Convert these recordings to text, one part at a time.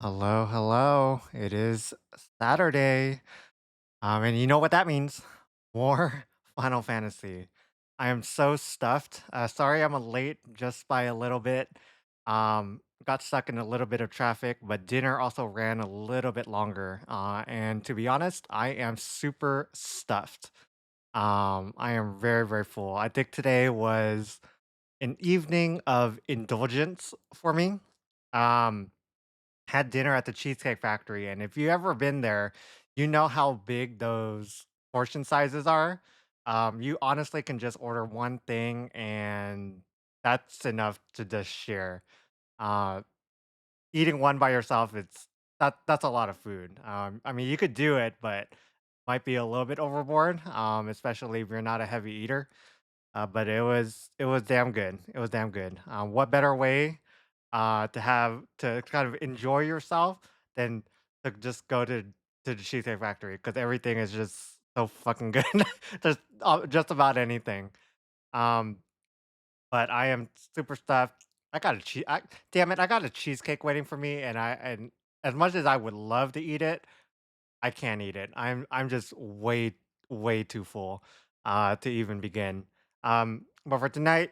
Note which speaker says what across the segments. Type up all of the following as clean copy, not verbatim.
Speaker 1: Hello, hello. It is Saturday. And you know what that means? More Final Fantasy. I am so stuffed. Sorry I'm late just by a little bit. Got stuck in a little bit of traffic, but dinner also ran a little bit longer. And to be honest, I am super stuffed. I am very, very full. I think today was an evening of indulgence for me. Um, had dinner at the Cheesecake Factory, and if you ever been there, you know how big those portion sizes are. You honestly can just order one thing, and that's enough to just share. Uh, Eating one by yourself, that's a lot of food. I mean, you could do it, but might be a little bit overboard, especially if you're not a heavy eater. But it was damn good. It was damn good. What better way to have to kind of enjoy yourself than to just go to the Cheesecake Factory because everything is just so fucking good. Just about anything. Um, but I am super stuffed. I got a cheese. Damn it! I got a cheesecake waiting for me, and as much as I would love to eat it, I can't eat it. I'm just way too full to even begin. But for tonight,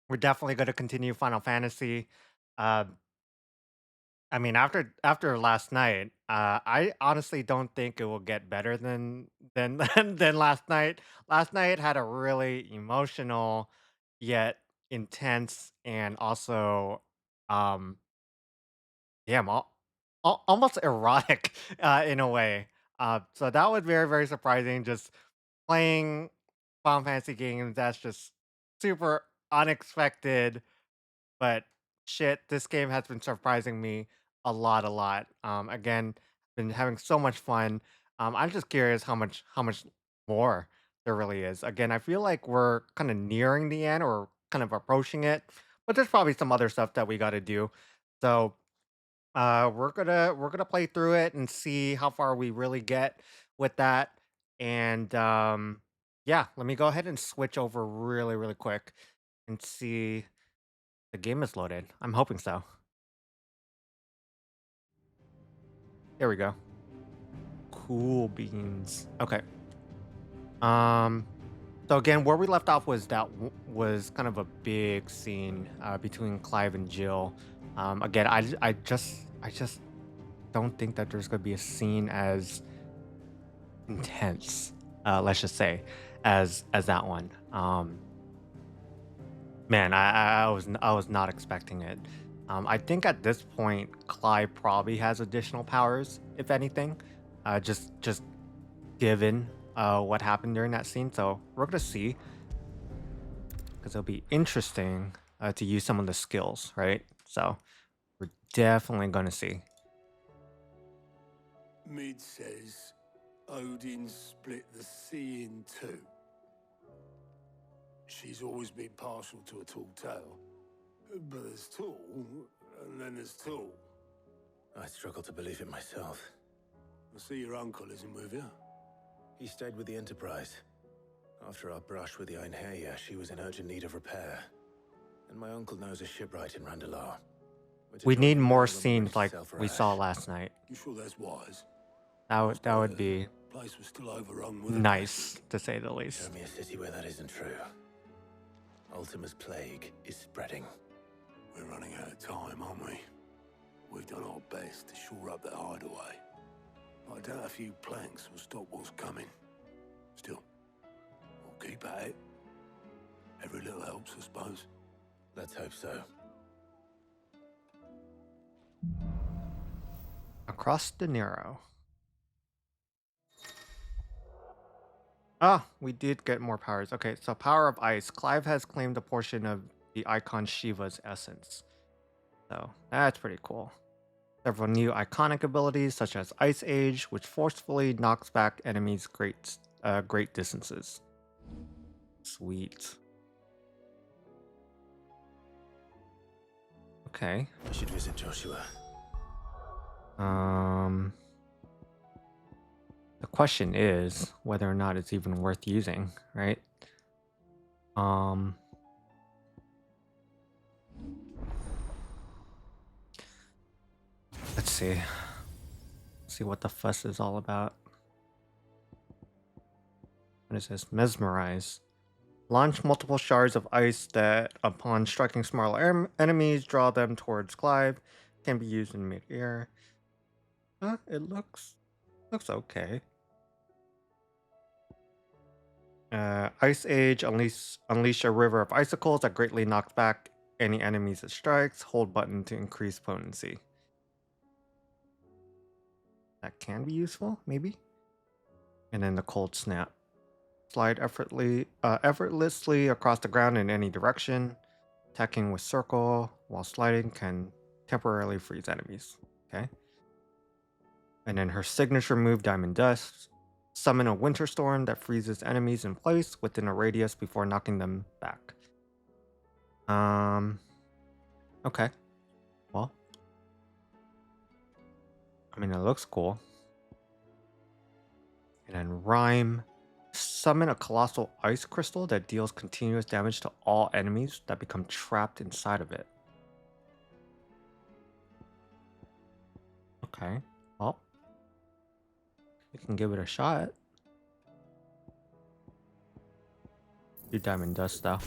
Speaker 1: we're definitely going to continue Final Fantasy. Uh, I mean, after last night, I honestly don't think it will get better than than last night. Last night had a really emotional, yet intense, and also, um, damn, almost erotic, in a way. So that was very very surprising. Just playing Final Fantasy games that's just super unexpected, but shit, this game has been surprising me a lot. Again, been having so much fun. I'm just curious how much more there really is. Again, I feel like we're kind of nearing the end or kind of approaching it, but there's probably some other stuff that we got to do. So we're gonna play through it and see how far we really get with that. And yeah, let me go ahead and switch over really quick and see the game is loaded. I'm hoping so. There we go. Cool beans. Okay. Um. So again, where we left off was was kind of a big scene between Clive and Jill. Again, I just don't think that there's gonna be a scene as intense, let's just say, as that one. Man, I was not expecting it. I think at this point, Clive probably has additional powers, if anything. Just given what happened during that scene. So we're gonna see because it'll be interesting to use some of the skills, right? So we're definitely gonna see.
Speaker 2: Mid says Odin split the sea in two. She's always been partial to a tall tale. But there's tall, and then there's tall.
Speaker 3: I struggle to believe it myself.
Speaker 2: I see your uncle isn't with you.
Speaker 3: He stayed with the Enterprise. After our brush with the Einherja, she was in urgent need of repair. And my uncle knows a shipwright in Randalar. We're to
Speaker 1: We
Speaker 3: join
Speaker 1: need
Speaker 3: him
Speaker 1: more
Speaker 3: there when we're ready
Speaker 1: scenes
Speaker 3: to
Speaker 1: like
Speaker 3: sail for
Speaker 1: we saw
Speaker 3: Ash.
Speaker 1: last night.
Speaker 2: You sure that's wise?
Speaker 1: That would be
Speaker 2: Place was still overrun with
Speaker 1: nice to say the
Speaker 3: Show
Speaker 1: least.
Speaker 3: me a city where that isn't true. Ultima's plague is spreading.
Speaker 2: We're running out of time, aren't we? We've done our best to shore up that hideaway. But I doubt a few planks will stop what's coming. Still, we'll keep at it. Every little helps, I suppose.
Speaker 3: Let's hope so.
Speaker 1: Across the Nero. Ah, we did get more powers. Okay, so power of ice. Clive has claimed a portion of the icon Shiva's essence. So that's pretty cool. Several new iconic abilities such as Ice Age, which forcefully knocks back enemies great distances. Sweet. Okay.
Speaker 3: I should visit Joshua.
Speaker 1: Um the question is whether or not it's even worth using, right? Um let's see. See what the fuss is all about. What is this? Mesmerize. Launch multiple shards of ice that, upon striking smaller enemies, draw them towards Clive. Can be used in mid-air. It looks okay. Ice Age. Unleash a river of icicles that greatly knocks back any enemies it strikes. Hold button to increase potency. That can be useful, maybe. And then the cold snap. Slide effortlessly across the ground in any direction. Attacking with circle while sliding can temporarily freeze enemies. Okay. And then her signature move, Diamond Dust. Summon a winter storm that freezes enemies in place within a radius before knocking them back. Okay. Well, I mean, it looks cool. And then Rhyme. Summon a colossal ice crystal that deals continuous damage to all enemies that become trapped inside of it. Okay. Well, we can give it a shot. Do Diamond Dust though.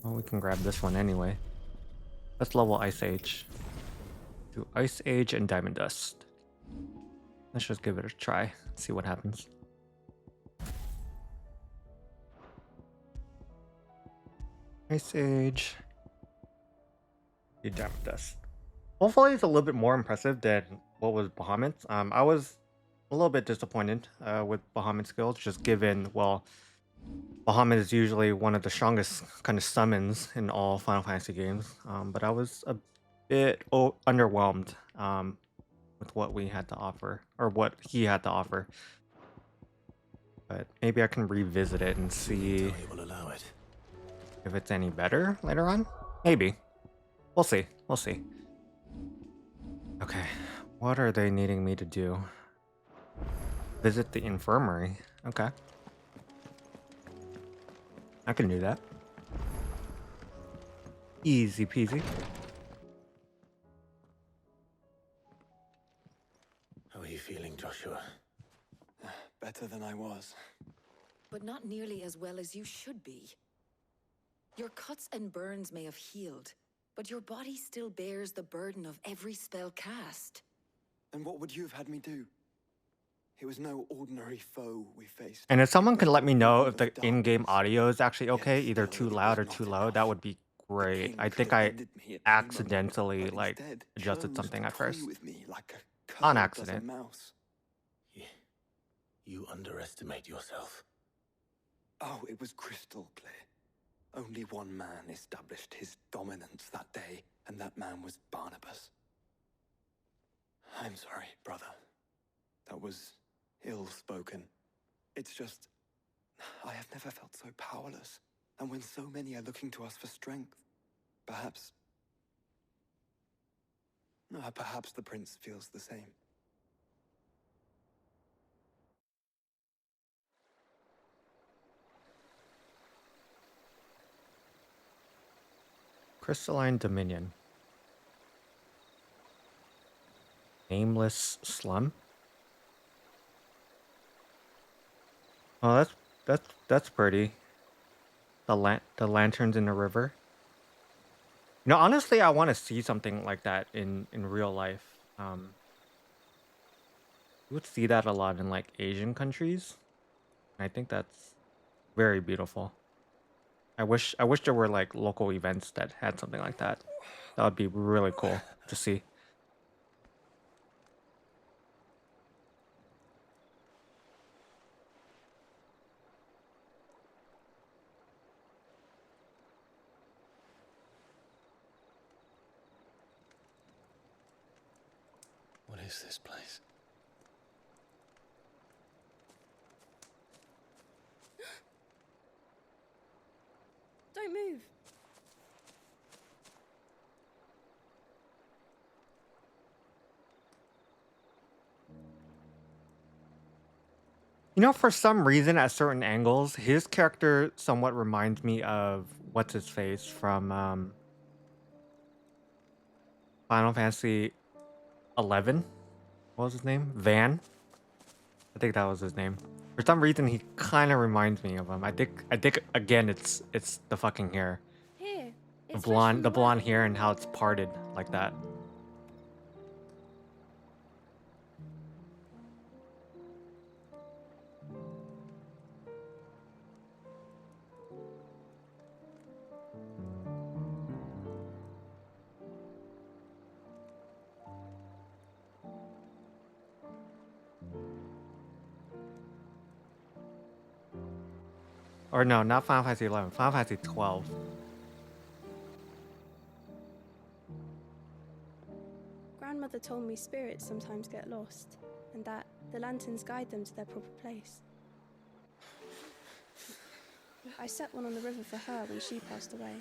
Speaker 1: Well, we can grab this one anyway. Let's level Ice Age. Do Ice Age and Diamond Dust. Let's just give it a try. See what happens. Ice Age. Do Diamond Dust. Hopefully it's a little bit more impressive than what was Bahamut's. I was a little bit disappointed with Bahamut's skills, just given, well, Bahamut is usually one of the strongest kind of summons in all Final Fantasy games, but I was a bit underwhelmed with what we had to offer, or what he had to offer. But maybe I can revisit it and see if it's any better later on. Maybe. We'll see. We'll see. Okay. What are they needing me to do? Visit the infirmary. Okay. I can do that. Easy peasy.
Speaker 3: How are you feeling, Joshua?
Speaker 2: Better than I was.
Speaker 4: But not nearly as well as you should be. Your cuts and burns may have healed, but your body still bears the burden of every spell cast.
Speaker 5: Then what would you have had me do? It was no ordinary foe we faced.
Speaker 1: And if someone could let me know if
Speaker 5: Of
Speaker 1: the in-game
Speaker 5: darkness.
Speaker 1: audio is actually okay,
Speaker 5: Yet
Speaker 1: either
Speaker 5: still
Speaker 1: too
Speaker 5: it
Speaker 1: loud or
Speaker 5: was
Speaker 1: too
Speaker 5: not
Speaker 1: low, that
Speaker 5: enough.
Speaker 1: would be
Speaker 5: The
Speaker 1: great.
Speaker 5: king
Speaker 1: I
Speaker 5: could
Speaker 1: think
Speaker 5: have
Speaker 1: I
Speaker 5: ended me at any moment,
Speaker 1: accidentally
Speaker 5: but
Speaker 1: like
Speaker 5: instead
Speaker 1: adjusted
Speaker 5: chose
Speaker 1: something
Speaker 5: to
Speaker 1: at
Speaker 5: play
Speaker 1: first.
Speaker 5: with me like a
Speaker 1: On
Speaker 5: cur does a
Speaker 1: accident.
Speaker 5: mouse.
Speaker 3: You underestimate yourself.
Speaker 5: Oh, it was crystal clear. Only one man established his dominance that day, and that man was Barnabas. I'm sorry, brother. That was ill-spoken. It's just, I have never felt so powerless. And when so many are looking to us for strength, perhaps the prince feels the same.
Speaker 1: Crystalline Dominion. Nameless Slum. Oh, that's pretty. The lanterns in the river. You know, honestly, I want to see something like that in real life. You would see that a lot in like Asian countries. I think that's very beautiful. I wish there were like local events that had something like that. That would be really cool to see.
Speaker 3: What is this place?
Speaker 4: Don't move.
Speaker 1: You For some reason, at certain angles, his character somewhat reminds me of what's his face from Final Fantasy 11. What was his name? Van. I think that was his name. For some reason, he kind of reminds me of him. I think again, it's the fucking hair,
Speaker 6: Here,
Speaker 1: the
Speaker 6: it's fresh from
Speaker 1: blonde, the
Speaker 6: the
Speaker 1: blonde
Speaker 6: well.
Speaker 1: hair, and how it's parted like that. Or no, not Final Fantasy 11. Final Fantasy 12.
Speaker 6: Grandmother told me spirits sometimes get lost, and that the lanterns guide them to their proper place. I set one on the river for her when she passed away.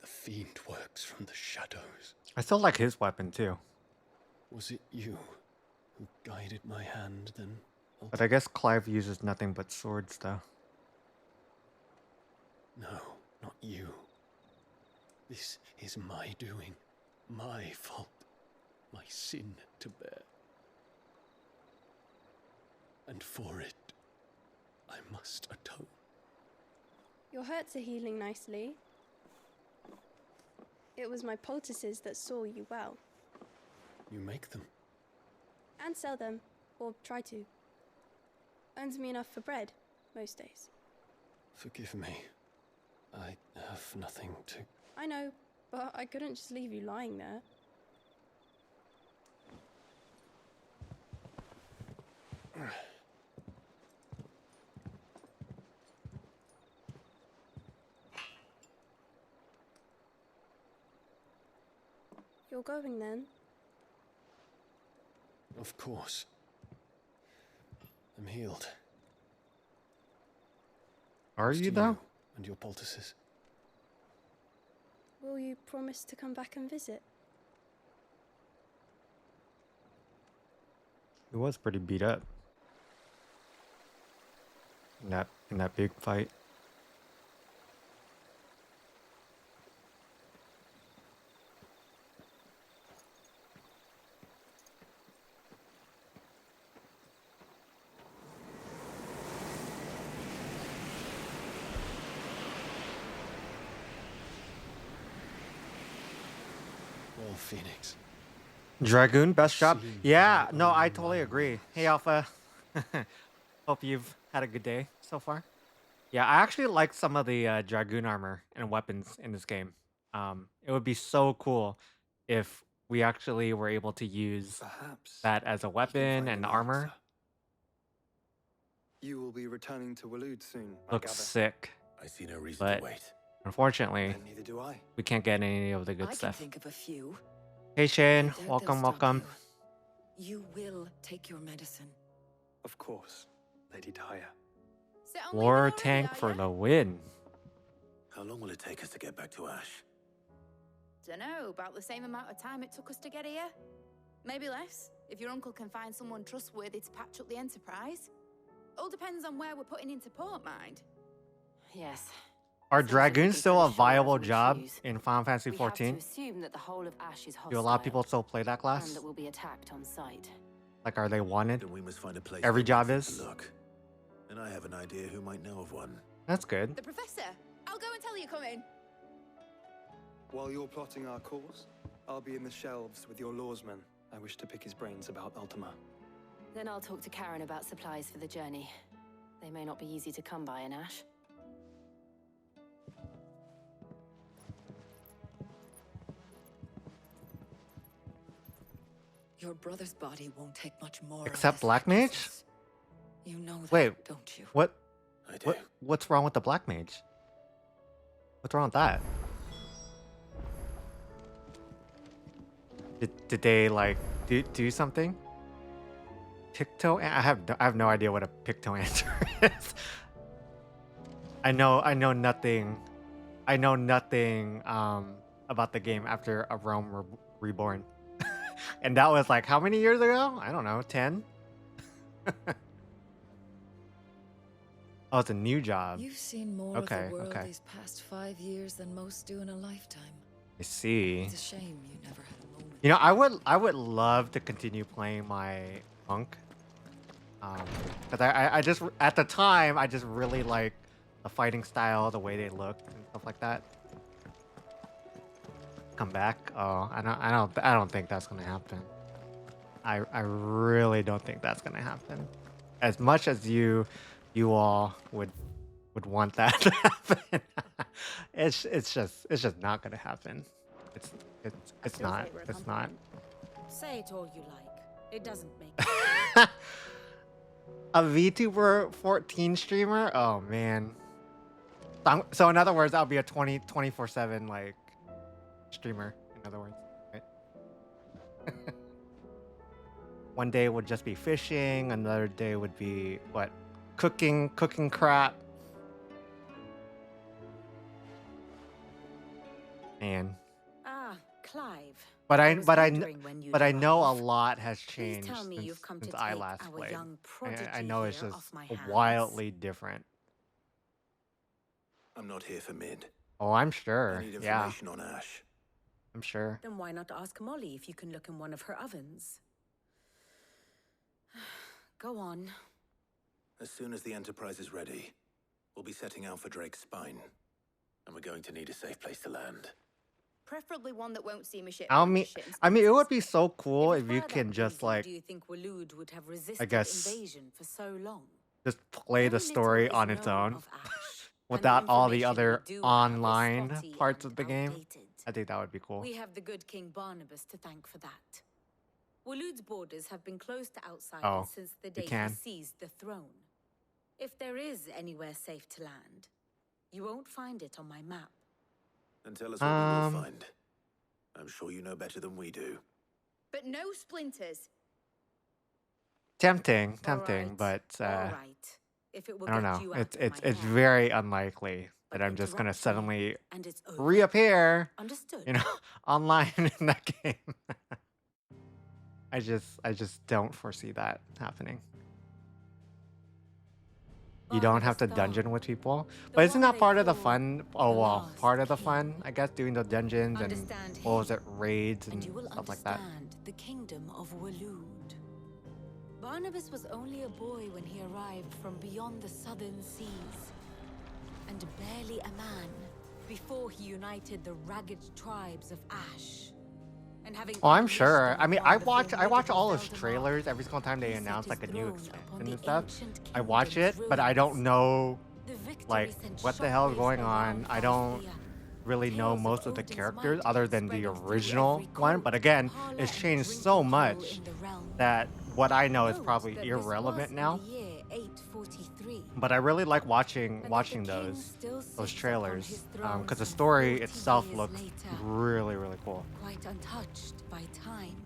Speaker 2: The fiend works from the shadows.
Speaker 1: I still like his weapon too,
Speaker 2: Was it you who guided my hand then?
Speaker 1: but I guess Clive uses nothing but swords though.
Speaker 2: No, not you. This is my doing, my fault, my sin to bear. And for it, I must atone.
Speaker 6: Your hurts are healing nicely. It was my poultices that saw you well.
Speaker 2: You make them.
Speaker 6: And sell them, or try to. Earns me enough for bread, most days.
Speaker 2: Forgive me. I have nothing to...
Speaker 6: I know, but I couldn't just leave you lying there. You're going then?
Speaker 2: Of course. I'm healed.
Speaker 1: Are
Speaker 2: Thanks
Speaker 1: you
Speaker 2: to
Speaker 1: though?
Speaker 2: and your poultices.
Speaker 6: Will you promise to come back and visit?
Speaker 1: He was pretty beat up in that big fight.
Speaker 2: Well, Phoenix.
Speaker 1: Dragoon, best job.
Speaker 2: Seeing
Speaker 1: Yeah,
Speaker 2: how
Speaker 1: no, I
Speaker 2: unreliable
Speaker 1: totally agree. Hey, Alpha. Hope you've had a good day so far. Yeah, I actually like some of the Dragoon armor and weapons in this game. It would be so cool if we actually were able to use
Speaker 5: Perhaps
Speaker 1: that as a
Speaker 5: he can
Speaker 1: weapon
Speaker 5: find
Speaker 1: and
Speaker 5: the
Speaker 1: armor.
Speaker 5: answer. You will be returning to Waloed soon, I
Speaker 1: Looks
Speaker 5: gather.
Speaker 1: sick,
Speaker 3: I see no reason
Speaker 1: but
Speaker 3: to wait.
Speaker 1: unfortunately,
Speaker 5: And neither do I.
Speaker 1: we can't get any of the good
Speaker 4: I can
Speaker 1: stuff.
Speaker 4: think of a few.
Speaker 1: Hey,
Speaker 4: I
Speaker 1: Shane,
Speaker 4: doubt they'll
Speaker 1: welcome,
Speaker 4: stop
Speaker 1: welcome.
Speaker 4: You will take your medicine.
Speaker 5: Of course, Lady Daya.
Speaker 7: So I'm leaving
Speaker 1: War
Speaker 7: already,
Speaker 1: tank
Speaker 7: are
Speaker 1: for
Speaker 7: ya?
Speaker 1: the win.
Speaker 3: How long will it take us to get back to Ash?
Speaker 7: Dunno, about the same amount of time it took us to get here. Maybe less, if your uncle can find someone trustworthy to patch up the Enterprise. All depends on where we're putting into port, mind.
Speaker 8: Yes.
Speaker 1: Are
Speaker 8: Seems like
Speaker 1: dragoons
Speaker 8: we
Speaker 1: still a
Speaker 8: can pretty sure
Speaker 1: viable
Speaker 8: whatever we
Speaker 1: job
Speaker 8: choose.
Speaker 1: in Final Fantasy
Speaker 8: We have to
Speaker 1: 14?
Speaker 8: assume that the whole of Ash is hostile.
Speaker 1: Do a lot of people still play that
Speaker 8: and
Speaker 1: class?
Speaker 8: that we'll be attacked on sight.
Speaker 1: Like, are they wanted?
Speaker 3: Then we must find a place
Speaker 1: Every
Speaker 3: for
Speaker 1: job
Speaker 3: Vincent
Speaker 1: is?
Speaker 3: to look. And I have an idea who might know of one.
Speaker 1: That's good.
Speaker 7: The Professor! I'll go and tell you coming.
Speaker 5: While you're plotting our course, I'll be in the shelves with your lawsman. I wish to pick his brains about Ultima.
Speaker 8: Then I'll talk to Karen about supplies for the journey. They may not be easy to come by in Ash.
Speaker 4: Your brother's body won't take much more. of
Speaker 1: Except
Speaker 4: the
Speaker 1: Black Mage?
Speaker 4: sacrifices. You know that,
Speaker 1: Wait,
Speaker 4: don't you?
Speaker 3: I do.
Speaker 1: what's wrong with the black mage? What's wrong with that? Did they like do something? Picto? I have no idea what a picto answer is. I know nothing. I know nothing about the game after A Realm Reborn. And that was like how many years ago? I don't know, 10? Oh, it's a new job.
Speaker 4: You've seen more of
Speaker 1: Okay,
Speaker 4: the world
Speaker 1: okay.
Speaker 4: these past 5 years than most do in a lifetime.
Speaker 1: I see.
Speaker 4: It's a shame you never had a moment.
Speaker 1: You know, I would love to continue playing my monk. Because I just at the time I just really like the fighting style, the way they look and stuff like that. Come back? Oh, I don't think that's gonna happen. I really don't think that's gonna happen. As much as you all would want that to happen, it's just not gonna happen. It's it's not. It's not.
Speaker 9: Say it all you like. It doesn't make
Speaker 1: A VTuber 14 streamer? Oh man. So in other words, I'll be a 24/7 like streamer, in other words, right? One day would just be fishing, another day would be what? Cooking crap. Man.
Speaker 9: Clive.
Speaker 1: But I
Speaker 9: was
Speaker 1: but I
Speaker 9: wondering when you'd
Speaker 1: but I know a
Speaker 9: arrive.
Speaker 1: lot has
Speaker 9: Please
Speaker 1: changed
Speaker 9: tell me
Speaker 1: since,
Speaker 9: you've come to
Speaker 1: I
Speaker 9: take
Speaker 1: last
Speaker 9: our
Speaker 1: played.
Speaker 9: young
Speaker 1: I
Speaker 9: prodigy
Speaker 1: know it's
Speaker 9: here
Speaker 1: just
Speaker 9: off my hands.
Speaker 1: wildly different.
Speaker 3: I'm not here for mid.
Speaker 1: Oh, I'm
Speaker 3: I
Speaker 1: sure.
Speaker 3: need
Speaker 1: Yeah,
Speaker 3: information on Ash.
Speaker 1: I'm sure.
Speaker 9: Then why not ask Molly if you can look in one of her ovens? Go on.
Speaker 3: As soon as the Enterprise is ready, we'll be setting out for Drake's Spine. And we're going to need a safe place to land.
Speaker 7: Preferably one that won't see me shit.
Speaker 1: I mean, it would be so cool
Speaker 9: If it
Speaker 1: if you
Speaker 9: were
Speaker 1: can
Speaker 9: that
Speaker 1: just
Speaker 9: easy,
Speaker 1: like
Speaker 9: do you think Waloed would have resisted
Speaker 1: guess
Speaker 9: invasion for so long?
Speaker 1: just play the
Speaker 9: Very
Speaker 1: story
Speaker 9: little is
Speaker 1: on its
Speaker 9: known
Speaker 1: own
Speaker 9: of Ash, and
Speaker 1: without all the
Speaker 9: information
Speaker 1: other
Speaker 9: we do have is
Speaker 1: online
Speaker 9: spotty
Speaker 1: parts
Speaker 9: and
Speaker 1: of the game.
Speaker 9: outdated.
Speaker 1: I think that would be cool.
Speaker 9: We have the good King Barnabas to thank for that. Waloed's borders have been closed to outsiders
Speaker 1: Oh,
Speaker 9: since the
Speaker 1: you
Speaker 9: day he
Speaker 1: can.
Speaker 9: seized the throne. If there is anywhere safe to land, you won't find it on my map.
Speaker 3: And tell us what we will find. I'm sure you know better than we do.
Speaker 7: But no splinters.
Speaker 1: Tempting,
Speaker 9: All right,
Speaker 1: but
Speaker 9: all right. If it will
Speaker 1: I don't
Speaker 9: get
Speaker 1: know.
Speaker 9: you out
Speaker 1: It's
Speaker 9: of
Speaker 1: it's
Speaker 9: my
Speaker 1: it's
Speaker 9: hair,
Speaker 1: very unlikely that
Speaker 9: I'll
Speaker 1: I'm just gonna
Speaker 9: interrupt you,
Speaker 1: suddenly
Speaker 9: and it's over.
Speaker 1: reappear,
Speaker 9: Understood?
Speaker 1: you know, online in that game. I just don't foresee that happening. You don't have to dungeon with people, but isn't that part of the fun? Oh well, part of the fun, I guess, doing the dungeons and
Speaker 9: Understand
Speaker 1: what was
Speaker 9: him,
Speaker 1: it, raids and
Speaker 9: and you will
Speaker 1: stuff like that.
Speaker 9: understand the kingdom of Waloed. Barnabas was only a boy when he arrived from beyond the southern seas, and barely a man before he united the ragged tribes of Ash. And having
Speaker 1: Oh, I'm
Speaker 9: unleashed
Speaker 1: sure.
Speaker 9: them
Speaker 1: I mean,
Speaker 9: upon the
Speaker 1: I watch
Speaker 9: formidable
Speaker 1: all his
Speaker 9: Valdemar,
Speaker 1: trailers every single time they
Speaker 9: he set
Speaker 1: announce
Speaker 9: his
Speaker 1: like a new
Speaker 9: throne
Speaker 1: expansion
Speaker 9: upon
Speaker 1: and
Speaker 9: the
Speaker 1: stuff.
Speaker 9: ancient
Speaker 1: I watch it,
Speaker 9: kingdom's
Speaker 1: but I don't
Speaker 9: ruins.
Speaker 1: know
Speaker 9: The victory
Speaker 1: like
Speaker 9: sent
Speaker 1: what the hell is
Speaker 9: shockwaves
Speaker 1: going
Speaker 9: around
Speaker 1: on. I don't
Speaker 9: Valthea.
Speaker 1: really know
Speaker 9: Tales
Speaker 1: most of
Speaker 9: of
Speaker 1: the
Speaker 9: Odin's
Speaker 1: characters
Speaker 9: might
Speaker 1: other than the
Speaker 9: spreading through
Speaker 1: original
Speaker 9: every
Speaker 1: one.
Speaker 9: court,
Speaker 1: But again,
Speaker 9: parlor,
Speaker 1: it's
Speaker 9: and
Speaker 1: changed
Speaker 9: drinking
Speaker 1: so
Speaker 9: hole
Speaker 1: much
Speaker 9: in the realm.
Speaker 1: that what I know is
Speaker 9: Note
Speaker 1: probably
Speaker 9: that this
Speaker 1: irrelevant
Speaker 9: was
Speaker 1: now.
Speaker 9: in the year 843.
Speaker 1: But I really like watching
Speaker 9: And that the king
Speaker 1: those
Speaker 9: still sits
Speaker 1: those
Speaker 9: upon
Speaker 1: trailers
Speaker 9: his throne
Speaker 1: because the
Speaker 9: some
Speaker 1: story
Speaker 9: 40
Speaker 1: itself
Speaker 9: years
Speaker 1: looks
Speaker 9: later,
Speaker 1: really cool.
Speaker 9: quite untouched by time.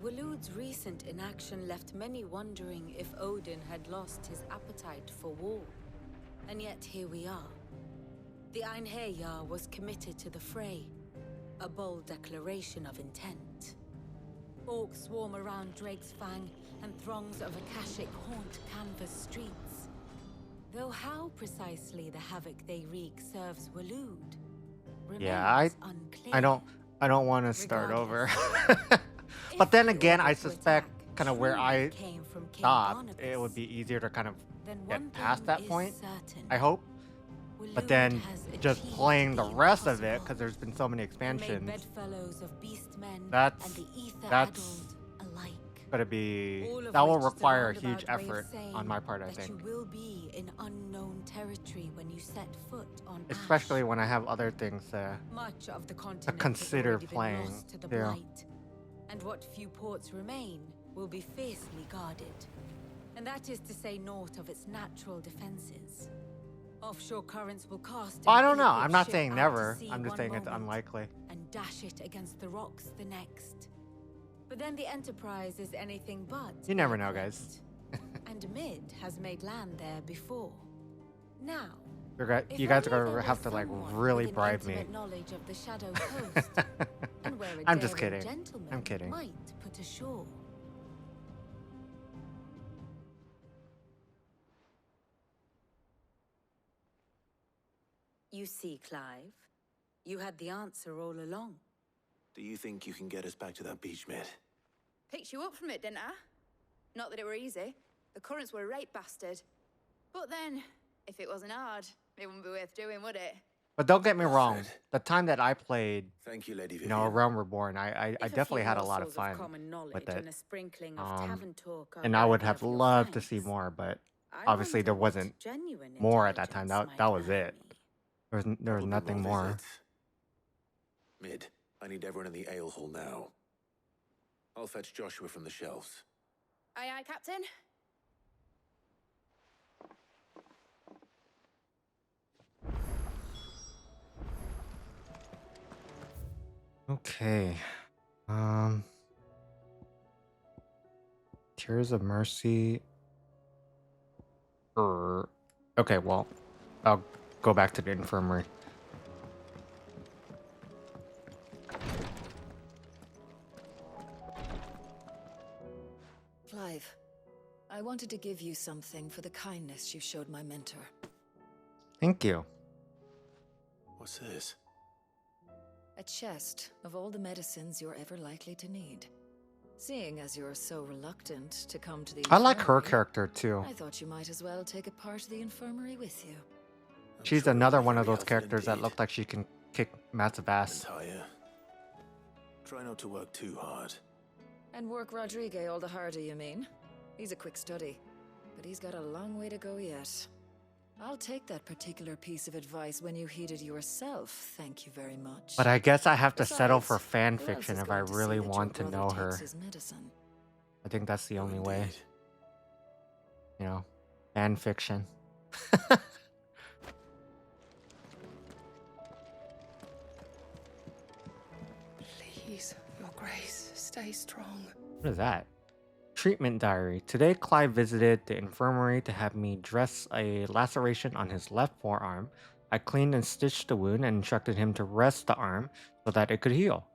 Speaker 9: Waloed's recent inaction left many wondering if Odin had lost his appetite for war. And yet here we are. The Einherjar was committed to the fray, a bold declaration of intent. Orcs swarm around Drake's Fang, and throngs of Akashic haunt canvas streets. Though how precisely the havoc they wreak serves Waloed remains
Speaker 1: Yeah,
Speaker 9: unclear.
Speaker 1: I don't want to start over. But
Speaker 9: If
Speaker 1: then
Speaker 9: the
Speaker 1: again, I
Speaker 9: order to
Speaker 1: suspect
Speaker 9: attack
Speaker 1: kind of where
Speaker 9: truly
Speaker 1: I
Speaker 9: came from King
Speaker 1: stopped, it
Speaker 9: Barnabas,
Speaker 1: would be easier to kind of
Speaker 9: then one
Speaker 1: get past
Speaker 9: thing
Speaker 1: that
Speaker 9: is
Speaker 1: point.
Speaker 9: certain.
Speaker 1: I hope. But
Speaker 9: Waloed
Speaker 1: then
Speaker 9: has
Speaker 1: just
Speaker 9: achieved
Speaker 1: playing the rest of it,
Speaker 9: impossible.
Speaker 1: because there's been so many
Speaker 9: They made
Speaker 1: expansions,
Speaker 9: bedfellows of beastmen
Speaker 1: That's-
Speaker 9: and the ether
Speaker 1: that's
Speaker 9: addled alike.
Speaker 1: gonna be
Speaker 9: All of
Speaker 1: that will
Speaker 9: which is a
Speaker 1: require a
Speaker 9: roundabout
Speaker 1: huge
Speaker 9: way of
Speaker 1: effort
Speaker 9: saying
Speaker 1: on my part, I
Speaker 9: that
Speaker 1: think.
Speaker 9: you will be in unknown territory when you set foot on
Speaker 1: Especially
Speaker 9: Ash.
Speaker 1: when I have other things
Speaker 9: Much of the continent
Speaker 1: consider
Speaker 9: has already been
Speaker 1: playing,
Speaker 9: lost to the
Speaker 1: yeah.
Speaker 9: blight, and what few ports remain will be fiercely guarded. And that is to say naught of its natural defenses. Offshore currents will cast
Speaker 1: Well,
Speaker 9: an
Speaker 1: I don't know. I'm
Speaker 9: ill-equipped
Speaker 1: not
Speaker 9: ship
Speaker 1: saying
Speaker 9: out to
Speaker 1: never.
Speaker 9: sea
Speaker 1: I'm just
Speaker 9: one
Speaker 1: saying it's
Speaker 9: moment
Speaker 1: unlikely.
Speaker 9: and dash it against the rocks the next. But then the Enterprise is anything but
Speaker 1: You never know, guys.
Speaker 9: ill-equipped. And Mid has made land there before. Now,
Speaker 1: You
Speaker 9: if
Speaker 1: guys
Speaker 9: only
Speaker 1: are
Speaker 9: there
Speaker 1: gonna
Speaker 9: was
Speaker 1: have to like
Speaker 9: someone
Speaker 1: really
Speaker 9: with an
Speaker 1: bribe me.
Speaker 9: intimate knowledge of the Shadow Coast, and where a
Speaker 1: I'm just
Speaker 9: daring
Speaker 1: kidding.
Speaker 9: gentleman
Speaker 1: I'm kidding.
Speaker 9: might put ashore. You see, Clive, you had the answer all along.
Speaker 3: Do you think you can get us back to that beach, Mid?
Speaker 7: Picked you up from it, didn't I? Not that it were easy. The currents were a right bastard. But then, if it wasn't hard, it wouldn't be worth doing, would it?
Speaker 1: But don't get me wrong.
Speaker 3: Good.
Speaker 1: The time that I played,
Speaker 3: Thank you, Lady
Speaker 1: you
Speaker 3: Vivian.
Speaker 1: know, Realm Reborn, I
Speaker 9: If a
Speaker 1: definitely
Speaker 9: few
Speaker 1: had a lot of
Speaker 9: morsels
Speaker 1: fun
Speaker 9: common knowledge
Speaker 1: with it.
Speaker 9: and a sprinkling of tavern talk are
Speaker 1: And I would
Speaker 9: worthy
Speaker 1: have
Speaker 9: of your
Speaker 1: loved to see
Speaker 9: thanks,
Speaker 1: more, but
Speaker 9: I
Speaker 1: obviously
Speaker 9: wonder
Speaker 1: there
Speaker 9: what
Speaker 1: wasn't
Speaker 9: genuine
Speaker 1: more at that time.
Speaker 9: intelligence
Speaker 1: That
Speaker 9: might
Speaker 1: was
Speaker 9: earn
Speaker 1: it.
Speaker 9: me.
Speaker 1: There was
Speaker 3: Probably
Speaker 1: nothing more.
Speaker 3: visits. Mid, I need everyone in the ale hall now. I'll fetch Joshua from the shelves.
Speaker 7: Aye, aye, Captain.
Speaker 1: Okay. Tears of Mercy. Okay, well, I'll go back to the infirmary.
Speaker 4: Clive, I wanted to give you something for the kindness you showed my mentor.
Speaker 1: Thank you.
Speaker 3: What's this?
Speaker 4: A chest of all the medicines you're ever likely to need. Seeing as you're so reluctant to come to the
Speaker 1: I like her
Speaker 4: infirmary,
Speaker 1: character too.
Speaker 4: I thought you might as well take a part of the infirmary with you.
Speaker 3: I'm
Speaker 1: She's
Speaker 3: sure it'll
Speaker 1: another
Speaker 3: be
Speaker 1: one of
Speaker 3: very
Speaker 1: those
Speaker 3: helpful
Speaker 1: characters that
Speaker 3: indeed.
Speaker 1: look like she can kick massive ass.
Speaker 3: Entire. Try not to work too hard.
Speaker 4: And work Rodrigue all the harder, you mean? He's a quick study, but he's got a long way to go yet. I'll take that particular piece of advice when you heed it yourself, thank you very much.
Speaker 1: But I guess I have to settle
Speaker 4: Besides,
Speaker 1: for fan
Speaker 4: who else
Speaker 1: fiction
Speaker 4: is
Speaker 1: if I
Speaker 4: going to see
Speaker 1: really
Speaker 4: that your
Speaker 1: want to
Speaker 4: brother
Speaker 1: know
Speaker 4: takes
Speaker 1: her.
Speaker 4: his medicine?
Speaker 1: I think that's the
Speaker 3: Oh,
Speaker 1: only way.
Speaker 3: indeed.
Speaker 1: You know, fan fiction.
Speaker 10: Please, Your Grace, stay strong.
Speaker 1: What is that? Treatment diary. Today, Clive visited the infirmary to have me dress a laceration on his left forearm. I cleaned and stitched the wound and instructed him to rest the arm so that it could heal.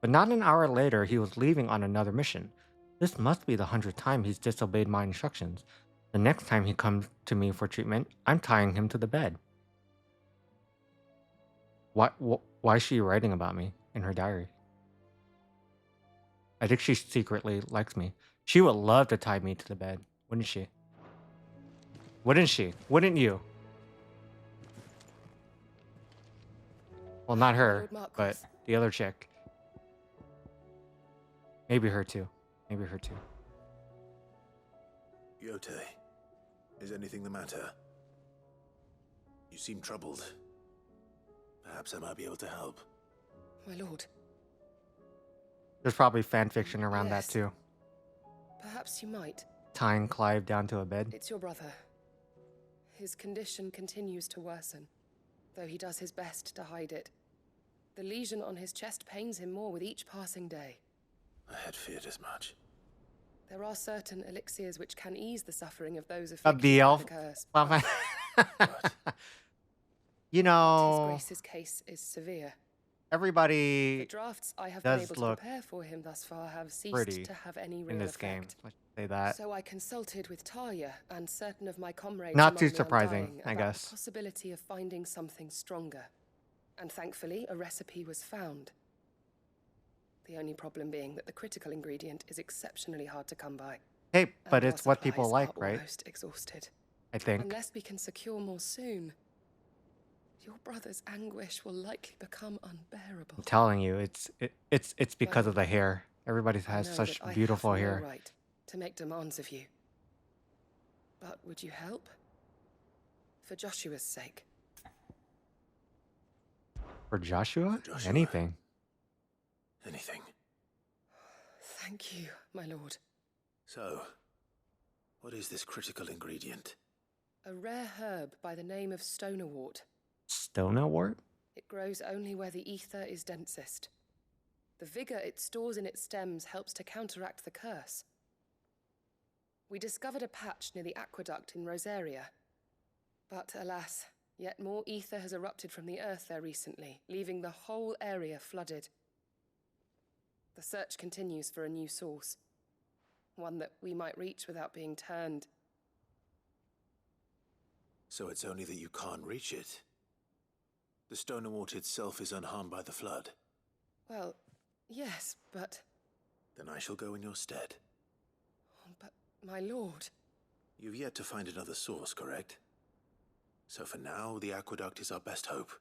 Speaker 1: But not an hour later, he was leaving on another mission. This must be the 100th time he's disobeyed my instructions. The next time he comes to me for treatment, I'm tying him to the bed. Why is she writing about me in her diary? I think she secretly likes me. She would love to tie me to the bed, wouldn't she? Wouldn't she? Wouldn't you? Well, not her,
Speaker 10: Lord
Speaker 1: but
Speaker 10: Marquis.
Speaker 1: the other chick. Maybe her too. Maybe her too.
Speaker 3: Yote, is anything the matter? You seem troubled. Perhaps I might be able to help.
Speaker 10: My lord,
Speaker 1: There's probably fan fiction around
Speaker 10: Yes.
Speaker 1: that too.
Speaker 10: perhaps you might.
Speaker 1: Tying Clive down to a bed.
Speaker 10: It's your brother. His condition continues to worsen, though he does his best to hide it. The lesion on his chest pains him more with each passing day.
Speaker 3: I had feared as much.
Speaker 10: There are certain elixirs which can ease the suffering of those
Speaker 1: A
Speaker 10: afflicted by
Speaker 1: BL.
Speaker 10: the curse.
Speaker 1: Well,
Speaker 10: but
Speaker 1: you
Speaker 10: His
Speaker 1: know,
Speaker 10: Grace's case is severe. The
Speaker 1: everybody
Speaker 10: drafts I have been
Speaker 1: does
Speaker 10: able to
Speaker 1: look
Speaker 10: prepare for him thus far have ceased
Speaker 1: pretty
Speaker 10: to have any real
Speaker 1: in this game.
Speaker 10: effect.
Speaker 1: Let's say that.
Speaker 10: So I consulted with Talia and certain of my comrades.
Speaker 1: Not too
Speaker 10: among the
Speaker 1: surprising,
Speaker 10: Undying
Speaker 1: I
Speaker 10: about
Speaker 1: guess.
Speaker 10: The possibility of finding something stronger, and thankfully a recipe was found. The only problem being that the critical ingredient is exceptionally hard to come by.
Speaker 1: Hey, but
Speaker 10: and our
Speaker 1: it's what people
Speaker 10: supplies
Speaker 1: like,
Speaker 10: are
Speaker 1: right?
Speaker 10: Almost exhausted.
Speaker 1: I think.
Speaker 10: Unless we can secure more soon, your brother's anguish will likely become unbearable.
Speaker 1: I'm telling you, it's because of the
Speaker 10: Well,
Speaker 1: hair. Everybody
Speaker 10: I
Speaker 1: has
Speaker 10: know
Speaker 1: such
Speaker 10: that I
Speaker 1: beautiful
Speaker 10: have no
Speaker 1: hair.
Speaker 10: right to make demands of you. But would you help? For Joshua's sake.
Speaker 1: For Joshua?
Speaker 3: For Joshua.
Speaker 1: Anything.
Speaker 3: Anything.
Speaker 10: Thank you, my lord.
Speaker 3: So, What is this critical ingredient?
Speaker 10: A rare herb by the name of stonerwort.
Speaker 1: Stonewort?
Speaker 10: It grows only where the ether is densest. The vigor it stores in its stems helps to counteract the curse. We discovered a patch near the aqueduct in Rosaria. But alas, yet more ether has erupted from the earth there recently, leaving the whole area flooded. The search continues for a new source. One that we might reach without being turned.
Speaker 3: So it's only that you can't reach it. The Stonerwort itself is unharmed by the flood.
Speaker 10: Well, yes, but...
Speaker 3: Then I shall go in your stead.
Speaker 10: But, my lord...
Speaker 3: You've yet to find another source, correct? So for now, the aqueduct is our best hope.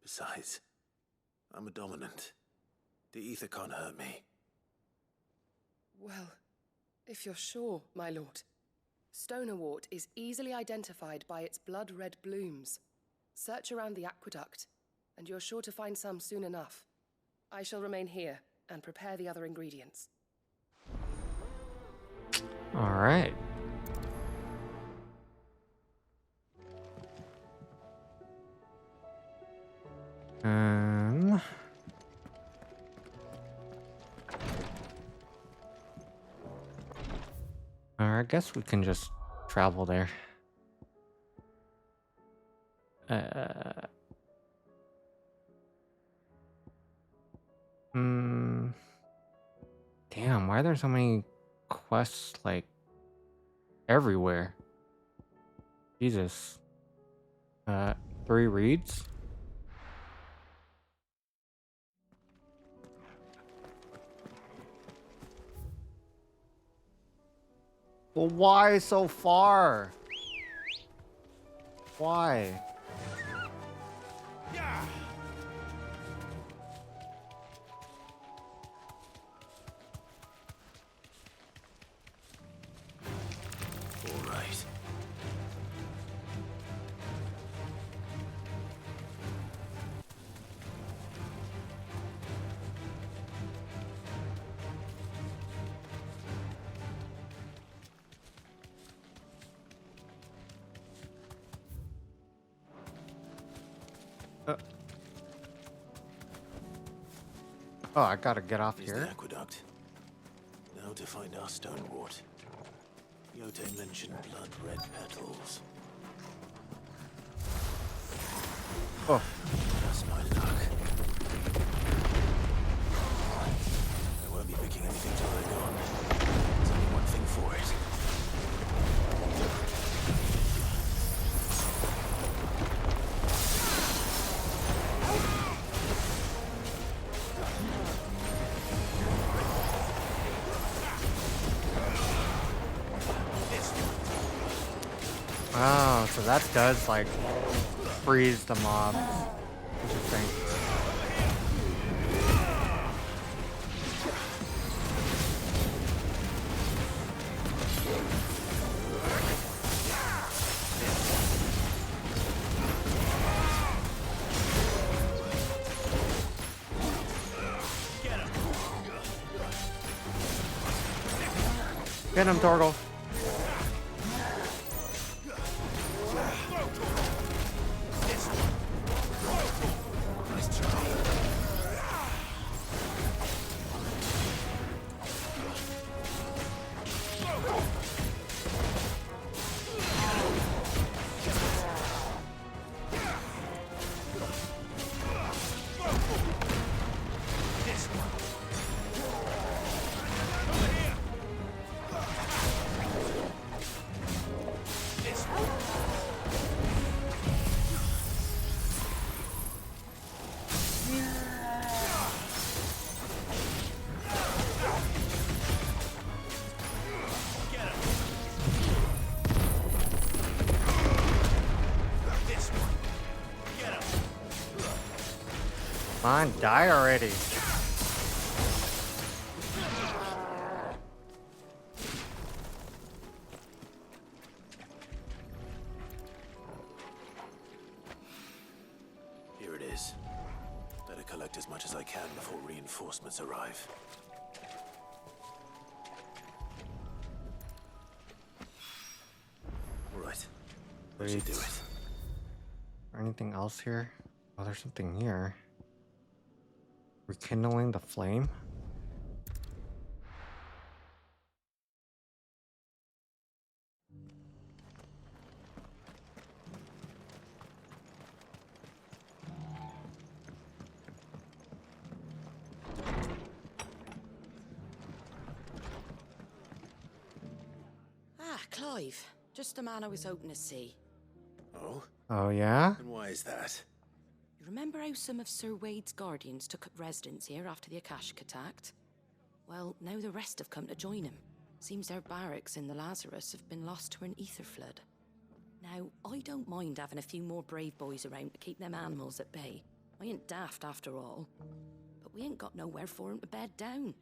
Speaker 3: Besides, I'm a dominant. The ether can't hurt me.
Speaker 10: Well, if you're sure, my lord. Stonerwort is easily identified by its blood-red blooms. Search around the aqueduct, and you're sure to find some soon enough. I shall remain here and prepare the other ingredients.
Speaker 1: All right. I guess we can just travel there. Damn, why are there so many quests like everywhere? Jesus. 3 reads? Well, why so far? Why?
Speaker 3: All right.
Speaker 1: Oh, I gotta get off
Speaker 3: Here's
Speaker 1: here.
Speaker 3: the aqueduct. Now to find our Stonewort. Yote mentioned blood-red petals.
Speaker 1: Oh.
Speaker 3: That's my luck. I won't be picking anything till they're gone. There's only one thing for it.
Speaker 1: Oh, so that does like freeze the mob. Interesting. Get him, Torgal. Come on, die already.
Speaker 3: Here it is. Better collect as much as I can before reinforcements arrive. That should do
Speaker 1: Wait.
Speaker 3: it.
Speaker 1: Anything else here? Oh, there's something here. Rekindling the flame?
Speaker 9: Ah, Clive. Just the man I was hoping to see.
Speaker 3: Oh?
Speaker 1: Oh, yeah?
Speaker 3: And why is that?
Speaker 9: You remember how some of Sir Wade's guardians took up residence here after the Akashic attacked? Well, now the rest have come to join him. Seems their barracks in the Lazarus have been lost to an ether flood. Now, I don't mind having a few more brave boys around to keep them animals at bay. I ain't daft after all. But we ain't got nowhere for 'em to bed down.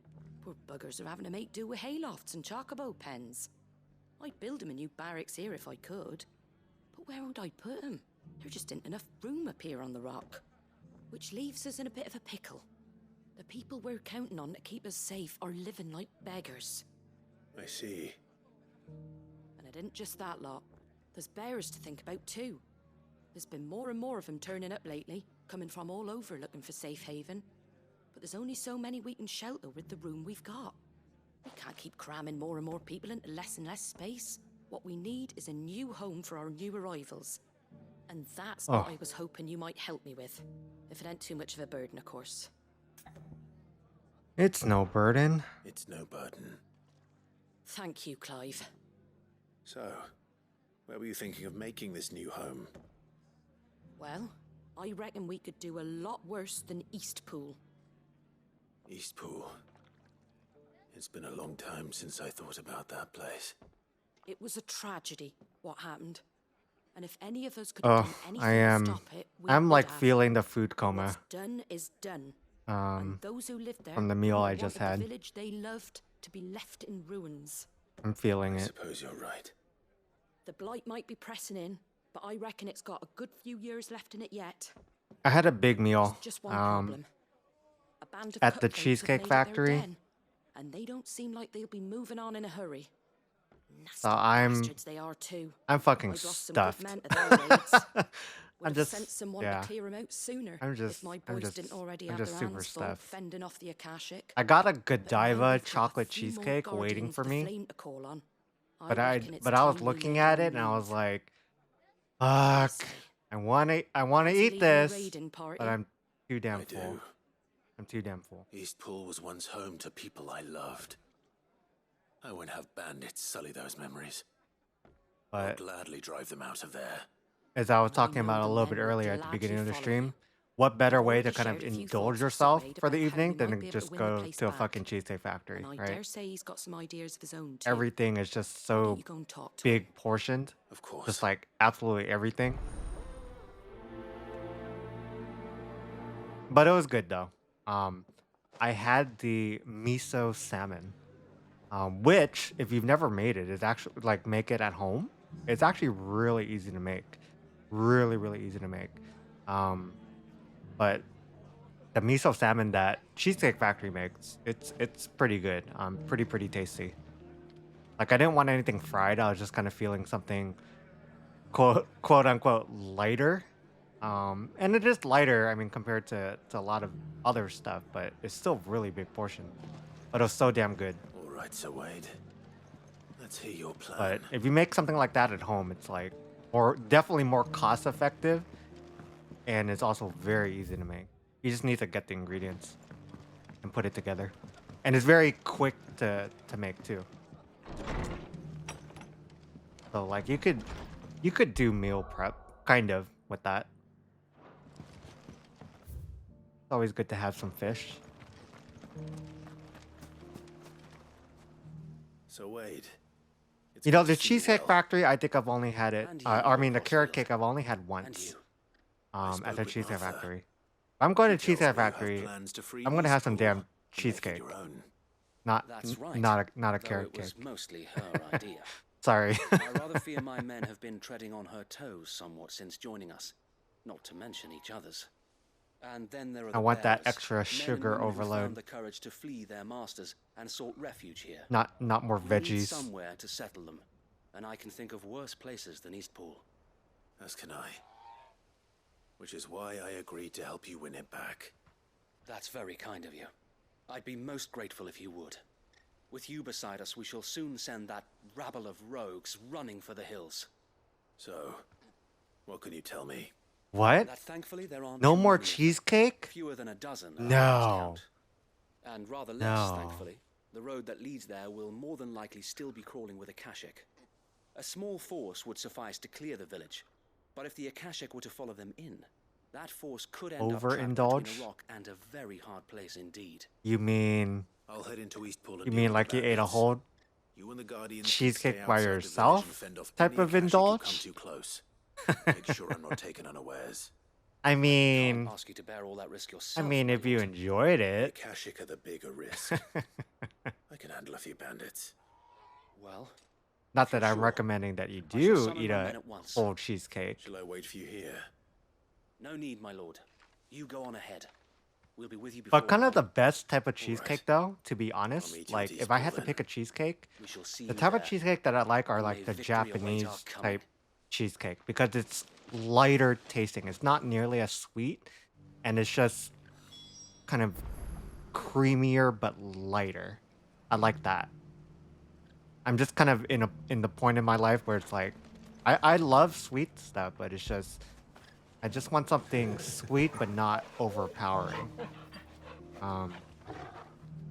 Speaker 9: Poor buggers are having to make do with haylofts and chocobo pens. I'd build 'em a new barracks here if I could. But where would I put 'em? There just ain't enough room up here on the rock. Which leaves us in a bit of a pickle. The people we're counting on to keep us safe are living like beggars.
Speaker 3: I see.
Speaker 9: And it isn't just that lot. There's bears to think about too. There's been more and more of them turning up lately, coming from all over looking for safe haven. But there's only so many we can shelter with the room we've got. We can't keep cramming more and more people into less and less space. What we need is a new home for our new arrivals. And that's what I was hoping you might help me with. If it ain't too much of a burden, of course.
Speaker 1: It's no burden.
Speaker 3: It's no burden.
Speaker 9: Thank you, Clive.
Speaker 3: So, where were you thinking of making this new home?
Speaker 9: Well, I reckon we could do a lot worse than Eastpool.
Speaker 3: Eastpool. It's been a long time since I thought about that place.
Speaker 9: It was a tragedy, what happened. And if any of us could have done anything to stop it, we
Speaker 1: I'm
Speaker 9: would
Speaker 1: like
Speaker 9: have.
Speaker 1: feeling the food coma.
Speaker 9: What's done is done. And those who lived there
Speaker 1: from the meal I
Speaker 9: wanted
Speaker 1: just had.
Speaker 9: the village they loved to be left in ruins.
Speaker 1: I'm feeling
Speaker 3: I
Speaker 1: it.
Speaker 3: suppose you're right.
Speaker 9: The blight might be pressing in, but I reckon it's got a good few years left in it yet.
Speaker 1: I had a big meal
Speaker 9: There's just one problem. A band of
Speaker 1: at the
Speaker 9: cutthroats have
Speaker 1: Cheesecake
Speaker 9: made it their
Speaker 1: Factory.
Speaker 9: den, and they don't seem like they'll be moving on in a hurry. Nasty
Speaker 1: So
Speaker 9: bastards they are too.
Speaker 1: I'm fucking
Speaker 9: I've lost
Speaker 1: stuffed.
Speaker 9: some good men to their raids. Would
Speaker 1: I'm
Speaker 9: have
Speaker 1: just
Speaker 9: sent someone
Speaker 1: yeah.
Speaker 9: to clear him out sooner
Speaker 1: I'm just
Speaker 9: if my
Speaker 1: I'm
Speaker 9: boys
Speaker 1: just
Speaker 9: didn't already
Speaker 1: I'm
Speaker 9: have
Speaker 1: just
Speaker 9: their
Speaker 1: super
Speaker 9: hands full
Speaker 1: stuffed.
Speaker 9: fending off the Akashic.
Speaker 1: I got a
Speaker 9: But now
Speaker 1: Godiva
Speaker 9: we've got a
Speaker 1: chocolate
Speaker 9: few more
Speaker 1: cheesecake waiting
Speaker 9: guardians
Speaker 1: for
Speaker 9: to
Speaker 1: me.
Speaker 9: flame to call on.
Speaker 1: But I
Speaker 9: reckon it's
Speaker 1: was
Speaker 9: time we
Speaker 1: looking
Speaker 9: made
Speaker 1: at
Speaker 9: our
Speaker 1: it and I was
Speaker 9: move.
Speaker 1: like, fuck.
Speaker 9: Say,
Speaker 1: I wanna
Speaker 9: to
Speaker 1: eat
Speaker 9: leave your
Speaker 1: this,
Speaker 9: raiding party.
Speaker 1: but I'm too damn
Speaker 3: I
Speaker 1: full.
Speaker 3: do.
Speaker 1: I'm too damn full.
Speaker 3: Eastpool was once home to people I loved. I won't have bandits sully those memories. I'll
Speaker 1: But
Speaker 3: gladly drive them out of there.
Speaker 1: as I was
Speaker 9: I
Speaker 1: talking
Speaker 9: know
Speaker 1: about a
Speaker 9: the
Speaker 1: little
Speaker 9: men
Speaker 1: bit
Speaker 9: would
Speaker 1: earlier at the
Speaker 9: gladly
Speaker 1: beginning of the
Speaker 9: follow
Speaker 1: stream,
Speaker 9: you.
Speaker 1: what better
Speaker 9: I've
Speaker 1: way to
Speaker 9: already
Speaker 1: kind of
Speaker 9: shared a few
Speaker 1: indulge
Speaker 9: thoughts with
Speaker 1: yourself
Speaker 9: Wade
Speaker 1: for the
Speaker 9: about how
Speaker 1: evening
Speaker 9: we might
Speaker 1: than
Speaker 9: be
Speaker 1: to
Speaker 9: able to
Speaker 1: just
Speaker 9: win the
Speaker 1: go
Speaker 9: place
Speaker 1: to a
Speaker 9: back.
Speaker 1: fucking Cheesecake Factory,
Speaker 9: And I
Speaker 1: right?
Speaker 9: dare say he's got some ideas of his own too.
Speaker 1: Everything is just
Speaker 9: Why don't
Speaker 1: so
Speaker 9: you go and talk to him?
Speaker 1: big portioned.
Speaker 3: Of course.
Speaker 1: Just like absolutely everything. But it was good though. I had the miso salmon, which if you've never made it, is actually like make it at home. It's actually really easy to make, really easy to make. But the miso salmon that Cheesecake Factory makes, it's pretty good. Pretty tasty. Like I didn't want anything fried. I was just kind of feeling something quote unquote lighter. And it is lighter, I mean, compared to a lot of other stuff, but it's still really big portion. But it was so damn good.
Speaker 3: All right, Sir Wade. Let's hear your plan.
Speaker 1: But if you make something like that at home, it's like, or definitely more cost effective, and it's also very easy to make. You just need to get the ingredients and put it together, and it's very quick to make too. So like you could do meal prep kind of with that. It's always good to have some fish.
Speaker 3: So Wade. It's
Speaker 1: You know,
Speaker 3: good to
Speaker 1: the
Speaker 3: see you
Speaker 1: Cheesecake
Speaker 3: well.
Speaker 1: Factory, I think I've only had it.
Speaker 3: And you,
Speaker 1: I mean, the carrot
Speaker 3: Osfield.
Speaker 1: cake I've only had
Speaker 3: And
Speaker 1: once.
Speaker 3: you. I
Speaker 1: At
Speaker 3: spoke
Speaker 1: the
Speaker 3: with
Speaker 1: Cheesecake
Speaker 3: Martha.
Speaker 1: Factory. If I'm going to
Speaker 3: She tells
Speaker 1: Cheesecake
Speaker 3: me you have
Speaker 1: Factory,
Speaker 3: plans to free
Speaker 1: I'm gonna have some
Speaker 3: Eastpool
Speaker 1: damn
Speaker 3: and make it
Speaker 1: cheesecake,
Speaker 3: your own.
Speaker 11: That's right.
Speaker 1: not a
Speaker 11: though
Speaker 1: carrot
Speaker 11: it was
Speaker 1: cake.
Speaker 11: mostly her idea.
Speaker 1: Sorry.
Speaker 11: I rather fear my men have been treading on her toes somewhat since joining us, not to mention each other's. And then there are
Speaker 1: I
Speaker 11: the
Speaker 1: want that
Speaker 11: bears,
Speaker 1: extra
Speaker 11: men and
Speaker 1: sugar
Speaker 11: women who
Speaker 1: overload.
Speaker 11: found the courage to flee their masters and sought refuge here.
Speaker 1: Not more
Speaker 11: We need
Speaker 1: veggies.
Speaker 11: somewhere to settle them, and I can think of worse places than Eastpool.
Speaker 3: as can I. Which is why I agreed to help you win it back.
Speaker 11: That's very kind of you. I'd be most grateful if you would. With you beside us, we shall soon send that rabble of rogues running for the hills.
Speaker 3: So, what can you tell me?
Speaker 1: What?
Speaker 11: That thankfully there aren't
Speaker 1: No
Speaker 11: too
Speaker 1: more
Speaker 11: many of them.
Speaker 1: cheesecake?
Speaker 11: Fewer than a dozen. at
Speaker 1: No.
Speaker 11: last count. And rather less,
Speaker 1: No.
Speaker 11: thankfully. The road that leads there will more than likely still be crawling with Akashic. A small force would suffice to clear the village, but if the Akashic were to follow them in, that force could end up trapped
Speaker 1: Overindulge?
Speaker 11: between a rock and a very hard place indeed.
Speaker 1: You mean
Speaker 3: I'll head into Eastpool and
Speaker 1: you
Speaker 3: deal
Speaker 1: mean
Speaker 3: with
Speaker 1: like
Speaker 3: the
Speaker 1: you ate a
Speaker 3: bandits.
Speaker 1: whole
Speaker 3: You and the Guardians can
Speaker 1: cheesecake
Speaker 3: stay
Speaker 1: by
Speaker 3: outside the village
Speaker 1: yourself
Speaker 3: and fend off
Speaker 1: type
Speaker 3: any
Speaker 1: of
Speaker 3: Akashic who
Speaker 1: indulge?
Speaker 3: come too close. Make sure I'm not taken unawares.
Speaker 1: I mean,
Speaker 11: Can't ask you to bear all that risk
Speaker 1: I
Speaker 11: yourself.
Speaker 1: mean,
Speaker 11: my
Speaker 1: if you
Speaker 11: lord.
Speaker 1: enjoyed
Speaker 3: The
Speaker 1: it.
Speaker 3: Akashic are the bigger risk. I can handle a few bandits.
Speaker 11: Well,
Speaker 1: Not that I'm
Speaker 11: Sure.
Speaker 1: recommending that you
Speaker 11: I shall
Speaker 1: do
Speaker 11: summon
Speaker 1: eat
Speaker 11: my
Speaker 1: a
Speaker 11: men at once.
Speaker 1: whole cheesecake.
Speaker 3: Shall I wait for you here?
Speaker 11: no need, my lord. You go on ahead. We'll be with you before
Speaker 1: But kind of the
Speaker 11: long.
Speaker 1: best type of cheesecake, though, to be honest,
Speaker 3: meet you
Speaker 1: like
Speaker 3: at
Speaker 1: if I
Speaker 3: Eastpool
Speaker 1: had to
Speaker 3: then.
Speaker 1: pick a cheesecake,
Speaker 11: We shall see
Speaker 1: the
Speaker 11: you
Speaker 1: type of
Speaker 11: there.
Speaker 1: cheesecake that I like are
Speaker 11: And
Speaker 1: like
Speaker 11: may
Speaker 1: the
Speaker 11: victory await our
Speaker 1: Japanese
Speaker 11: coming.
Speaker 1: type cheesecake because it's lighter tasting. It's not nearly as sweet, and it's just kind of creamier but lighter. I like that. I'm just kind of in the point in my life where it's like I love sweet stuff, but it's just I just want something sweet but not overpowering. Um,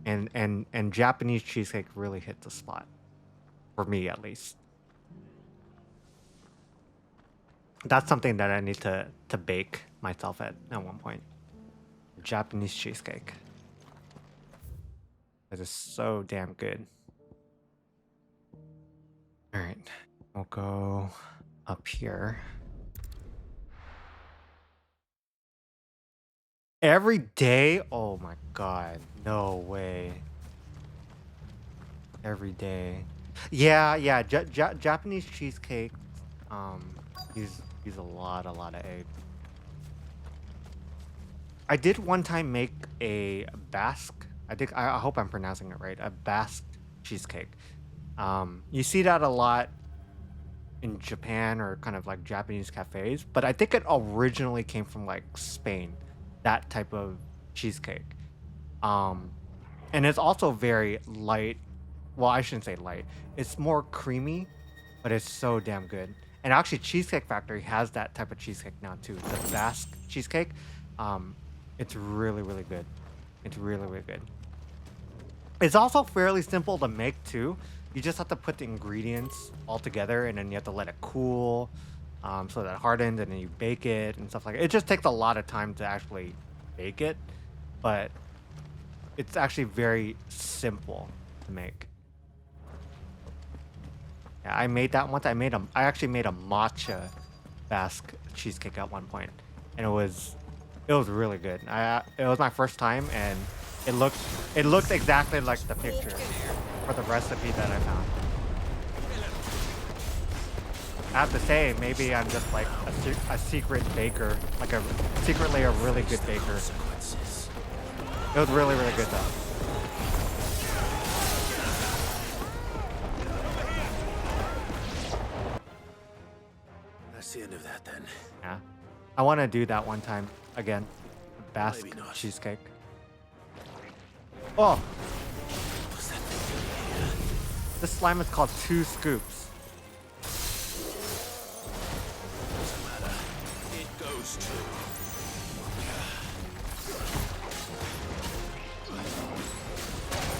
Speaker 1: and Japanese cheesecake really hits the spot for me at least. That's something that I need to bake myself at one point. Japanese cheesecake. That is so damn good. All right, we'll go up here. Every day? Oh my god. No way. Every day. Yeah, Japanese cheesecake use a lot of egg. I did one time make a Basque. I hope I'm pronouncing it right. A Basque cheesecake. You see that a lot in Japan or kind of like Japanese cafes, but I think it originally came from like Spain. That type of cheesecake. And it's also very light. Well, I shouldn't say light. It's more creamy, but it's so damn good. And actually, Cheesecake Factory has that type of cheesecake now too. The Basque cheesecake. It's really good. It's really good. It's also fairly simple to make too. You just have to put the ingredients all together, and then you have to let it cool. So that it hardens, and then you bake it and stuff like that. It just takes a lot of time to actually bake it, but it's actually very simple to make. Yeah, I made that once. I actually made a matcha Basque cheesecake at one point, and it was really good. It was my first time, and it looked exactly like the picture for the recipe that I found. I have to say, maybe I'm just like a secret baker, like secretly a really good baker. It was really good though.
Speaker 3: That's the end of that then.
Speaker 1: Yeah, I want to do that one time again. Basque
Speaker 3: Maybe not.
Speaker 1: cheesecake. Oh,
Speaker 3: What's that thing doing here?
Speaker 1: this slime is called 2 Scoops.
Speaker 3: Doesn't matter. It goes to.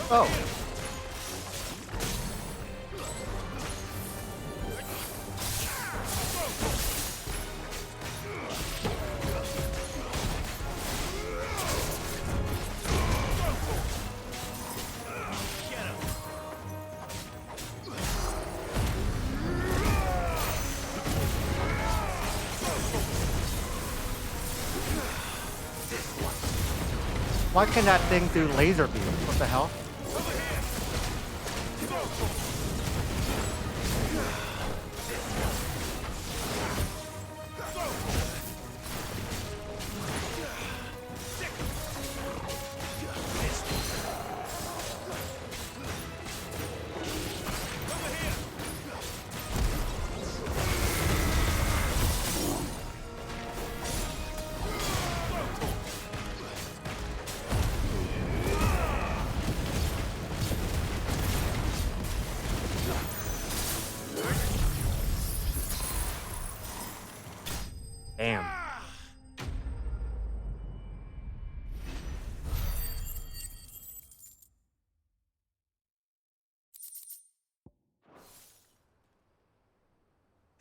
Speaker 1: Oh. Why can that thing do laser beam? What the hell? Damn.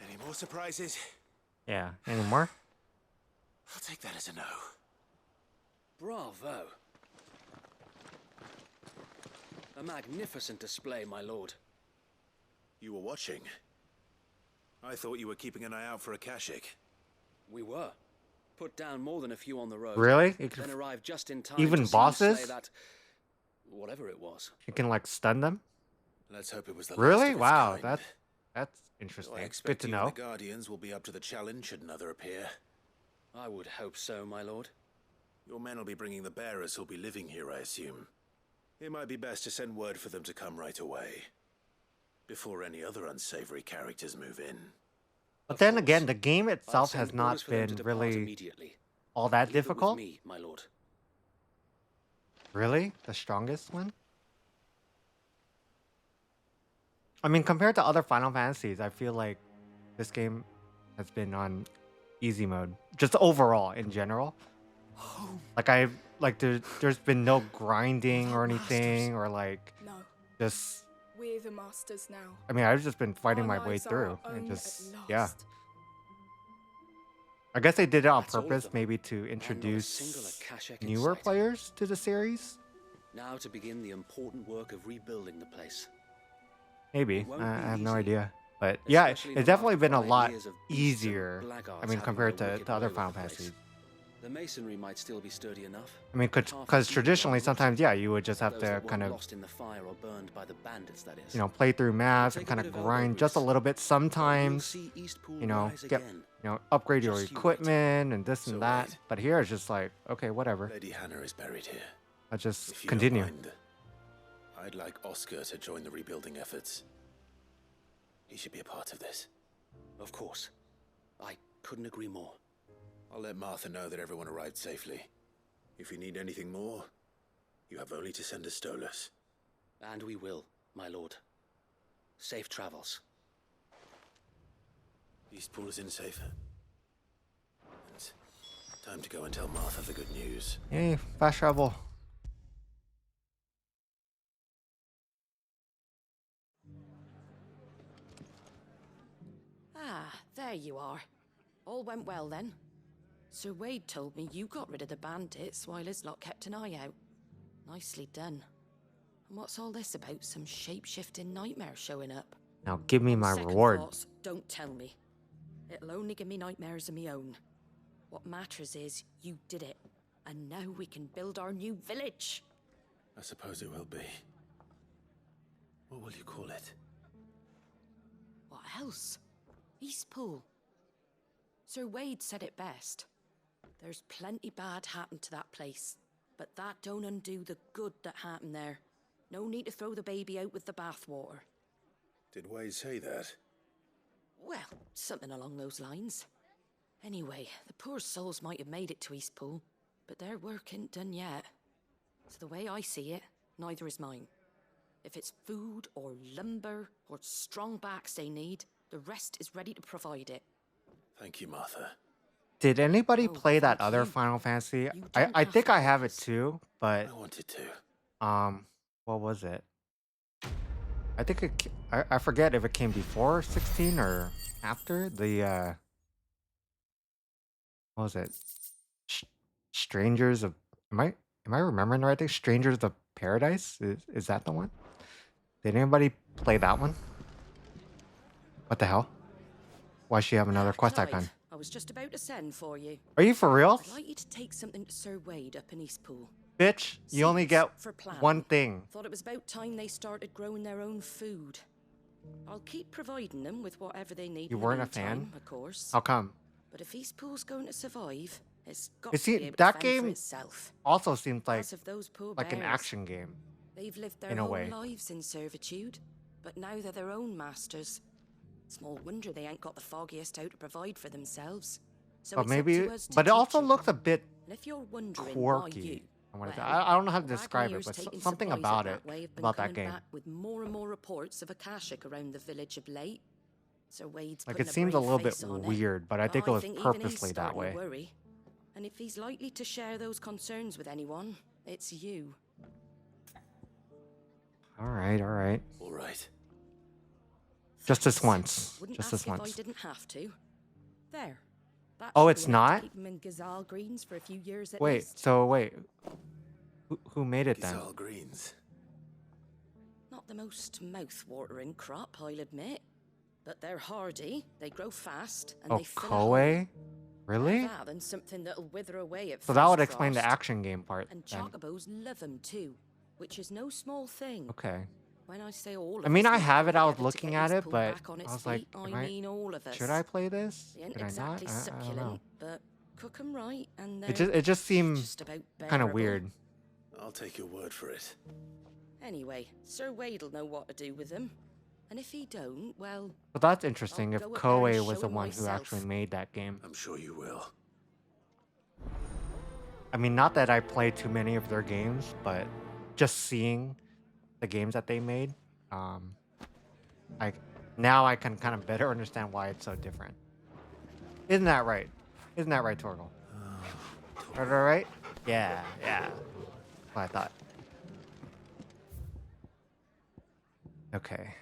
Speaker 3: Any more surprises?
Speaker 1: Yeah. Any more?
Speaker 3: I'll take that as a no.
Speaker 11: Bravo. A magnificent display, my lord.
Speaker 3: You were watching. I thought you were keeping an eye out for a Kashik.
Speaker 11: We were. Put down more than a few on the road.
Speaker 1: Really?
Speaker 11: Then arrived just in time
Speaker 1: Even
Speaker 11: to see you
Speaker 1: bosses?
Speaker 11: slay that... whatever it was.
Speaker 1: You can like stun them?
Speaker 3: Let's hope it was the
Speaker 1: Really?
Speaker 3: last of its
Speaker 1: Wow,
Speaker 3: kind.
Speaker 1: that's
Speaker 3: I
Speaker 1: interesting.
Speaker 3: expect
Speaker 1: Good to
Speaker 3: you
Speaker 1: know.
Speaker 3: and the Guardians will be up to the challenge should another appear.
Speaker 11: I would hope so, my lord.
Speaker 3: Your men will be bringing the bearers who'll be living here, I assume. It might be best to send word for them to come right away, before any other unsavory characters move in.
Speaker 1: But then again, the game
Speaker 11: I'll
Speaker 1: itself
Speaker 11: send
Speaker 1: has not
Speaker 11: orders for them to
Speaker 1: been
Speaker 11: depart
Speaker 1: really
Speaker 11: immediately.
Speaker 1: all that
Speaker 11: Leave it with
Speaker 1: difficult.
Speaker 11: me, my lord.
Speaker 1: Really? The strongest one? I mean, compared to other Final Fantasies, I feel like this game has been on easy mode. Just overall, in general. There's been no grinding or anything, or like
Speaker 12: No,
Speaker 1: just.
Speaker 12: we're the masters now.
Speaker 1: I mean, I've just been fighting
Speaker 12: Our
Speaker 1: my way
Speaker 12: lives are
Speaker 1: through,
Speaker 12: our
Speaker 1: and
Speaker 12: own
Speaker 1: just
Speaker 12: at
Speaker 1: yeah.
Speaker 12: last.
Speaker 1: I guess they did it on
Speaker 11: That's all of
Speaker 1: purpose,
Speaker 11: them.
Speaker 1: maybe to
Speaker 11: And not a
Speaker 1: introduce
Speaker 11: single Akashic in
Speaker 1: newer
Speaker 11: sight.
Speaker 1: players to the series.
Speaker 11: Now to begin the important work of rebuilding the place.
Speaker 1: Maybe.
Speaker 11: It won't
Speaker 1: I
Speaker 11: be
Speaker 1: have no
Speaker 11: easy,
Speaker 1: idea. But yeah,
Speaker 11: especially
Speaker 1: it's
Speaker 11: not
Speaker 1: definitely
Speaker 11: after
Speaker 1: been a
Speaker 11: 5
Speaker 1: lot
Speaker 11: years of beasts and
Speaker 1: easier.
Speaker 11: blackguards
Speaker 1: I mean,
Speaker 11: having
Speaker 1: compared
Speaker 11: their
Speaker 1: to
Speaker 11: wicked
Speaker 1: other
Speaker 11: way with
Speaker 1: Final
Speaker 11: the place.
Speaker 1: Fantasies.
Speaker 11: The masonry might still be sturdy enough.
Speaker 1: I mean,
Speaker 11: but half
Speaker 1: because
Speaker 11: as
Speaker 1: traditionally,
Speaker 11: easy
Speaker 1: sometimes, yeah, you would just have
Speaker 11: those
Speaker 1: to
Speaker 11: that weren't
Speaker 1: kind of,
Speaker 11: lost in the fire or burned by the bandits, that is.
Speaker 1: play through maps and
Speaker 11: take a
Speaker 1: kind
Speaker 11: bit
Speaker 1: of
Speaker 11: of elbow
Speaker 1: grind just a
Speaker 11: grease,
Speaker 1: little bit
Speaker 11: But you'll
Speaker 1: sometimes.
Speaker 11: see Eastpool rise
Speaker 1: Get,
Speaker 11: again.
Speaker 1: upgrade your
Speaker 11: Just you wait.
Speaker 1: equipment and this
Speaker 3: So
Speaker 1: and that.
Speaker 3: wait.
Speaker 1: But here it's just like, okay, whatever.
Speaker 3: Lady Hannah is buried here.
Speaker 1: Let's just
Speaker 3: If you
Speaker 1: continue.
Speaker 3: don't mind, I'd like Oscar to join the rebuilding efforts. He should be a part of this.
Speaker 11: Of course. I couldn't agree more.
Speaker 3: I'll let Martha know that everyone arrived safely. If you need anything more, you have only to send a Stolas.
Speaker 11: And we will, my lord. Safe travels.
Speaker 3: Eastpool is in safe. And time to go and tell Martha the good news.
Speaker 1: Hey, fast travel.
Speaker 13: Ah, there you are. All went well then. Sir Wade told me you got rid of the bandits while his lot kept an eye out. Nicely done. And what's all this about some shape-shifting nightmare showing up?
Speaker 1: Now give me my
Speaker 13: Second
Speaker 1: reward.
Speaker 13: thoughts, don't tell me. It'll only give me nightmares of my own. What matters is you did it. And now we can build our new village.
Speaker 3: I suppose it will be. What will you call it?
Speaker 13: What else? Eastpool. Sir Wade said it best. There's plenty bad happened to that place, but that don't undo the good that happened there. No need to throw the baby out with the bathwater.
Speaker 3: Did Wade say that?
Speaker 13: Well, something along those lines. Anyway, the poor souls might have made it to Eastpool, but their work ain't done yet. So the way I see it, neither is mine. If it's food or lumber or strong backs they need, the rest is ready to provide it.
Speaker 3: Thank you, Martha.
Speaker 1: Did anybody
Speaker 13: Oh,
Speaker 1: play that
Speaker 13: thank
Speaker 1: other
Speaker 13: you.
Speaker 1: Final Fantasy?
Speaker 13: You
Speaker 1: I
Speaker 13: don't have
Speaker 1: think
Speaker 13: to
Speaker 1: I have it
Speaker 13: focus.
Speaker 1: too, but
Speaker 3: I wanted to.
Speaker 1: what was it? I think I forget if it came before 16 or after the what was it? Strangers of am I remembering the right thing? Strangers of Paradise? Is that the one? Did anybody play that one? What the hell? Why she have another quest
Speaker 13: Clyde,
Speaker 1: icon?
Speaker 13: I was just about to send for you.
Speaker 1: Are you for real?
Speaker 13: I'd like you to take something to Sir Wade up in Eastpool.
Speaker 1: Bitch, you only
Speaker 13: Seeds
Speaker 1: get
Speaker 13: for planting.
Speaker 1: one thing.
Speaker 13: Thought it was about time they started growing their own food. I'll keep providing them with whatever they need.
Speaker 1: You
Speaker 13: in the
Speaker 1: weren't a
Speaker 13: meantime,
Speaker 1: fan?
Speaker 13: of course.
Speaker 1: How come?
Speaker 13: But if Eastpool's going to survive, it's got
Speaker 1: You
Speaker 13: to be
Speaker 1: see,
Speaker 13: able to
Speaker 1: that
Speaker 13: fend
Speaker 1: game
Speaker 13: for itself.
Speaker 1: also seems like
Speaker 13: As of those poor
Speaker 1: an
Speaker 13: bears,
Speaker 1: action game.
Speaker 13: They've lived their
Speaker 1: in a
Speaker 13: whole
Speaker 1: way.
Speaker 13: lives in servitude, but now they're their own masters. Small wonder they ain't got the foggiest how to provide for themselves. So
Speaker 1: But
Speaker 13: it's
Speaker 1: maybe,
Speaker 13: up to us to
Speaker 1: but it
Speaker 13: teach
Speaker 1: also
Speaker 13: 'em.
Speaker 1: looks a bit
Speaker 13: And if you're wondering why
Speaker 1: quirky.
Speaker 13: you,
Speaker 1: I don't know how to
Speaker 13: the
Speaker 1: describe it,
Speaker 13: Wagoners
Speaker 1: but
Speaker 13: taking
Speaker 1: something
Speaker 13: supplies
Speaker 1: about
Speaker 13: up
Speaker 1: it,
Speaker 13: that way have been
Speaker 1: about that
Speaker 13: coming
Speaker 1: game.
Speaker 13: back with more and more reports of Akashic around the village of late. Sir Wade's
Speaker 1: Like,
Speaker 13: putting
Speaker 1: it
Speaker 13: a
Speaker 1: seems a
Speaker 13: brave
Speaker 1: little bit
Speaker 13: face on it.
Speaker 1: weird, but I think it was
Speaker 13: think even he's
Speaker 1: purposely that
Speaker 13: starting to
Speaker 1: way.
Speaker 13: worry. And if he's likely to share those concerns with anyone, it's you.
Speaker 1: All right, all right.
Speaker 2: All right.
Speaker 1: Just this
Speaker 13: Thanks.
Speaker 1: once.
Speaker 13: Wouldn't
Speaker 1: Just
Speaker 13: ask
Speaker 1: this
Speaker 13: if I
Speaker 1: once.
Speaker 13: didn't have to. There. That
Speaker 1: Oh,
Speaker 13: should
Speaker 1: it's
Speaker 13: be enough to
Speaker 1: not?
Speaker 13: keep him in Gazal Greens for a few years at
Speaker 1: Wait,
Speaker 13: least.
Speaker 1: so wait. Who made it then?
Speaker 2: Gazal Greens.
Speaker 13: Not the most mouth-watering crop, I'll admit. But they're hardy, they grow fast, and
Speaker 1: Oh,
Speaker 13: they fill a
Speaker 1: Koei?
Speaker 13: hole.
Speaker 1: Really?
Speaker 13: Better that than something that'll wither away at
Speaker 1: So that would
Speaker 13: first
Speaker 1: explain the
Speaker 13: frost.
Speaker 1: action game part
Speaker 13: And
Speaker 1: then.
Speaker 13: chocobos love 'em too, which is no small thing.
Speaker 1: Okay.
Speaker 13: When I say all of
Speaker 1: I mean,
Speaker 13: us
Speaker 1: I
Speaker 13: need to
Speaker 1: have
Speaker 13: go
Speaker 1: it. I was
Speaker 13: together to
Speaker 1: looking
Speaker 13: get
Speaker 1: at
Speaker 13: this
Speaker 1: it,
Speaker 13: pool
Speaker 1: but
Speaker 13: back on
Speaker 1: I
Speaker 13: its
Speaker 1: was like,
Speaker 13: feet, I mean all of us.
Speaker 1: should I play this?
Speaker 13: They ain't
Speaker 1: Should I not?
Speaker 13: exactly
Speaker 1: I don't know.
Speaker 13: succulent, but cook 'em right, and
Speaker 1: It just seemed
Speaker 13: just about
Speaker 1: kind of
Speaker 13: bearable.
Speaker 1: weird.
Speaker 2: I'll take your word for it.
Speaker 13: Anyway, Sir Wade'll know what to do with them. And if he don't, well...
Speaker 1: But that's interesting
Speaker 13: I'll
Speaker 1: if
Speaker 13: go up there
Speaker 1: Koei
Speaker 13: and
Speaker 1: was
Speaker 13: show
Speaker 1: the
Speaker 13: him
Speaker 1: one who
Speaker 13: myself.
Speaker 1: actually made that game.
Speaker 2: I'm sure you will.
Speaker 1: I mean, not that I play too many of their games, but just seeing the games that they made, now I can kind of better understand why it's so different. Isn't that right? Isn't that right, Torgal? Right? Yeah. What I thought. Okay.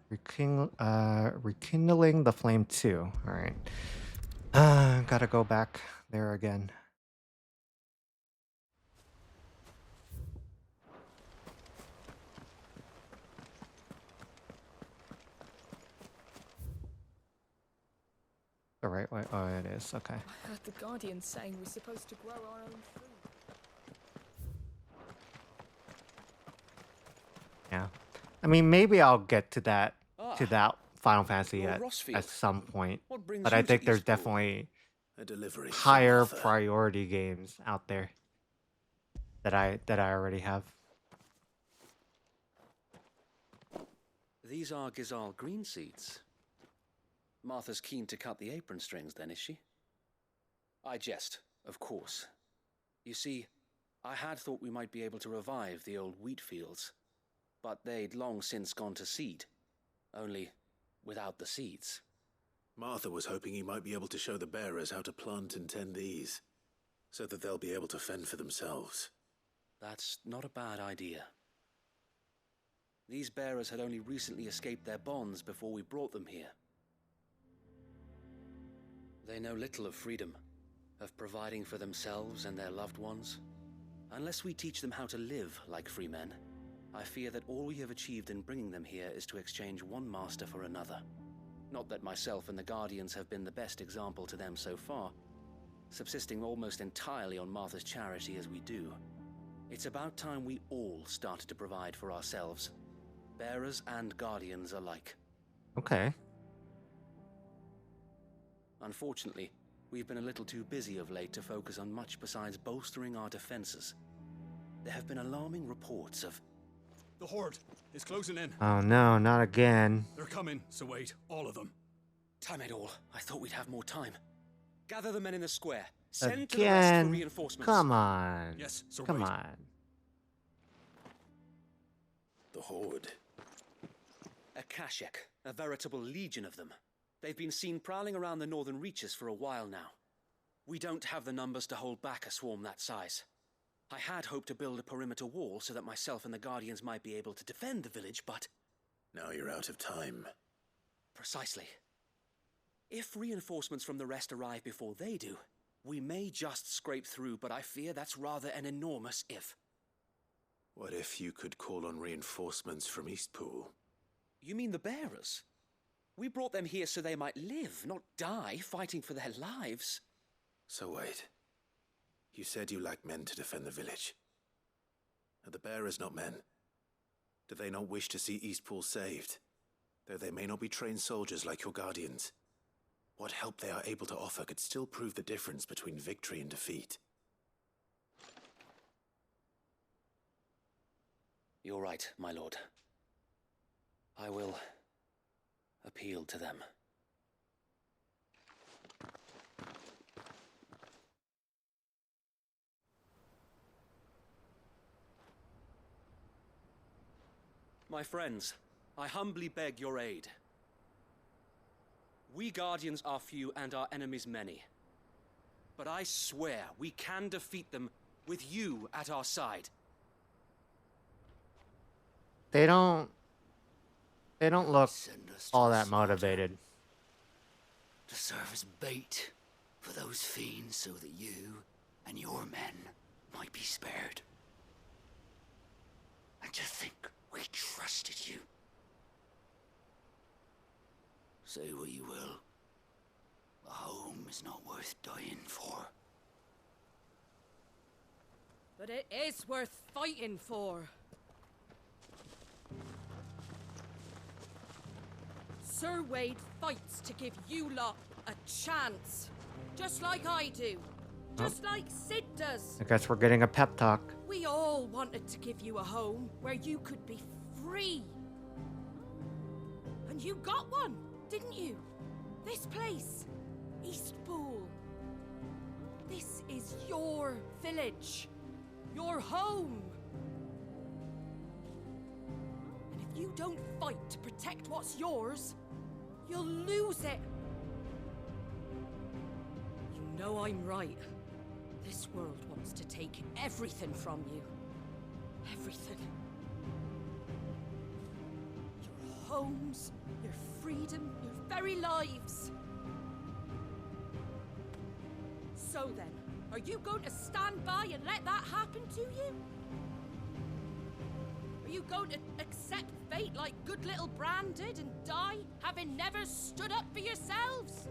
Speaker 1: Rekindling the flame 2. All right. Gotta go back there again. The right way? Oh, it is. Okay.
Speaker 12: I heard the Guardian saying we're supposed to grow our own food.
Speaker 1: Yeah. I mean, maybe I'll get to that
Speaker 11: Ah,
Speaker 1: Final Fantasy
Speaker 11: Lord
Speaker 1: at
Speaker 11: Rossfield.
Speaker 1: some point.
Speaker 11: What brings
Speaker 1: But
Speaker 11: you
Speaker 1: I
Speaker 11: to
Speaker 1: think there's
Speaker 11: Eastport?
Speaker 1: definitely
Speaker 2: A delivery. from
Speaker 1: higher
Speaker 2: Martha.
Speaker 1: priority games out there that I already have.
Speaker 11: These are Gazal green seeds. Martha's keen to cut the apron strings, then, is she? I jest, of course. You see, I had thought we might be able to revive the old wheat fields, but they'd long since gone to seed, only without the seeds.
Speaker 2: Martha was hoping he might be able to show the bearers how to plant and tend these, so that they'll be able to fend for themselves.
Speaker 11: That's not a bad idea. These bearers had only recently escaped their bonds before we brought them here. They know little of freedom, of providing for themselves and their loved ones. Unless we teach them how to live like free men, I fear that all we have achieved in bringing them here is to exchange one master for another. Not that myself and the Guardians have been the best example to them so far, subsisting almost entirely on Martha's charity as we do. It's about time we all started to provide for ourselves, bearers and Guardians alike.
Speaker 1: Okay.
Speaker 11: Unfortunately, we've been a little too busy of late to focus on much besides bolstering our defenses. There have been alarming reports of...
Speaker 14: The Horde is closing in.
Speaker 1: Oh no, not again.
Speaker 14: They're coming, so wait, all of them.
Speaker 11: Damn it all, I thought we'd have more time. Gather the men in the square. Send to the rest for
Speaker 1: Again?
Speaker 11: reinforcements.
Speaker 1: Come on.
Speaker 14: Yes, Sir
Speaker 1: Come
Speaker 14: Wade.
Speaker 1: on.
Speaker 2: The Horde.
Speaker 11: A Kashek, a veritable legion of them. They've been seen prowling around the northern reaches for a while now. We don't have the numbers to hold back a swarm that size. I had hoped to build a perimeter wall so that myself and the Guardians might be able to defend the village, but...
Speaker 2: Now you're out of time.
Speaker 11: Precisely. If reinforcements from the rest arrive before they do, we may just scrape through, but I fear that's rather an enormous if.
Speaker 2: What if you could call on reinforcements from Eastpool?
Speaker 11: You mean the bearers? We brought them here so they might live, not die fighting for their lives.
Speaker 2: So wait. You said you lack men to defend the village. Are the bearers not men? Do they not wish to see Eastpool saved? Though they may not be trained soldiers like your Guardians. What help they are able to offer could still prove the difference between victory and defeat.
Speaker 11: You're right, my lord. I will appeal to them. My friends, I humbly beg your aid. We Guardians are few and our enemies many. But I swear we can defeat them with you at our side.
Speaker 1: They don't look all that motivated.
Speaker 2: To serve as bait for those fiends so that you and your men might be spared. And to think we trusted you. Say what you will. A home is not worth dying for.
Speaker 13: But it is worth fighting for. Sir Wade fights to give you lot a chance. Just like I do. Just like Sid does.
Speaker 1: I guess we're getting a pep talk.
Speaker 13: We all wanted to give you a home where you could be free. And you got one, didn't you? This place, Eastpool. This is your village. Your home. And if you don't fight to protect what's yours, you'll lose it. You know I'm right. This world wants to take everything from you. Everything. Your homes, your freedom, your very lives. So then, are you going to stand by and let that happen to you? Are you going to accept fate like good little Bran did and die, having never stood up for yourselves?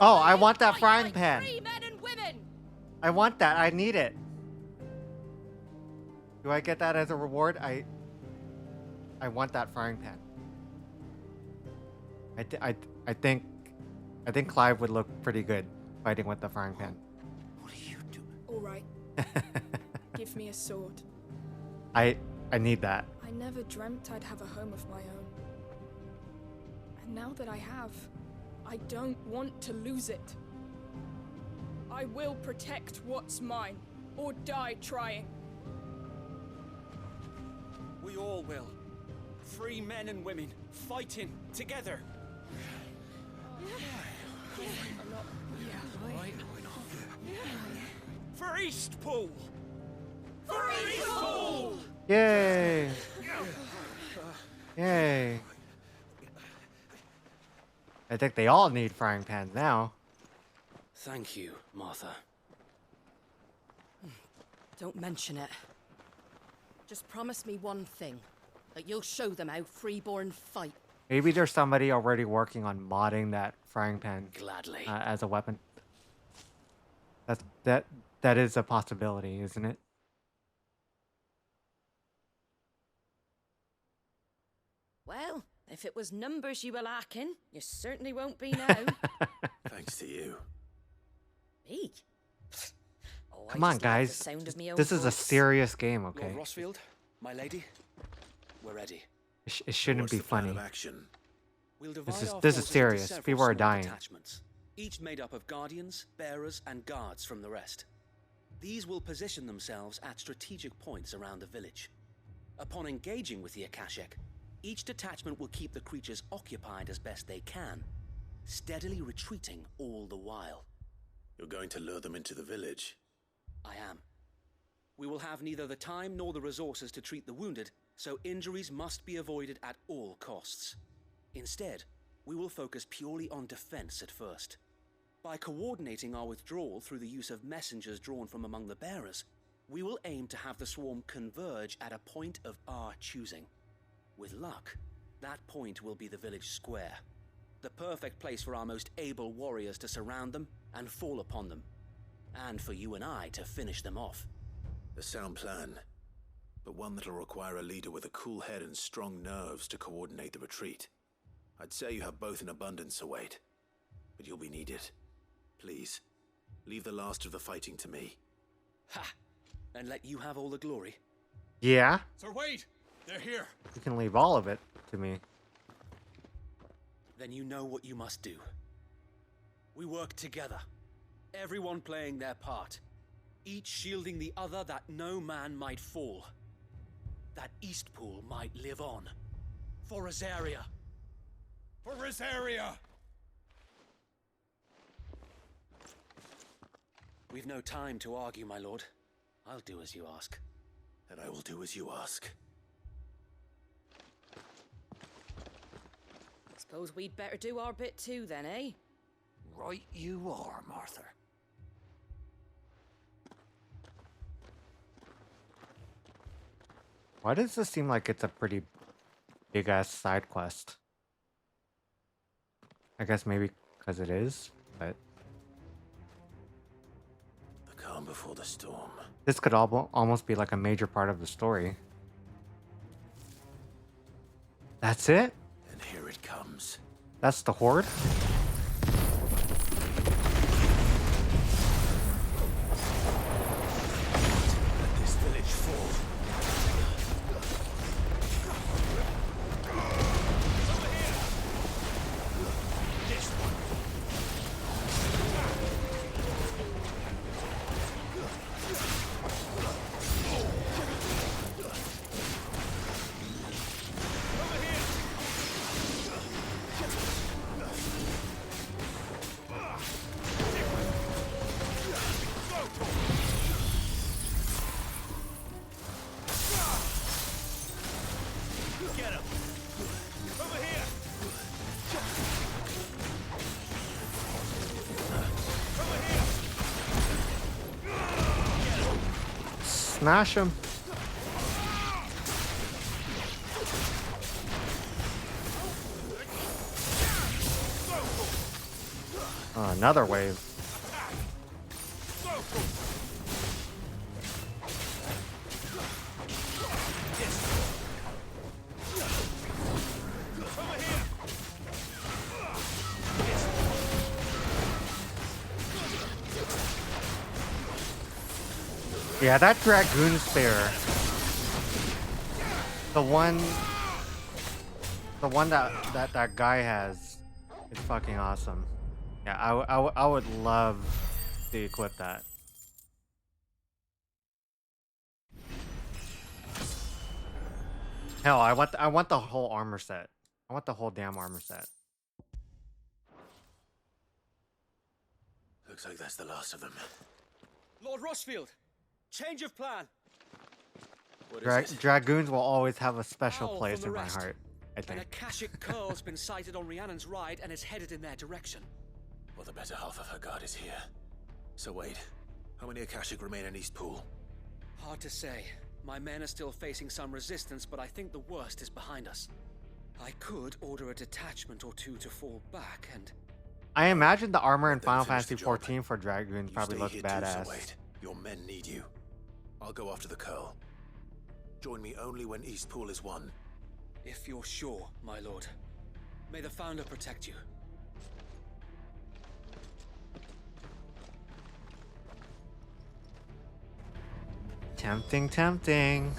Speaker 1: Oh, I want that frying pan.
Speaker 13: Free men and women.
Speaker 1: I want that. I need it. Do I get that as a reward? I want that frying pan. I think Clive would look pretty good fighting with the frying pan.
Speaker 2: What are you doing?
Speaker 12: All right. Give me a sword.
Speaker 1: I need that.
Speaker 12: I never dreamt I'd have a home of my own. And now that I have, I don't want to lose it. I will protect what's mine, or die trying.
Speaker 11: We all will. Free men and women, fighting together. For Eastpool! For Eastpool!
Speaker 1: Yay! Yay! I think they all need frying pans now.
Speaker 11: Thank you, Martha.
Speaker 13: Don't mention it. Just promise me one thing. That you'll show them how freeborn fight.
Speaker 1: Maybe there's somebody already working on modding that frying pan
Speaker 11: Gladly.
Speaker 1: As a weapon. That is a possibility, isn't it?
Speaker 13: Well, if it was numbers you were lacking, you certainly won't be now.
Speaker 3: Thanks to you.
Speaker 13: Me? Oh,
Speaker 1: Come on, guys. This is a serious game, okay?
Speaker 11: Lord Rossfield, my lady, we're ready.
Speaker 1: It shouldn't
Speaker 3: What's
Speaker 1: be
Speaker 3: the plan
Speaker 1: funny.
Speaker 3: of action?
Speaker 11: We'll
Speaker 1: This
Speaker 11: divide
Speaker 1: is
Speaker 11: our
Speaker 1: this is
Speaker 11: forces into
Speaker 1: serious.
Speaker 11: several
Speaker 1: People are
Speaker 11: small
Speaker 1: dying.
Speaker 11: detachments, each made up of guardians, bearers, and guards from the rest. These will position themselves at strategic points around the village. Upon engaging with the Akashic, each detachment will keep the creatures occupied as best they can, steadily retreating all the while.
Speaker 3: You're going to lure them into the village?
Speaker 11: I am. We will have neither the time nor the resources to treat the wounded, so injuries must be avoided at all costs. Instead, we will focus purely on defense at first. By coordinating our withdrawal through the use of messengers drawn from among the bearers, we will aim to have the swarm converge at a point of our choosing. With luck, that point will be the village square, the perfect place for our most able warriors to surround them and fall upon them, and for you and I to finish them off.
Speaker 3: A sound plan, but one that'll require a leader with a cool head and strong nerves to coordinate the retreat. I'd say you have both in abundance, Await, but you'll be needed. Please, leave the last of the fighting to me.
Speaker 11: Ha! And let you have all the glory?
Speaker 1: Yeah,
Speaker 14: Sir Wade, they're here.
Speaker 1: you can leave all of it to me.
Speaker 11: Then you know what you must do. We work together, everyone playing their part, each shielding the other that no man might fall, that Eastpool might live on, for Rosaria.
Speaker 14: For Rosaria!
Speaker 11: We've no time to argue, my lord. I'll do as you ask.
Speaker 2: And I will do as you ask.
Speaker 13: Suppose we'd better do our bit too, then, eh?
Speaker 2: Right you are, Martha.
Speaker 1: Why does this seem like it's a pretty big-ass side quest? I guess maybe because it is, but...
Speaker 2: The calm before the storm.
Speaker 1: This could almost be like a major part of the story. That's it?
Speaker 2: And here it comes.
Speaker 1: That's the Horde?
Speaker 2: Let this village fall.
Speaker 1: Smash him. Oh, another wave. Yeah, that Dragoon Spear. The one that guy has is fucking awesome. Yeah, I would love to equip that. Hell, I want the whole armor set. I want the whole damn armor set.
Speaker 2: Looks like that's the last of them.
Speaker 11: Lord Rossfield, change of plan.
Speaker 1: Dragoons will always have a special
Speaker 11: Owl
Speaker 1: place
Speaker 11: from
Speaker 1: in
Speaker 11: the
Speaker 1: my
Speaker 11: rest.
Speaker 1: heart, I
Speaker 11: An
Speaker 1: think.
Speaker 11: Akashic Curl's been sighted on Rhiannon's ride and is headed in their direction.
Speaker 2: Well, the better half of her guard is here. So wait, how many Akashic remain in East Pool?
Speaker 11: Hard to say. My men are still facing some resistance, but I think the worst is behind us. I could order a detachment or two to fall back and...
Speaker 1: I imagine the armor in
Speaker 2: Let them
Speaker 1: Final
Speaker 2: finish
Speaker 1: Fantasy
Speaker 2: the job.
Speaker 1: XIV for Dragoons
Speaker 2: You
Speaker 1: probably
Speaker 2: stay
Speaker 1: looks
Speaker 2: here too,
Speaker 1: badass.
Speaker 2: so wait. Your men need you. I'll go after the Curl. Join me only when East Pool is won.
Speaker 11: If you're sure, my lord. May the Founder protect you.
Speaker 1: Tempting, tempting.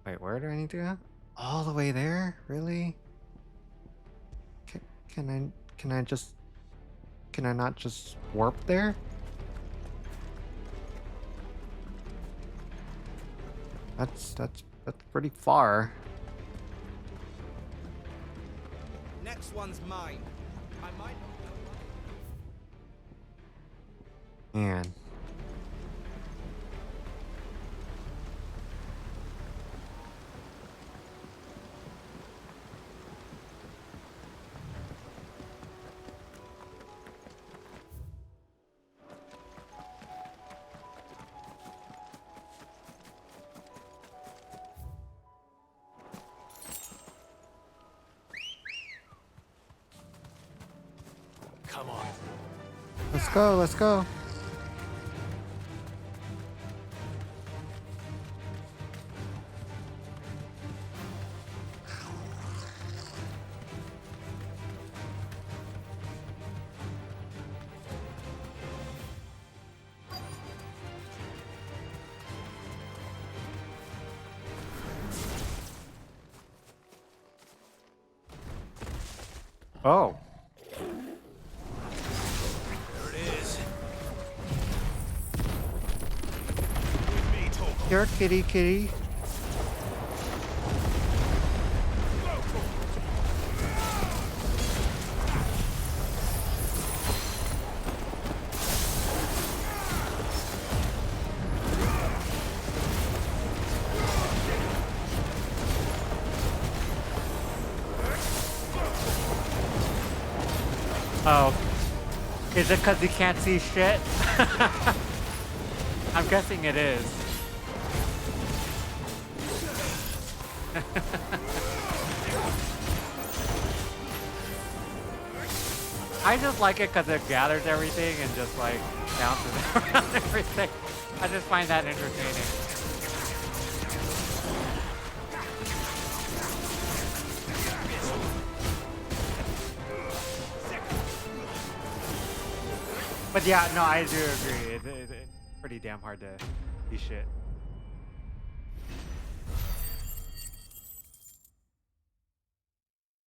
Speaker 1: Wait, where do I need to go? All the way there? Really? Can I not just warp there? That's pretty far.
Speaker 15: Next one's mine. I might
Speaker 1: Man.
Speaker 2: Come on.
Speaker 1: Let's go, let's go. Oh.
Speaker 2: There it is.
Speaker 1: Here, kitty, kitty. Oh, is it because he can't see shit? I'm guessing it is. I just like it because it gathers everything and just like bounces around everything. I just find that entertaining. But yeah, no, I do agree. It's pretty damn hard to see shit.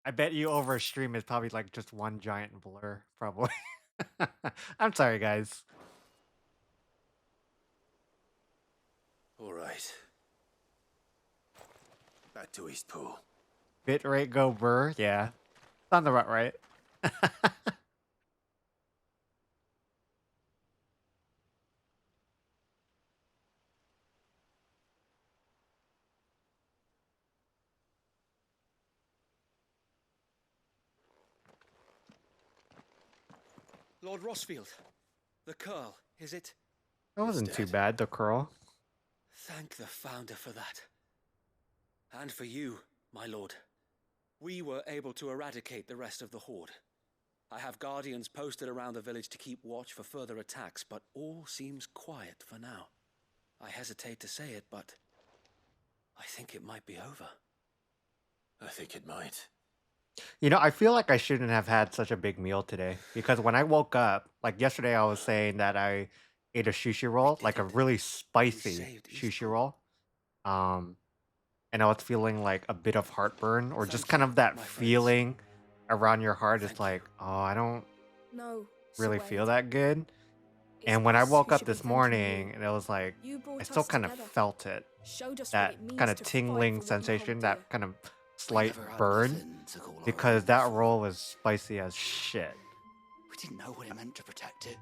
Speaker 1: I bet you over a stream is probably like just one giant blur, probably. I'm sorry, guys.
Speaker 3: All right. Back to Eastpool.
Speaker 1: Bitrate go burr, yeah. Sounds about right.
Speaker 11: Lord Rossfield, the Curl, is it?
Speaker 1: That wasn't too bad, the curl.
Speaker 11: Thank the Founder for that. And for you, my lord. We were able to eradicate the rest of the Horde. I have guardians posted around the village to keep watch for further attacks, but all seems quiet for now. I hesitate to say it, but I think it might be over.
Speaker 3: I think it might.
Speaker 1: You know, I feel like I shouldn't have had such a big meal today because when I woke up, like yesterday, I was saying that I ate a sushi roll, like a really spicy sushi roll. Um, and I was feeling like a bit of heartburn or just kind of that feeling around your heart. It's like, oh, I don't
Speaker 12: No,
Speaker 1: really
Speaker 12: Sir
Speaker 1: feel
Speaker 12: Wade.
Speaker 1: that good.
Speaker 12: It's
Speaker 1: And when I
Speaker 12: us
Speaker 1: woke
Speaker 12: who
Speaker 1: up
Speaker 12: should be
Speaker 1: this
Speaker 12: thanking
Speaker 1: morning,
Speaker 12: you.
Speaker 1: and it was like,
Speaker 12: You
Speaker 1: I
Speaker 12: brought
Speaker 1: still
Speaker 12: us
Speaker 1: kind of
Speaker 12: together.
Speaker 1: felt it.
Speaker 12: Showed us what
Speaker 1: That
Speaker 12: it means
Speaker 1: kind of
Speaker 12: to fight
Speaker 1: tingling
Speaker 12: for what we hold
Speaker 1: sensation,
Speaker 12: dear.
Speaker 1: that kind of slight
Speaker 16: never had
Speaker 1: burn,
Speaker 16: nothing to call our
Speaker 1: because
Speaker 16: own
Speaker 1: that
Speaker 16: before.
Speaker 1: roll was spicy as shit.
Speaker 16: We didn't know what it meant to protect it,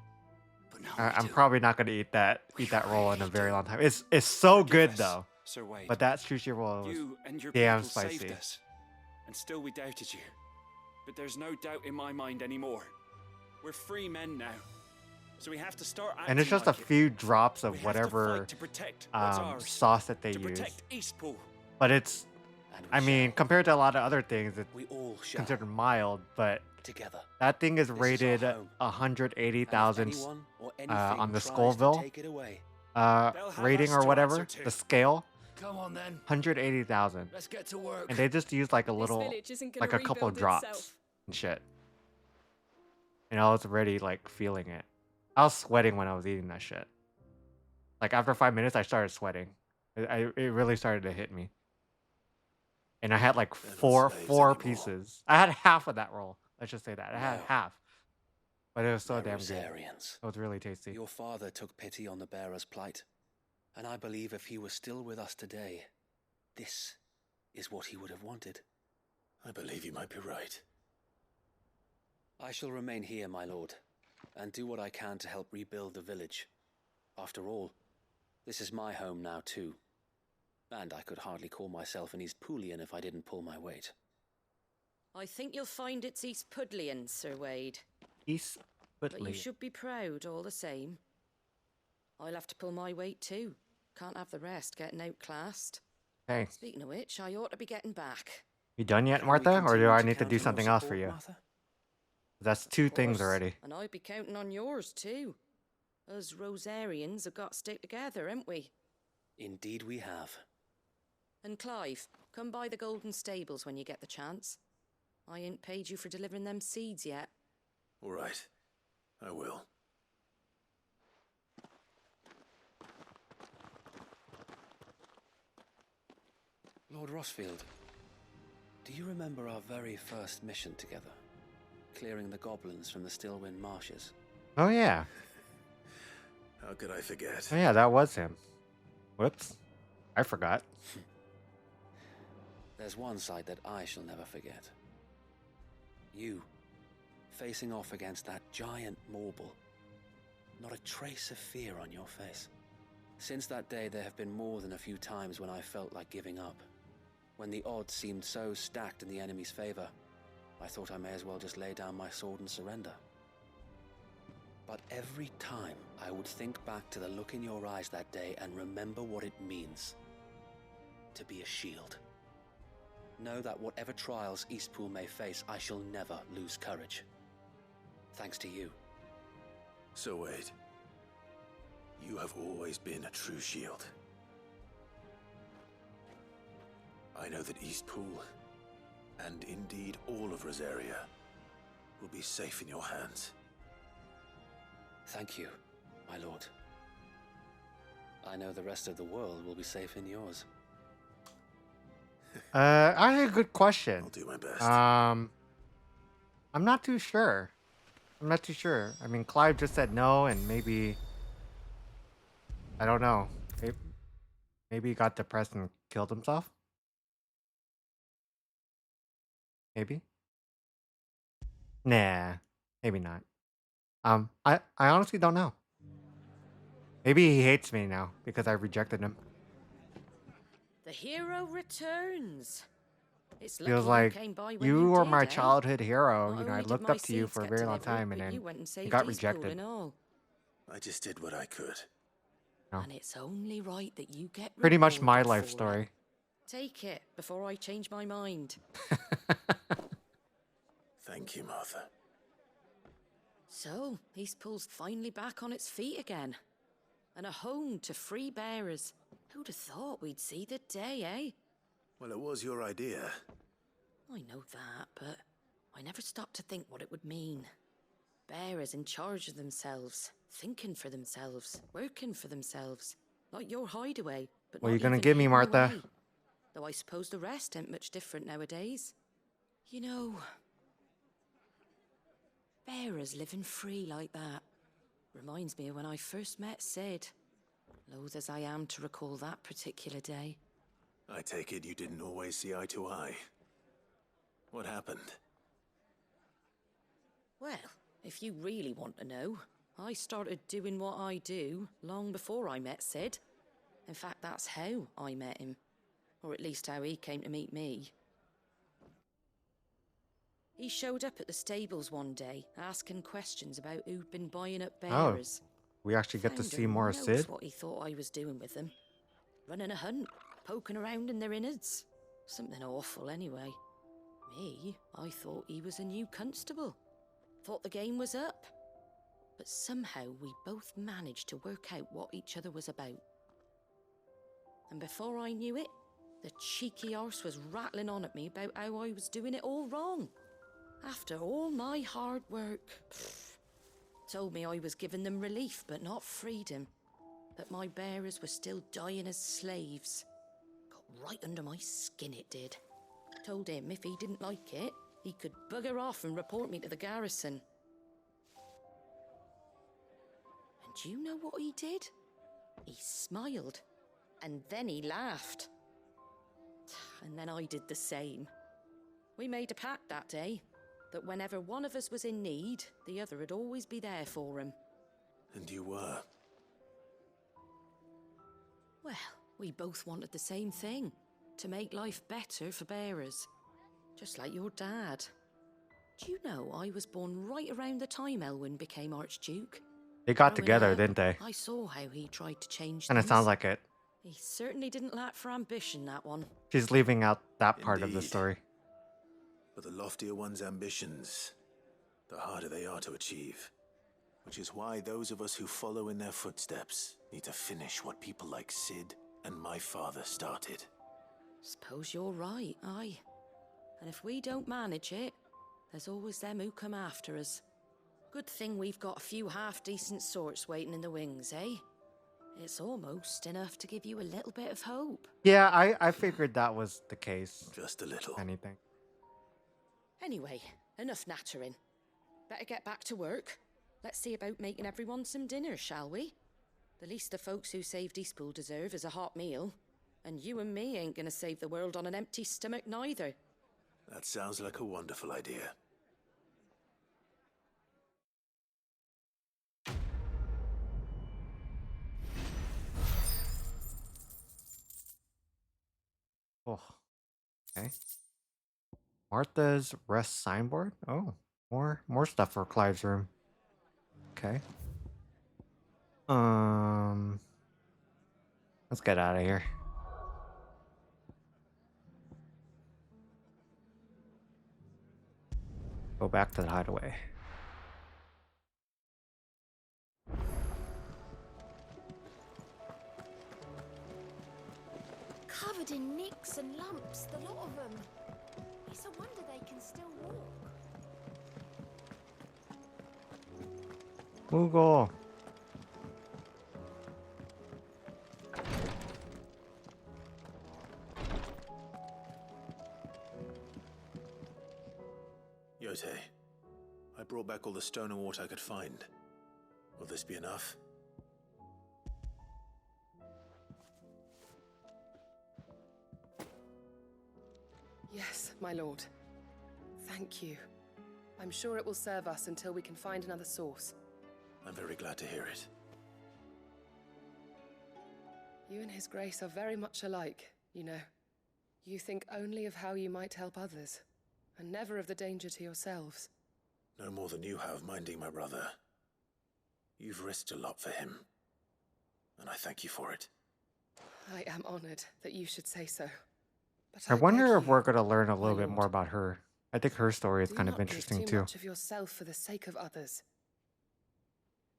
Speaker 16: but now
Speaker 1: I'm
Speaker 16: we do.
Speaker 1: probably not gonna eat that roll in a very long time. It's so good
Speaker 17: us,
Speaker 1: though.
Speaker 17: Sir Wade.
Speaker 1: But that sushi roll was
Speaker 17: You and your
Speaker 1: damn
Speaker 17: people
Speaker 1: spicy.
Speaker 17: saved us, and still we doubted you. But there's no doubt in my mind anymore. We're free men now, so we have to start acting
Speaker 1: And it's just
Speaker 17: like
Speaker 1: a
Speaker 17: it.
Speaker 1: few drops
Speaker 17: We
Speaker 1: of
Speaker 17: have to
Speaker 1: whatever
Speaker 17: fight to protect what's ours,
Speaker 1: sauce that they
Speaker 17: to
Speaker 1: use.
Speaker 17: protect Eastpool.
Speaker 1: But it's, I mean, compared to a lot of other things, it's
Speaker 11: We all shall.
Speaker 1: considered mild. But
Speaker 11: Together.
Speaker 1: that thing is
Speaker 11: This is our
Speaker 1: rated
Speaker 11: home.
Speaker 1: 180,000
Speaker 11: Anyone or anything
Speaker 1: on the
Speaker 11: tries to
Speaker 1: Scoville
Speaker 11: take it away,
Speaker 17: They'll have
Speaker 1: rating
Speaker 17: us
Speaker 1: or
Speaker 17: to
Speaker 1: whatever,
Speaker 17: answer to.
Speaker 1: the scale.
Speaker 16: Come on then.
Speaker 1: 180,000.
Speaker 16: Let's get to work.
Speaker 1: And they just use like a
Speaker 12: This
Speaker 1: little,
Speaker 12: village isn't gonna
Speaker 1: like a couple
Speaker 12: rebuild
Speaker 1: drops
Speaker 12: itself.
Speaker 1: and shit. And I was already like feeling it. I was sweating when I was eating that shit. Like after 5 minutes, I started sweating. It really started to hit me. And I had like four pieces. I had half of that roll. Let's just say that I had
Speaker 11: No.
Speaker 1: half. But it was so
Speaker 11: the
Speaker 1: damn good.
Speaker 11: Rosarians.
Speaker 1: It was really tasty.
Speaker 11: Your father took pity on the bearer's plight, and I believe if he was still with us today, this is what he would have wanted.
Speaker 3: I believe you might be right.
Speaker 11: I shall remain here, my lord, and do what I can to help rebuild the village. After all, this is my home now too, and I could hardly call myself an Eastpoolian if I didn't pull my weight.
Speaker 13: I think you'll find it's East Pudlian, Sir Wade.
Speaker 1: East
Speaker 13: But you
Speaker 1: Pudlian.
Speaker 13: should be proud all the same. I'll have to pull my weight too. Can't have the rest getting outclassed.
Speaker 1: Hey,
Speaker 13: Speaking of which, I ought to be getting back.
Speaker 1: you done yet,
Speaker 11: Can we
Speaker 1: Martha? Or do
Speaker 11: continue
Speaker 1: I
Speaker 11: to
Speaker 1: need to
Speaker 11: count
Speaker 1: do
Speaker 11: on your
Speaker 1: something else for
Speaker 11: support,
Speaker 1: you?
Speaker 11: Martha?
Speaker 1: That's two things
Speaker 13: Course,
Speaker 1: already.
Speaker 13: And I'll be counting on yours too. Us Rosarians have got to stick together, haven't we?
Speaker 11: Indeed we have.
Speaker 13: And Clive, come by the Golden Stables when you get the chance. I ain't paid you for delivering them seeds yet.
Speaker 3: All right. I will.
Speaker 11: Lord Rossfield, do you remember our very first mission together? Clearing the goblins from the Stillwind Marshes?
Speaker 1: Oh yeah.
Speaker 3: How could I forget?
Speaker 1: Oh yeah, that was him. Whoops. I forgot.
Speaker 11: There's one sight that I shall never forget. You, facing off against that giant Morble. Not a trace of fear on your face. Since that day, there have been more than a few times when I felt like giving up. When the odds seemed so stacked in the enemy's favor, I thought I may as well just lay down my sword and surrender. But every time I would think back to the look in your eyes that day and remember what it means to be a shield. Know that whatever trials Eastpool may face, I shall never lose courage. Thanks to you.
Speaker 2: So Wade, you have always been a true shield. I know that Eastpool, and indeed all of Rosaria, will be safe in your hands.
Speaker 11: Thank you, my lord. I know the rest of the world will be safe in yours.
Speaker 1: I had a good question.
Speaker 2: I'll do my best.
Speaker 1: I'm not too sure. I mean, Clive just said no, and maybe I don't know. Maybe he got depressed and killed himself. Maybe. Nah, maybe not. I honestly don't know. Maybe he hates me now because I rejected him.
Speaker 13: The hero returns. It's lucky
Speaker 1: Feels
Speaker 13: you
Speaker 1: like
Speaker 13: came by when
Speaker 1: you
Speaker 13: you
Speaker 1: were
Speaker 13: did,
Speaker 1: my
Speaker 13: eh?
Speaker 1: childhood hero.
Speaker 13: Not
Speaker 1: You know, I
Speaker 13: only did
Speaker 1: looked
Speaker 13: my
Speaker 1: up to you
Speaker 13: seeds
Speaker 1: for a
Speaker 13: get
Speaker 1: very long
Speaker 13: delivered,
Speaker 1: time, and
Speaker 13: but
Speaker 1: then
Speaker 13: you went and
Speaker 1: you
Speaker 13: saved
Speaker 1: got
Speaker 13: Eastpool
Speaker 1: rejected.
Speaker 13: and all.
Speaker 2: I just did what I could.
Speaker 1: No.
Speaker 13: And it's only right that you get
Speaker 1: Pretty much my
Speaker 13: rewarded
Speaker 1: life
Speaker 13: for
Speaker 1: story.
Speaker 13: it. Take it before I change my mind.
Speaker 2: Thank you, Martha.
Speaker 13: So, Eastpool's finally back on its feet again. And a home to free bearers. Who'd have thought we'd see the day, eh?
Speaker 2: Well, it was your idea.
Speaker 13: I know that, but I never stopped to think what it would mean. Bearers in charge of themselves, thinking for themselves, working for themselves. Like your hideaway, but
Speaker 1: What are
Speaker 13: not
Speaker 1: you gonna
Speaker 13: even
Speaker 1: give me,
Speaker 13: hidden
Speaker 1: Martha?
Speaker 13: away. Though I suppose the rest ain't much different nowadays. You know, bearers living free like that reminds me of when I first met Sid. Loath as I am to recall that particular day.
Speaker 2: I take it you didn't always see eye to eye. What happened?
Speaker 13: Well, if you really want to know, I started doing what I do long before I met Sid. In fact, that's how I met him. Or at least how he came to meet me. He showed up at the stables one day, asking questions about who'd been buying up bearers.
Speaker 1: We actually get to
Speaker 13: Founder
Speaker 1: see more of
Speaker 13: knows
Speaker 1: Sid.
Speaker 13: what he thought I was doing with them. Running a hunt, poking around in their innards. Something awful anyway. Me, I thought he was a new constable. Thought the game was up. But somehow we both managed to work out what each other was about. And before I knew it, the cheeky arse was rattling on at me about how I was doing it all wrong. After all my hard work. Told me I was giving them relief, but not freedom. That my bearers were still dying as slaves. Got right under my skin, it did. Told him if he didn't like it, he could bugger off and report me to the garrison. And do you know what he did? He smiled. And then he laughed. And then I did the same. We made a pact that day, that whenever one of us was in need, the other would always be there for him.
Speaker 2: And you were?
Speaker 13: Well, we both wanted the same thing. To make life better for bearers. Just like your dad. Do you know I was born right around the time Elwyn became Archduke?
Speaker 1: They got
Speaker 13: Growing
Speaker 1: together,
Speaker 13: up,
Speaker 1: didn't they?
Speaker 13: I saw how he tried to change
Speaker 1: Kind of
Speaker 13: things.
Speaker 1: sounds like it.
Speaker 13: He certainly didn't lack for ambition, that one.
Speaker 1: She's leaving out that part of the
Speaker 2: Indeed.
Speaker 1: story.
Speaker 2: But the loftier one's ambitions, the harder they are to achieve. Which is why those of us who follow in their footsteps need to finish what people like Sid and my father started.
Speaker 13: Suppose you're right, aye. And if we don't manage it, there's always them who come after us. Good thing we've got a few half-decent sorts waiting in the wings, eh? It's almost enough to give you a little bit of hope.
Speaker 1: Yeah, I figured that was the case.
Speaker 2: Just a little.
Speaker 1: Anything.
Speaker 13: Anyway, enough nattering. Better get back to work. Let's see about making everyone some dinner, shall we? The least the folks who saved Eastpool deserve is a hot meal. And you and me ain't gonna save the world on an empty stomach neither.
Speaker 2: That sounds like a wonderful idea.
Speaker 1: Oh, okay. Martha's rest signboard. Oh, more stuff for Clive's room. Okay. Um, let's get out of here. Go back to the hideaway.
Speaker 18: Covered in nicks and lumps, the lot of them. It's a wonder they can still walk.
Speaker 1: Moogle.
Speaker 3: Yote, I brought back all the stone and water I could find. Will this be enough?
Speaker 10: Yes, my lord. Thank you. I'm sure it will serve us until we can find another source.
Speaker 3: I'm very glad to hear it.
Speaker 10: You and His Grace are very much alike, you know. You think only of how you might help others, and never of the danger to yourselves.
Speaker 3: No more than you have minding my brother. You've risked a lot for him, and I thank you for it.
Speaker 10: I am honored that you should say so. But
Speaker 1: I wonder
Speaker 10: beg
Speaker 1: if we're going to learn a
Speaker 10: my
Speaker 1: little bit
Speaker 10: lord,
Speaker 1: more about her. I think her story is
Speaker 10: do
Speaker 1: kind
Speaker 10: not
Speaker 1: of
Speaker 10: give
Speaker 1: interesting
Speaker 10: too
Speaker 1: too.
Speaker 10: much of yourself for the sake of others.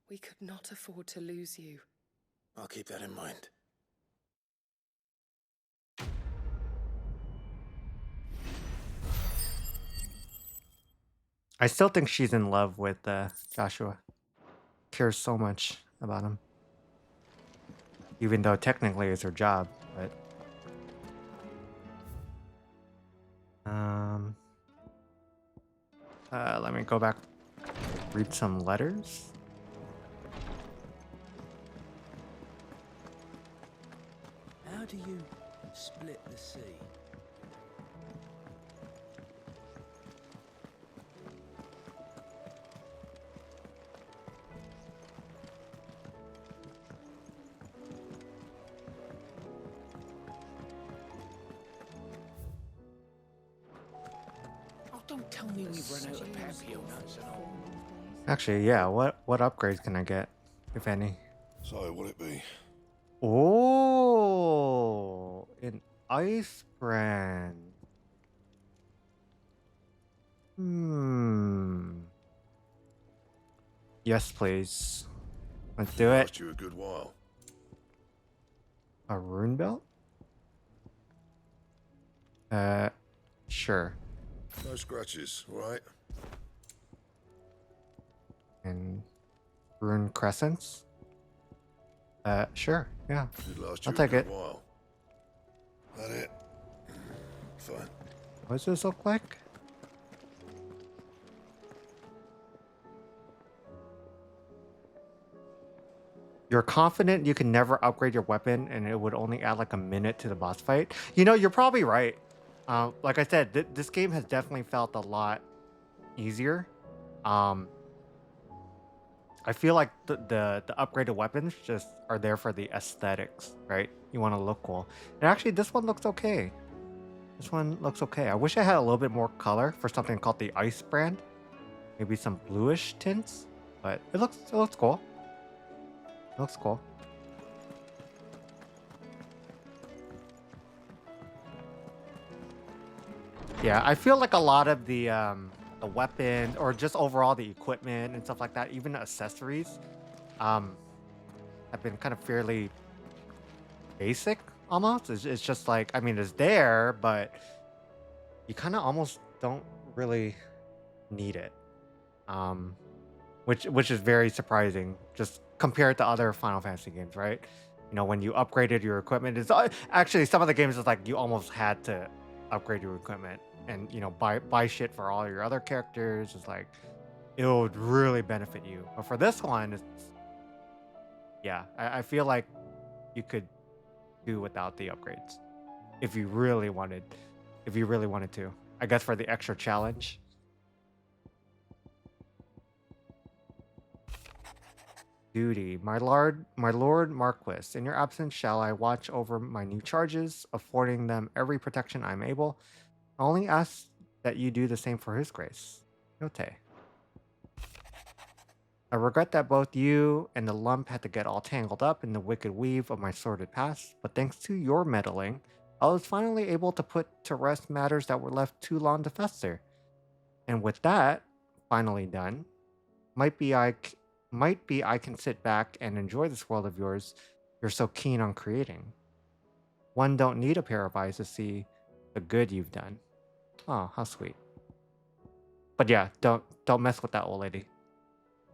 Speaker 10: We could not afford to lose you.
Speaker 3: I'll keep that in mind.
Speaker 1: I still think she's in love with Joshua. Cares so much about him. Even though technically it's her job, but let me go back, read some letters.
Speaker 19: How do you split the sea?
Speaker 15: Oh, don't tell me we've run out of Papio nuts and all.
Speaker 1: Actually, yeah. What upgrades can I get, if any?
Speaker 2: So, what'll it be?
Speaker 1: Oh, an ice brand. Yes, please. Let's do it.
Speaker 2: Last you a good while.
Speaker 1: A rune belt? Sure.
Speaker 2: No scratches, all right?
Speaker 1: And rune crescents? Sure. Yeah.
Speaker 2: Should last
Speaker 1: I'll
Speaker 2: you a
Speaker 1: take
Speaker 2: good
Speaker 1: it.
Speaker 2: while. That it? Fine.
Speaker 1: What does this look like? You're confident you can never upgrade your weapon and it would only add like a minute to the boss fight. You know, you're probably right. Like I said, this game has definitely felt a lot easier. I feel like the upgraded weapons just are there for the aesthetics, right? You want to look cool. And actually, this one looks okay. This one looks okay. I wish I had a little bit more color for something called the Ice brand. Maybe some bluish tints, but it looks cool. It looks cool. Yeah, I feel like a lot of the weapon or just overall the equipment and stuff like that, even accessories, have been kind of fairly basic almost. It's just like, I mean, it's there, but you kind of almost don't really need it. Which is very surprising, just compared to other Final Fantasy games, right? You know, when you upgraded your equipment, it's actually some of the games is like you almost had to upgrade your equipment and you know buy shit for all your other characters. It's like it would really benefit you. But for this one, it's yeah, I feel like you could do without the upgrades if you really wanted, to. I guess for the extra challenge. Duty. My lord Marquis, in your absence shall I watch over my new charges, affording them every protection I'm able. I only ask that you do the same for His grace. Yote. I regret that both you and the lump had to get all tangled up in the wicked weave of my sordid past, but thanks to your meddling, I was finally able to put to rest matters that were left too long to fester. And with that finally done, might be I can sit back and enjoy this world of yours you're so keen on creating. One don't need a pair of eyes to see the good you've done. Oh, how sweet. But yeah, don't mess with that old lady.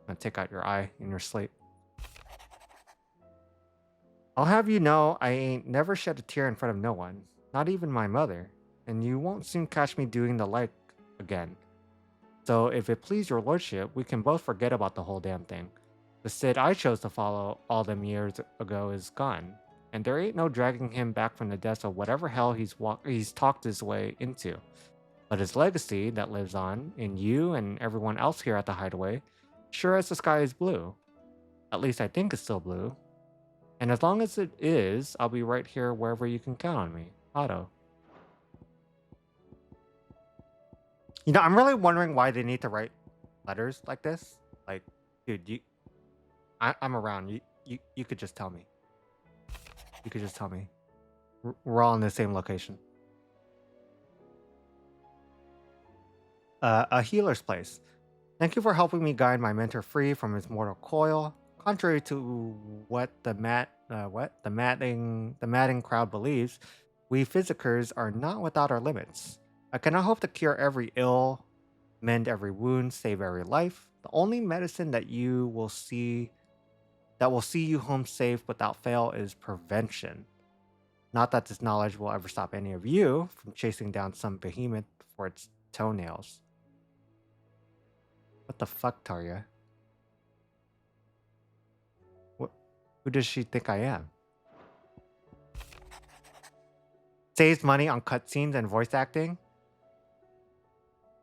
Speaker 1: Gonna take out your eye in your sleep. I'll have you know I ain't never shed a tear in front of no one, not even my mother, and you won't soon catch me doing the like again. So if it please your lordship, we can both forget about the whole damn thing. The Cid I chose to follow all them years ago is gone, and there ain't no dragging him back from the depths of whatever hell he's talked his way into. But his legacy that lives on in you and everyone else here at the Hideaway, sure as the sky is blue. At least I think it's still blue. And as long as it is, I'll be right here wherever you can count on me. Otto. You know, I'm really wondering why they need to write letters like this. Like, dude, I'm around. You could just tell me. You could just tell me. We're all in the same location. A healer's place. Thank you for helping me guide my mentor free from his mortal coil. Contrary to what the madding crowd believes, we physicers are not without our limits. I cannot hope to cure every ill, mend every wound, save every life. The only medicine that will see you home safe without fail is prevention. Not that this knowledge will ever stop any of you from chasing down some behemoth for its toenails. What the fuck, Tarya? Who does she think I am? Saves money on cutscenes and voice acting?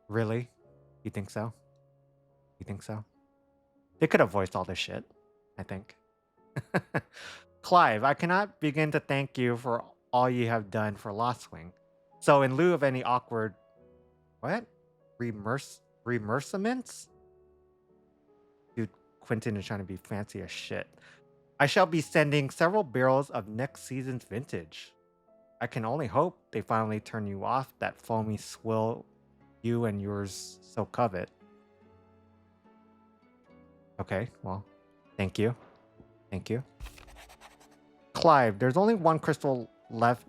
Speaker 1: Really? You think so? You think so? They could have voiced all this shit, I think. Clive, I cannot begin to thank you for all you have done for Lostwing. So in lieu of any awkward... What? Remersiments? Dude, Quentin is trying to be fancy as shit. I shall be sending several barrels of next season's vintage. I can only hope they finally turn you off that foamy swill you and yours so covet. Okay, well, thank you. Thank you. Clive, there's only one crystal left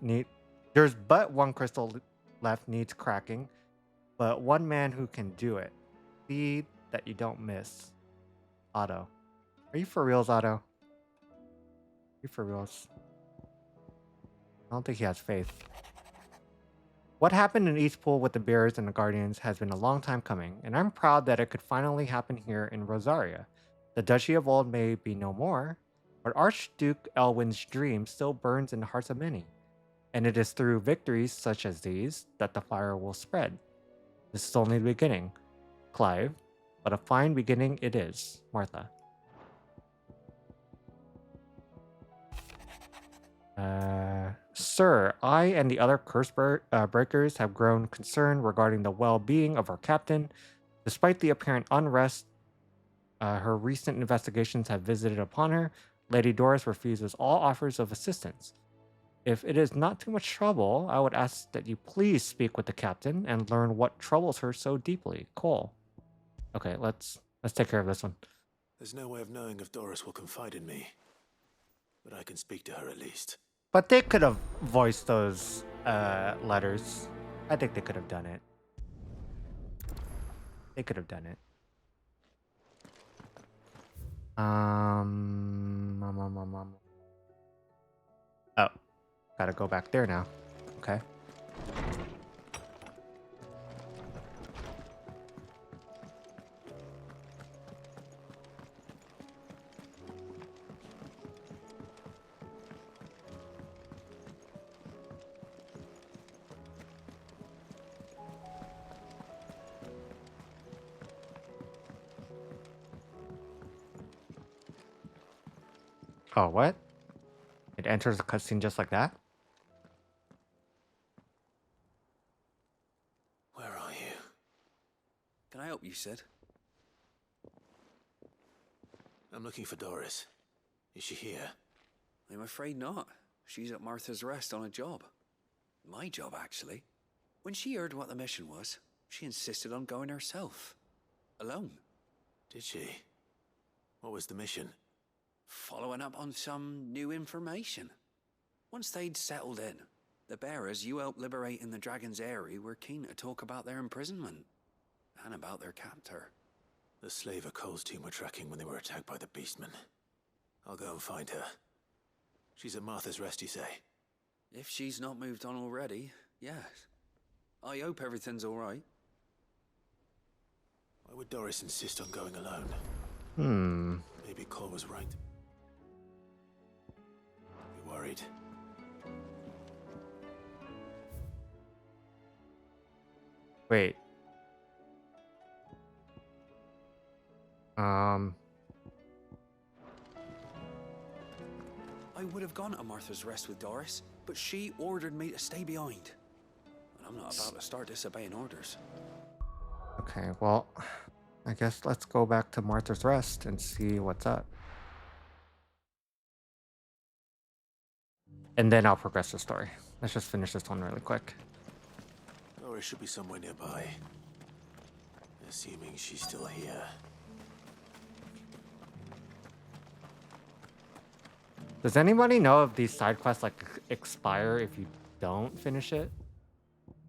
Speaker 1: there's but one crystal left needs cracking, but one man who can do it. See that you don't miss. Otto. Are you for reals, Otto? You for reals? I don't think he has faith. What happened in Eastpool with the Bears and the Guardians has been a long time coming, and I'm proud that it could finally happen here in Rosaria. The Duchy of Old may be no more, but Archduke Elwin's dream still burns in the hearts of many, and it is through victories such as these that the fire will spread. This is only the beginning, Clive, but a fine beginning it is, Martha. Sir, I and the other curse breakers have grown concerned regarding the well-being of our captain. Despite the apparent unrest her recent investigations have visited upon her, Lady Doris refuses all offers of assistance. If it is not too much trouble, I would ask that you please speak with the captain and learn what troubles her so deeply. Cole. Okay, let's take care of this one.
Speaker 3: There's no way of knowing if Doris will confide in me, but I can speak to her at least.
Speaker 1: But they could have voiced those letters. I think they could have done it. They could have done it. Oh, gotta go back there now. Okay. Oh, what? It enters a cutscene just like that?
Speaker 3: Where are you?
Speaker 11: you said?
Speaker 3: I'm looking for Doris. Is she here?
Speaker 11: I'm afraid not. She's at Martha's Rest on a job. My job, actually. When she heard what the mission was, she insisted on going herself. Alone.
Speaker 3: Did she? What was the mission?
Speaker 11: Following up on some new information. Once they'd settled in, the bearers you helped liberate in the Dragon's Eyrie were keen to talk about their imprisonment. And about their captor.
Speaker 3: The slaver Cole's team were tracking when they were attacked by the Beastmen. I'll go and find her. She's at Martha's Rest, you say?
Speaker 11: If she's not moved on already, yes. I hope everything's all right.
Speaker 3: Why would Doris insist on going alone? Maybe Cole was right. Be worried.
Speaker 1: Wait.
Speaker 11: I would have gone to Martha's Rest with Doris, but she ordered me to stay behind. And I'm not about to start disobeying orders.
Speaker 1: Okay, well, I guess let's go back to Martha's Rest and see what's up. And then I'll progress the story. Let's just finish this one really quick.
Speaker 3: Doris should be somewhere nearby. Assuming she's still here.
Speaker 1: Does anybody know if these side quests like expire if you don't finish it?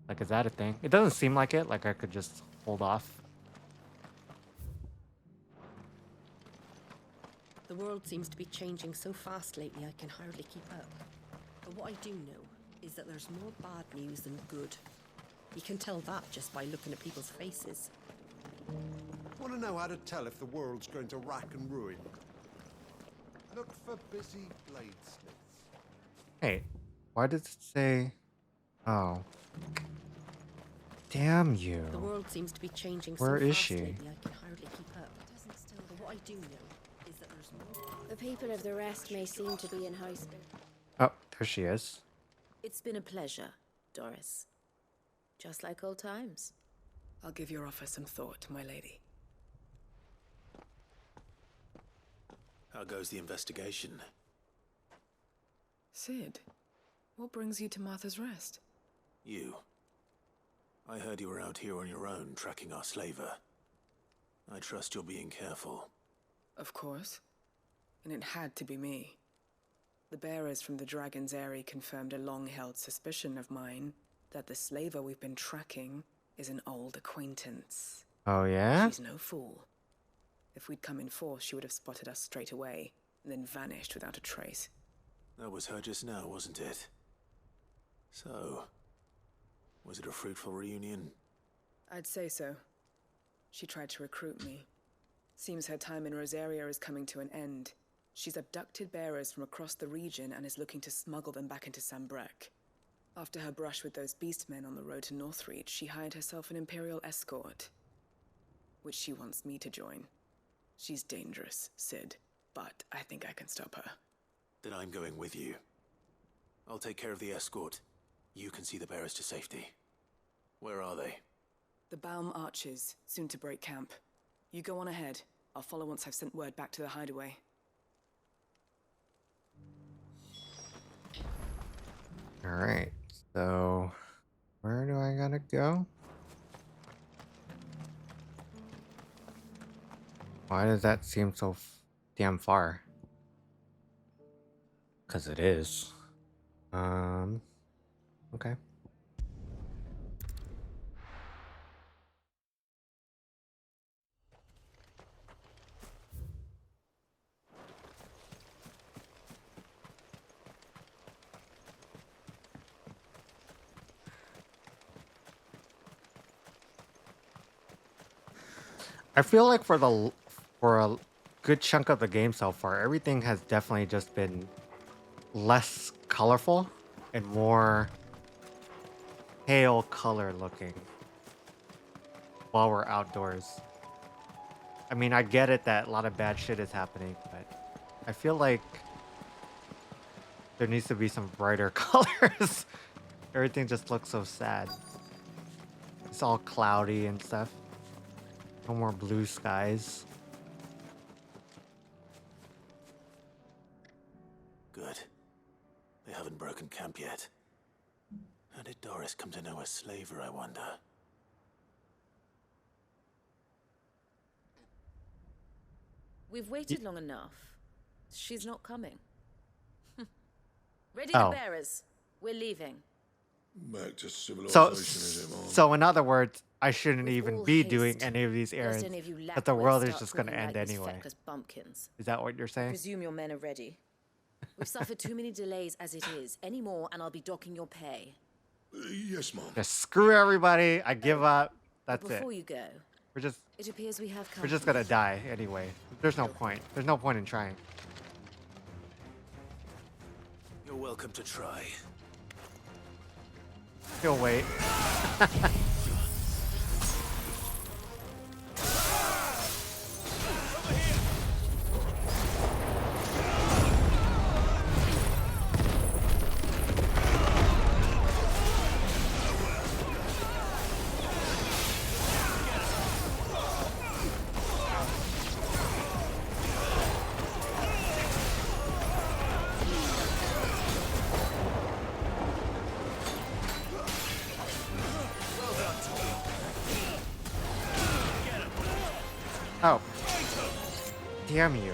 Speaker 1: Like, is that a thing? It doesn't seem like it. Like I could just hold off.
Speaker 13: The world seems to be changing so fast lately I can hardly keep up. But what I do know is that there's more bad news than good. You can tell that just by looking at people's faces.
Speaker 20: Want to know how to tell if the world's going to rack and ruin? Look for busy bladesmiths.
Speaker 1: Hey, why does it say... Oh. Damn you.
Speaker 13: The world seems to be changing
Speaker 1: Where
Speaker 13: so
Speaker 1: is
Speaker 13: fast
Speaker 1: she?
Speaker 13: lately I can hardly keep up. But what I do know is that there's more...
Speaker 6: The people of the rest may seem to be in high spirit.
Speaker 1: Oh, there she is.
Speaker 21: It's been a pleasure, Doris. Just like old times.
Speaker 10: I'll give your offer some thought, my lady.
Speaker 3: How goes the investigation?
Speaker 10: Sid, what brings you to Martha's Rest?
Speaker 3: You. I heard you were out here on your own, tracking our slaver. I trust you're being careful.
Speaker 10: Of course. And it had to be me. The bearers from the Dragon's Eyrie confirmed a long-held suspicion of mine that the slaver we've been tracking is an old acquaintance.
Speaker 1: Oh, yeah?
Speaker 10: She's no fool. If we'd come in force, she would have spotted us straight away, and then vanished without a trace.
Speaker 3: That was her just now, wasn't it? So, was it a fruitful reunion?
Speaker 10: I'd say so. She tried to recruit me. Seems her time in Rosaria is coming to an end. She's abducted bearers from across the region and is looking to smuggle them back into Sambrek. After her brush with those beastmen on the road to Northreach, she hired herself an Imperial escort, which she wants me to join. She's dangerous, Sid, but I think I can stop her.
Speaker 3: Then I'm going with you. I'll take care of the escort. You can see the bearers to safety. Where are they?
Speaker 10: The Baum Archers, soon to break camp. You go on ahead. I'll follow once I've sent word back to the hideaway.
Speaker 1: Alright, so... Where do I gotta go? Why does that seem so damn far? 'Cause it is. Okay. I feel like for a good chunk of the game so far, everything has definitely just been less colorful and more pale color looking while we're outdoors. I mean, I get it that a lot of bad shit is happening, but I feel like there needs to be some brighter colors. Everything just looks so sad. It's all cloudy and stuff. No more blue skies.
Speaker 3: Good. They haven't broken camp yet. How did Doris come to know a slaver, I wonder?
Speaker 21: We've waited long enough. She's not coming. Ready the
Speaker 1: Oh.
Speaker 21: bearers. We're leaving.
Speaker 2: Back to
Speaker 1: So,
Speaker 2: civilization, is it, Mom?
Speaker 1: so in other words, I shouldn't
Speaker 21: With
Speaker 1: even
Speaker 21: all
Speaker 1: be
Speaker 21: haste,
Speaker 1: doing any of these
Speaker 21: lest
Speaker 1: errands,
Speaker 21: any of you
Speaker 1: but the
Speaker 21: lackwits
Speaker 1: world is
Speaker 21: start
Speaker 1: just going to
Speaker 21: proving
Speaker 1: end
Speaker 21: lightless,
Speaker 1: anyway.
Speaker 21: feckless bumpkins.
Speaker 1: Is that what you're
Speaker 21: I
Speaker 1: saying?
Speaker 21: presume your men are ready. We've suffered too many delays as it is. Any more, and I'll be docking your pay.
Speaker 2: Yes, Mom.
Speaker 1: Just screw everybody. I give up.
Speaker 21: But
Speaker 1: That's it.
Speaker 21: before you go, it appears we have
Speaker 1: We're
Speaker 21: company.
Speaker 1: just gonna die anyway. There's no point. There's no point in trying.
Speaker 3: You're welcome to try.
Speaker 1: He'll wait. Oh. Damn you.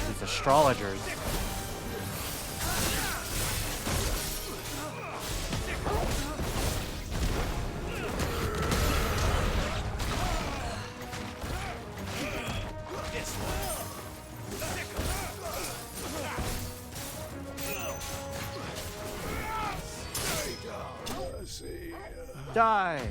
Speaker 1: These astrologers. Die.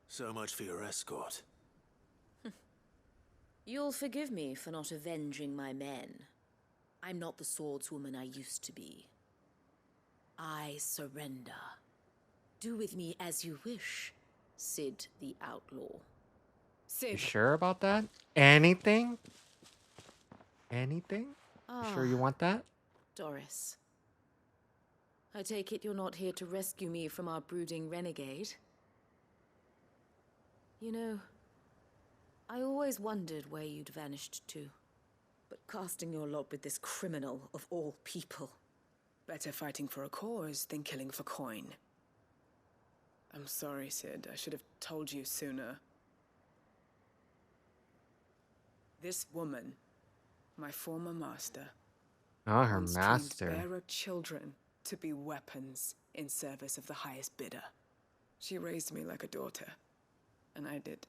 Speaker 3: So much for your escort.
Speaker 21: You'll forgive me for not avenging my men. I'm not the swordswoman I used to be. I surrender. Do with me as you wish, Sid the Outlaw.
Speaker 1: You sure about that? Anything? Anything? You sure you want that?
Speaker 21: Doris. I take it you're not here to rescue me from our brooding renegade? You know, I always wondered where you'd vanished to. But casting your lot with this criminal of all people.
Speaker 10: Better fighting for a cause than killing for coin. I'm sorry, Sid. I should have told you sooner. This woman, my former master,
Speaker 1: Oh, her
Speaker 10: once
Speaker 1: master.
Speaker 10: trained bearer children to be weapons in service of the highest bidder. She raised me like a daughter, and I did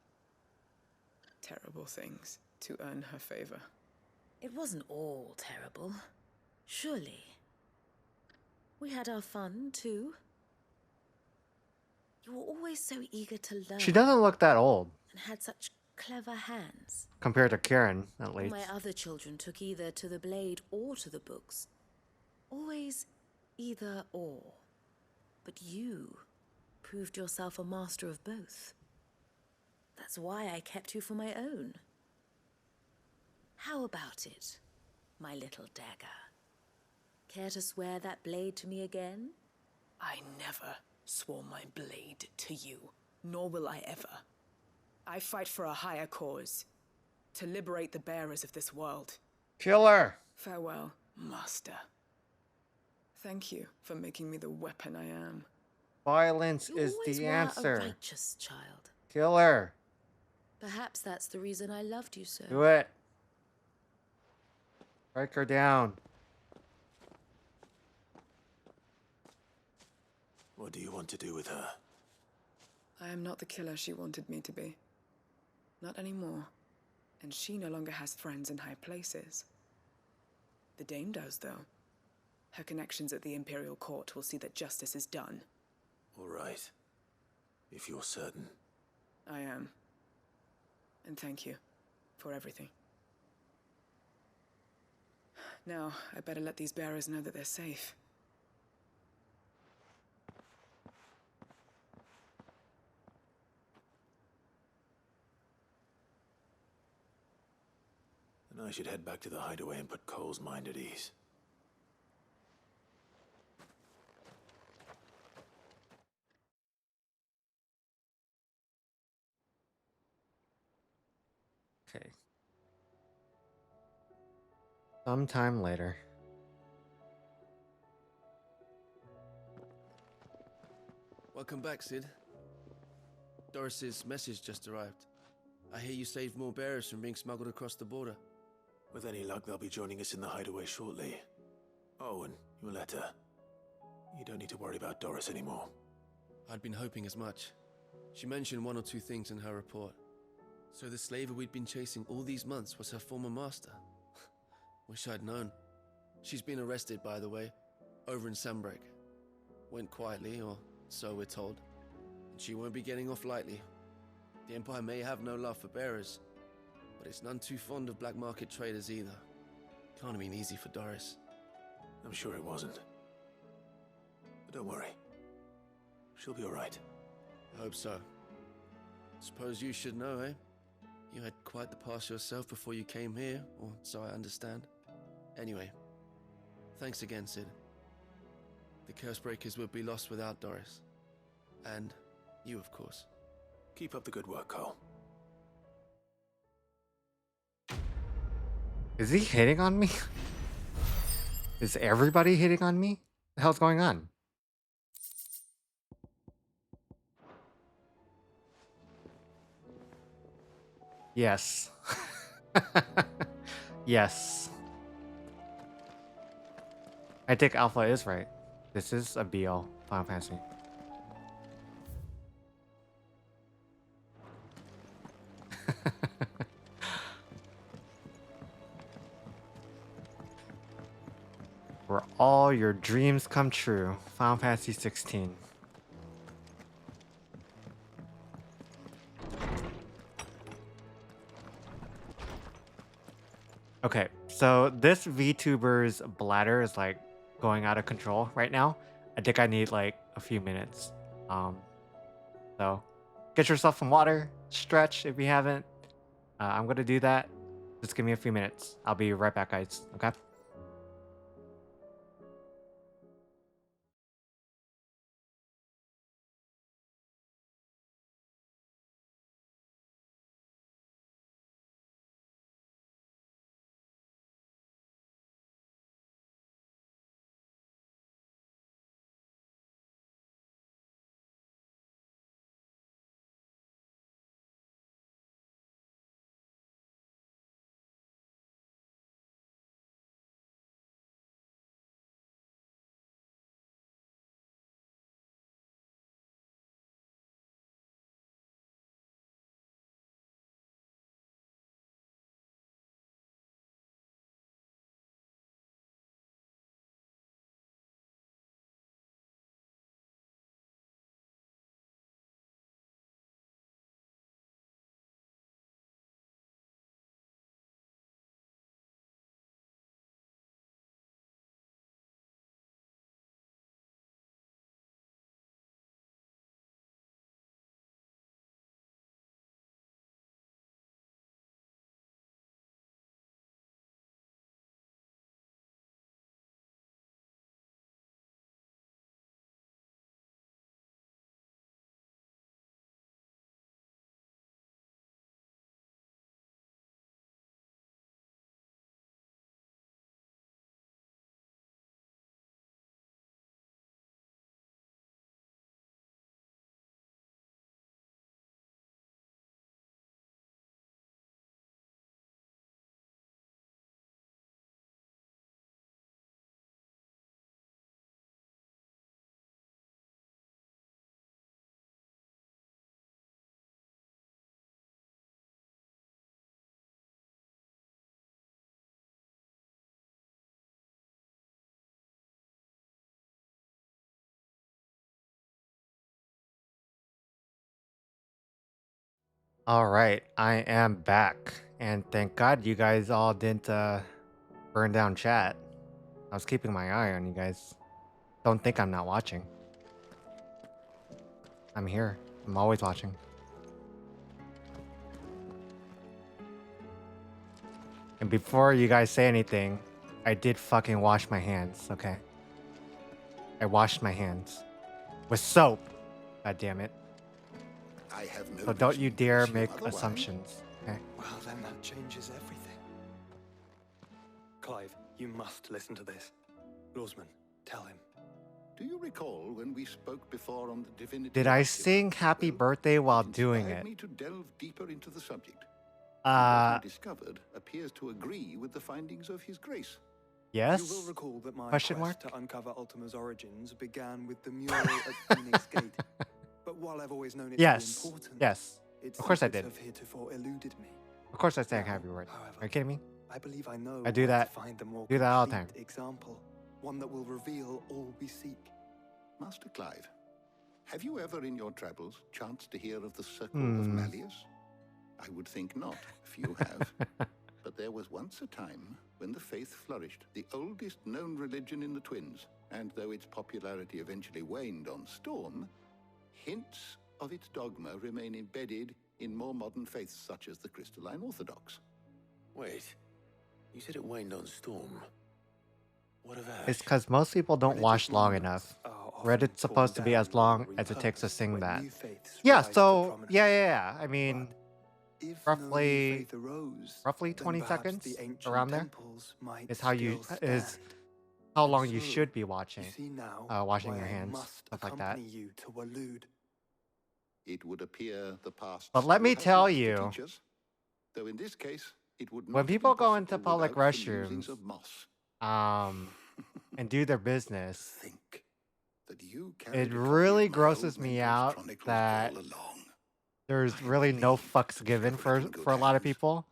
Speaker 10: terrible things to earn her favor.
Speaker 21: It wasn't all terrible. Surely. We had our fun, too. You were always so eager to learn.
Speaker 1: She doesn't look that old.
Speaker 21: And had such clever hands.
Speaker 1: Compared to Karen, at
Speaker 21: All
Speaker 1: least.
Speaker 21: my other children took either to the blade or to the books. Always either or. But you proved yourself a master of both. That's why I kept you for my own. How about it, my little dagger? Care to swear that blade to me again?
Speaker 10: I never swore my blade to you, nor will I ever. I fight for a higher cause, to liberate the bearers of this world.
Speaker 1: Kill her!
Speaker 10: Farewell, master. Thank you for making me the weapon I am.
Speaker 1: Violence
Speaker 21: You
Speaker 1: is
Speaker 21: always
Speaker 1: the
Speaker 21: were
Speaker 1: answer.
Speaker 21: a righteous child.
Speaker 1: Kill her.
Speaker 21: Perhaps that's the reason I loved you so.
Speaker 1: Do it. Strike her down.
Speaker 3: What do you want to do with her?
Speaker 10: I am not the killer she wanted me to be. Not anymore. And she no longer has friends in high places. The Dame does, though. Her connections at the Imperial Court will see that justice is done.
Speaker 3: All right. If you're certain.
Speaker 10: I am. And thank you for everything. Now, I better let these bearers know that they're safe.
Speaker 3: Then I should head back to the hideaway and put Cole's mind at ease.
Speaker 1: Okay. Sometime later.
Speaker 19: Welcome back, Sid. Doris's message just arrived. I hear you saved more bearers from being smuggled across the border.
Speaker 3: With any luck, they'll be joining us in the hideaway shortly. Oh, and your letter. You don't need to worry about Doris anymore.
Speaker 19: I'd been hoping as much. She mentioned one or two things in her report. So the slaver we'd been chasing all these months was her former master. Wish I'd known. She's been arrested, by the way, over in Sandbreak. Went quietly, or so we're told. And she won't be getting off lightly. The Empire may have no love for bearers, but it's none too fond of black market traders either. Can't have been easy for Doris.
Speaker 3: I'm sure it wasn't. But don't worry. She'll be all right.
Speaker 19: I hope so. Suppose you should know, eh? You had quite the past yourself before you came here, or so I understand. Anyway, thanks again, Sid. The Cursebreakers would be lost without Doris. And you, of course.
Speaker 3: Keep up the good work, Cole.
Speaker 1: Is he hitting on me? Is everybody hitting on me? What the hell's going on? Yes. Yes. I think Alpha is right. This is a BL Final Fantasy. Where all your dreams come true. Final Fantasy 16. Okay, so this VTuber's bladder is like going out of control right now. I think I need like a few minutes. So get yourself some water, stretch if you haven't. I'm gonna do that. Just give me a few minutes. I'll be right back, guys. Okay. All right, I am back, and thank God you guys all didn't burn down chat. I was keeping my eye on you guys. Don't think I'm not watching. I'm here. I'm always watching. And before you guys say anything, I did fucking wash my hands, okay? I washed my hands. With soap. God damn it.
Speaker 2: I have no
Speaker 1: So don't you
Speaker 2: reason to
Speaker 1: dare
Speaker 2: assume
Speaker 1: make
Speaker 2: otherwise.
Speaker 1: assumptions, okay?
Speaker 5: Well, then that changes everything. Clive, you must listen to this. Lawsman, tell him.
Speaker 2: Do you recall when we spoke before on the divinity?
Speaker 1: Did I sing Happy Birthday while doing
Speaker 2: Inspired
Speaker 1: it?
Speaker 2: me to delve deeper into the subject. What I discovered appears to agree with the findings of His Grace.
Speaker 1: Yes?
Speaker 5: You will recall that my
Speaker 1: Question
Speaker 5: quest
Speaker 1: mark?
Speaker 5: to uncover Ultima's origins began with the mural at Phoenix Gate. But while I've always known it
Speaker 1: Yes.
Speaker 5: to be important,
Speaker 1: Yes.
Speaker 5: its
Speaker 1: Of course I
Speaker 5: secrets
Speaker 1: did.
Speaker 5: have heretofore eluded me.
Speaker 1: Of course I sang Happy Birthday. Are you kidding me?
Speaker 5: I believe I know
Speaker 1: I do
Speaker 5: where
Speaker 1: that.
Speaker 5: to find the more
Speaker 1: Do that all the
Speaker 5: complete
Speaker 1: time.
Speaker 5: example, one that will reveal all we seek.
Speaker 2: Master Clive, have you ever in your travels chanced to hear of the Circle of
Speaker 1: Hmm.
Speaker 2: Malleus? I would think not, few have. But there was once a time when the faith flourished, the oldest known religion in the Twins, and though its popularity eventually waned on Storm, hints of its dogma remain embedded in more modern faiths such as the Crystalline Orthodox.
Speaker 3: Wait, you said it waned on Storm. What of Ash?
Speaker 1: It's because most people don't watch long enough. Reddit's supposed to be as long as it takes to sing that. Yeah, so, yeah. I mean, roughly 20 seconds around there is how long you should be watching. Washing your hands, stuff like that.
Speaker 2: It would appear the past.
Speaker 1: But let
Speaker 2: still
Speaker 1: me
Speaker 2: has
Speaker 1: tell
Speaker 2: much to
Speaker 1: you,
Speaker 2: teach us, though in this case, it would not
Speaker 1: when
Speaker 2: have been
Speaker 1: people go into
Speaker 2: possible
Speaker 1: public
Speaker 2: without the musings
Speaker 1: restrooms,
Speaker 2: of moss.
Speaker 1: and do their business,
Speaker 2: That you
Speaker 1: it really grosses me out that there's really no fucks given for a lot of people,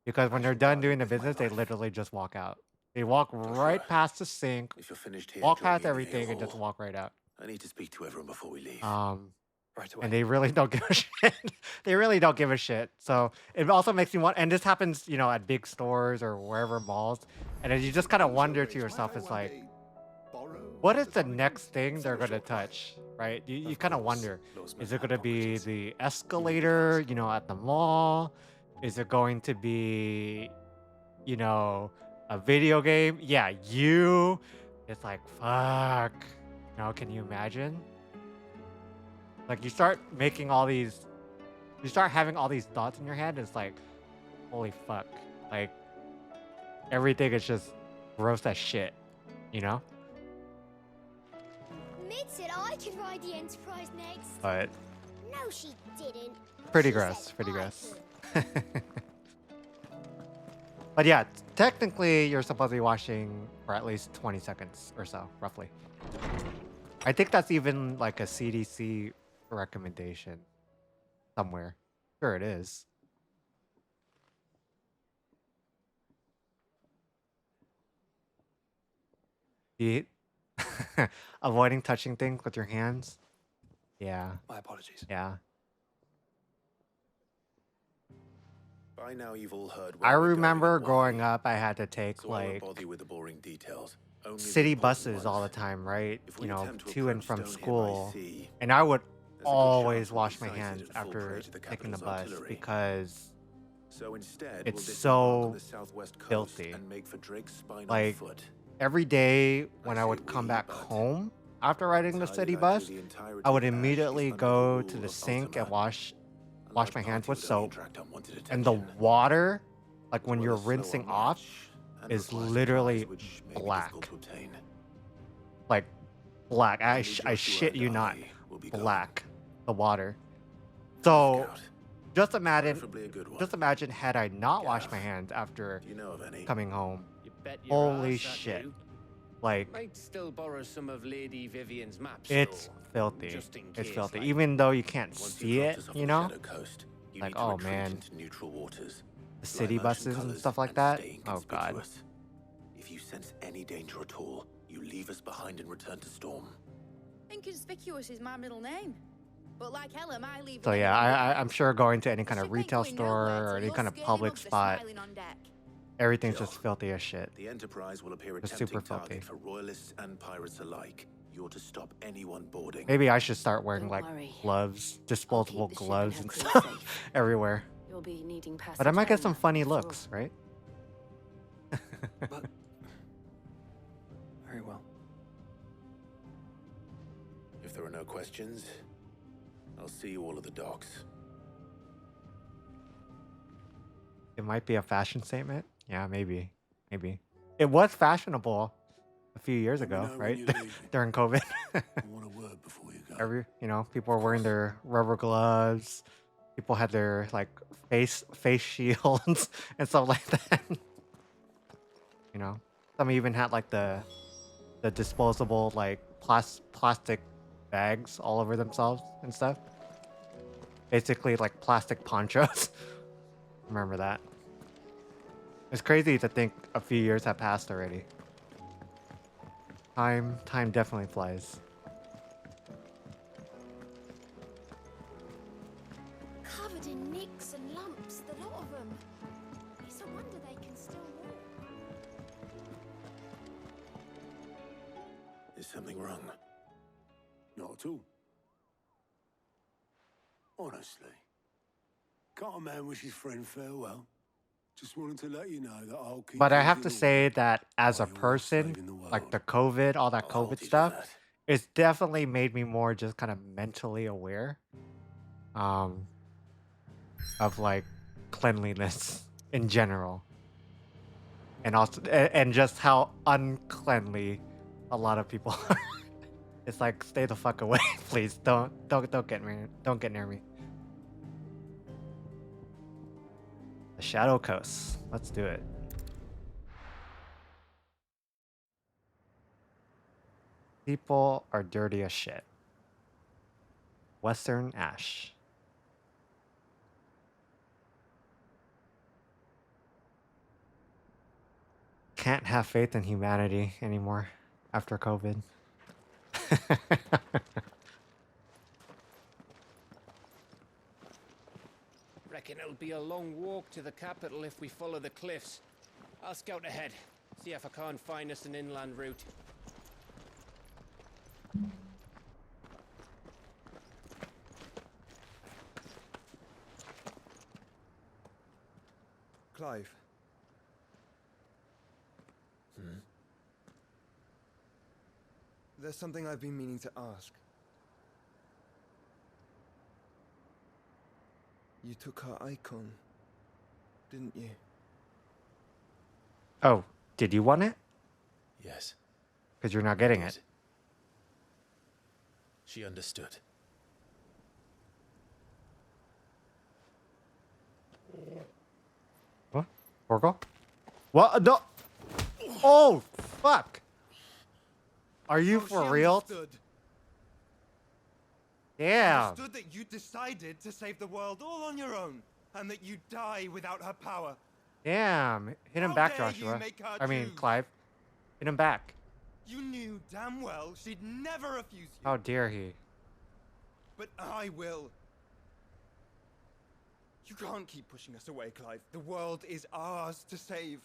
Speaker 1: because when they're done doing the business, they literally just walk out. They walk right past the sink,
Speaker 3: If you're finished here,
Speaker 1: walk
Speaker 3: join
Speaker 1: past
Speaker 3: me in the
Speaker 1: everything, and just
Speaker 3: hall.
Speaker 1: walk right out.
Speaker 3: I need to speak to everyone before we leave.
Speaker 5: Right away.
Speaker 1: And they really don't give a shit. They really don't give a shit. So it also makes me want, and this happens, at big stores or wherever malls, and then you just kind of wonder to yourself, it's like, what is the next thing they're gonna touch, right? You kind of wonder, is it gonna be the escalator, at the mall? Is it going to be, a video game? Yeah, you. It's like, fuck. Can you imagine? Like, you start having all these thoughts in your head, and it's like, holy fuck. Like, everything is just gross as shit,
Speaker 18: Mid said I could ride the Enterprise next.
Speaker 1: But
Speaker 18: No, she didn't.
Speaker 1: pretty
Speaker 18: She
Speaker 1: gross,
Speaker 18: said
Speaker 1: pretty
Speaker 18: I
Speaker 1: gross.
Speaker 18: could.
Speaker 1: But yeah, technically, you're supposed to be watching for at least 20 seconds or so, roughly. I think that's even like a CDC recommendation somewhere. Sure it is. You avoiding touching things with your hands? Yeah.
Speaker 5: My apologies.
Speaker 1: Yeah.
Speaker 3: By now you've all heard
Speaker 1: I
Speaker 3: where we're going
Speaker 1: remember
Speaker 3: and why,
Speaker 1: growing up, I had to take
Speaker 3: so I won't
Speaker 1: like
Speaker 3: bother you with the boring details. Only the
Speaker 1: city
Speaker 3: important
Speaker 1: buses all the
Speaker 3: ones.
Speaker 1: time, right?
Speaker 3: If we attempt to
Speaker 1: To and
Speaker 3: approach
Speaker 1: from
Speaker 3: Stone here by
Speaker 1: school.
Speaker 3: sea,
Speaker 1: And I would
Speaker 3: there's a good
Speaker 1: always
Speaker 3: chance we'll be
Speaker 1: wash my
Speaker 3: sighted
Speaker 1: hands
Speaker 3: at full
Speaker 1: after
Speaker 3: prey to the
Speaker 1: taking the
Speaker 3: capital's
Speaker 1: bus
Speaker 3: artillery.
Speaker 1: because
Speaker 3: So instead,
Speaker 1: it's
Speaker 3: we'll disembark on
Speaker 1: so
Speaker 3: the southwest coast
Speaker 1: filthy.
Speaker 3: and make for Drake's Spine on
Speaker 1: Like,
Speaker 3: foot.
Speaker 1: every day when I would come back home after riding the city bus, I would immediately go to the sink and wash my hands with soap. And the water, like when you're rinsing off, is literally black. Like black. I shit you not. Black. The water. So just imagine had I not washed my hands after coming home.
Speaker 22: Bet your
Speaker 1: Holy
Speaker 22: arse I
Speaker 1: shit.
Speaker 22: do.
Speaker 1: Like,
Speaker 22: Might still borrow some of Lady Vivian's maps.
Speaker 1: it's
Speaker 22: though,
Speaker 1: filthy.
Speaker 22: just in
Speaker 1: It's
Speaker 22: case,
Speaker 1: filthy.
Speaker 22: like.
Speaker 1: Even though you can't
Speaker 3: Once
Speaker 1: see
Speaker 3: you've
Speaker 1: it,
Speaker 3: dropped us off
Speaker 1: you
Speaker 3: the
Speaker 1: know?
Speaker 3: Shadow Coast, you
Speaker 1: Like,
Speaker 3: need to
Speaker 1: oh
Speaker 3: retreat
Speaker 1: man.
Speaker 3: into neutral waters.
Speaker 1: The
Speaker 3: Fly
Speaker 1: city
Speaker 3: merchant
Speaker 1: buses and
Speaker 3: colours
Speaker 1: stuff like that?
Speaker 3: stay
Speaker 1: Oh god.
Speaker 3: inconspicuous. If you sense any danger at all, you leave us behind and return to Storm.
Speaker 7: Inconspicuous is my middle name. But like Helen, I leave.
Speaker 1: So yeah, I'm sure going to any kind of retail store or any kind of public spot, everything's just filthy as shit.
Speaker 3: The Enterprise will appear a
Speaker 1: It's
Speaker 3: tempting
Speaker 1: super filthy.
Speaker 3: target for royalists and pirates alike. You're to stop anyone boarding.
Speaker 1: Maybe I should start wearing
Speaker 8: Don't
Speaker 1: like
Speaker 8: worry.
Speaker 1: gloves, disposable
Speaker 8: the ship
Speaker 1: gloves
Speaker 8: and
Speaker 1: and
Speaker 8: her crew
Speaker 1: stuff
Speaker 8: safe.
Speaker 1: everywhere.
Speaker 8: You'll be needing passage
Speaker 1: But I might get
Speaker 8: home
Speaker 1: some funny
Speaker 8: before-
Speaker 1: looks, right?
Speaker 5: But very well.
Speaker 3: If there are no questions, I'll see you all at the docks.
Speaker 1: It might be a fashion statement. Yeah, maybe. Maybe. It was fashionable a few years
Speaker 2: Let me
Speaker 1: ago,
Speaker 2: know when
Speaker 1: right?
Speaker 2: you're leaving.
Speaker 1: During COVID.
Speaker 2: I want a word before you go.
Speaker 1: People were wearing their rubber gloves. People had their like face shields and stuff like that. Some even had like the disposable like plastic bags all over themselves and stuff. Basically like plastic ponchos. Remember that. It's crazy to think a few years have passed already. Time definitely flies.
Speaker 18: Covered in nicks and lumps, the lot of them. It's a wonder they can still walk.
Speaker 2: Is something wrong? Not at all. Honestly. Can't a man wish his friend farewell? Just wanted to let you know that I'll keep.
Speaker 1: But I have
Speaker 2: things
Speaker 1: to
Speaker 2: in
Speaker 1: say
Speaker 2: order
Speaker 1: that as a
Speaker 2: while you're
Speaker 1: person,
Speaker 2: saving the
Speaker 1: like the
Speaker 2: world.
Speaker 1: COVID, all that
Speaker 2: I'll hold
Speaker 1: COVID
Speaker 2: you to
Speaker 1: stuff,
Speaker 2: that.
Speaker 1: it's definitely made me more just kind of mentally aware um, of like cleanliness in general. And also, and just how uncleanly a lot of people are. It's like, stay the fuck away, please. Don't get near me. The Shadow Coast. Let's do it. People are dirty as shit. Western Ash. Can't have faith in humanity anymore after COVID.
Speaker 22: Reckon it'll be a long walk to the capital if we follow the cliffs. I'll scout ahead, see if I can't find us an inland route.
Speaker 5: Clive. There's something I've been meaning to ask. You took her icon, didn't you?
Speaker 1: Oh, did you want it?
Speaker 3: Yes.
Speaker 1: Because you're not getting it.
Speaker 3: She understood.
Speaker 1: What? Torgal? What? No! Oh, fuck! Are you for real? Damn.
Speaker 5: Understood that you decided to save the world all on your own, and that you'd die without her power.
Speaker 1: Damn. Hit him
Speaker 5: How
Speaker 1: back,
Speaker 5: dare you
Speaker 1: Joshua.
Speaker 5: make her
Speaker 1: I mean,
Speaker 5: choose?
Speaker 1: Clive. Hit him back.
Speaker 5: You knew damn well she'd never refuse you.
Speaker 1: How dare he?
Speaker 5: But I will. You can't keep pushing us away, Clive. The world is ours to save,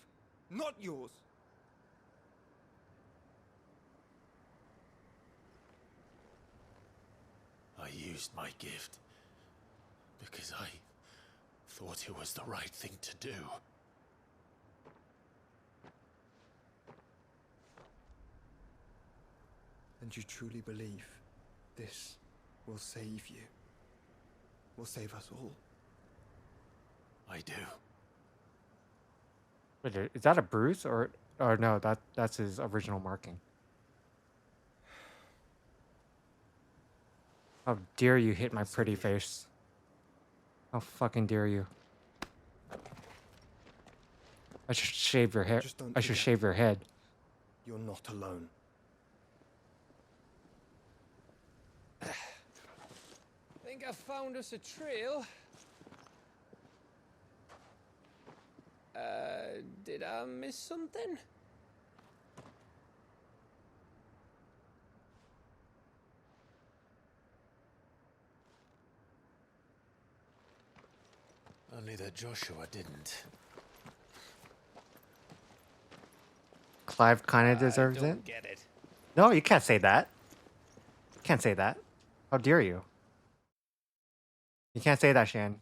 Speaker 5: not yours.
Speaker 3: I used my gift because I thought it was the right thing to do.
Speaker 5: And you truly believe this will save you? Will save us all?
Speaker 3: I do.
Speaker 1: Wait, is that a bruise or no? That's his original marking. How dare you hit my pretty face? How fucking dare you? I should shave your hair.
Speaker 5: Just don't
Speaker 1: I should
Speaker 5: forget.
Speaker 1: shave your head.
Speaker 5: You're not alone.
Speaker 22: Think I found us a trail. Did I miss something?
Speaker 3: Only that Joshua didn't.
Speaker 1: Clive kind of deserves
Speaker 22: don't
Speaker 1: it.
Speaker 22: get it.
Speaker 1: No, you can't say that. You can't say that. How dare you? You can't say that, Shan.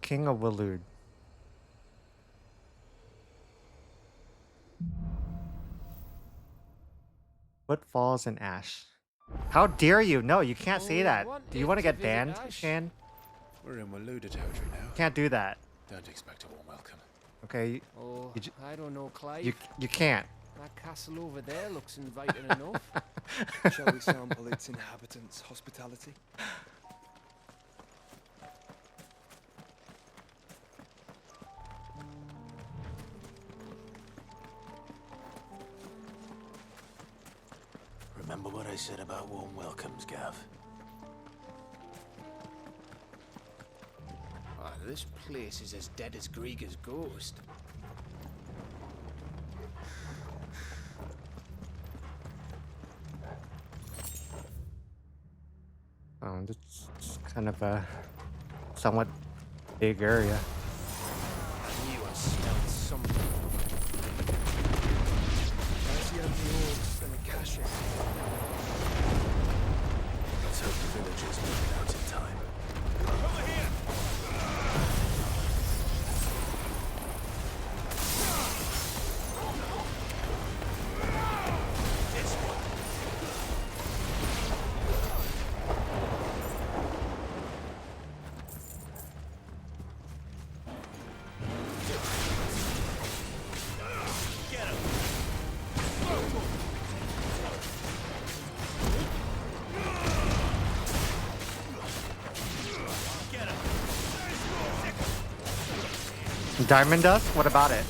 Speaker 1: King of Waloed. Footfalls in ash. How dare you? No, you can't say that. Do you want to get banned, Shan?
Speaker 3: We're in Waluda territory now.
Speaker 1: Can't do that.
Speaker 3: Don't expect a warm welcome.
Speaker 1: Okay.
Speaker 22: Oh, I don't know, Clive.
Speaker 1: You can't.
Speaker 22: That castle over there looks inviting enough.
Speaker 5: Shall we sample its inhabitants' hospitality?
Speaker 2: Remember what I said about warm welcomes, Gav?
Speaker 22: Oh, this place is as dead as Greagor's ghost.
Speaker 1: Oh, it's kind of a somewhat big area.
Speaker 22: I knew I smelled something.
Speaker 5: As yet the orcs and the Akashic.
Speaker 2: Let's hope the villagers make it out in time.
Speaker 14: Over here!
Speaker 1: Diamond dust? What about it?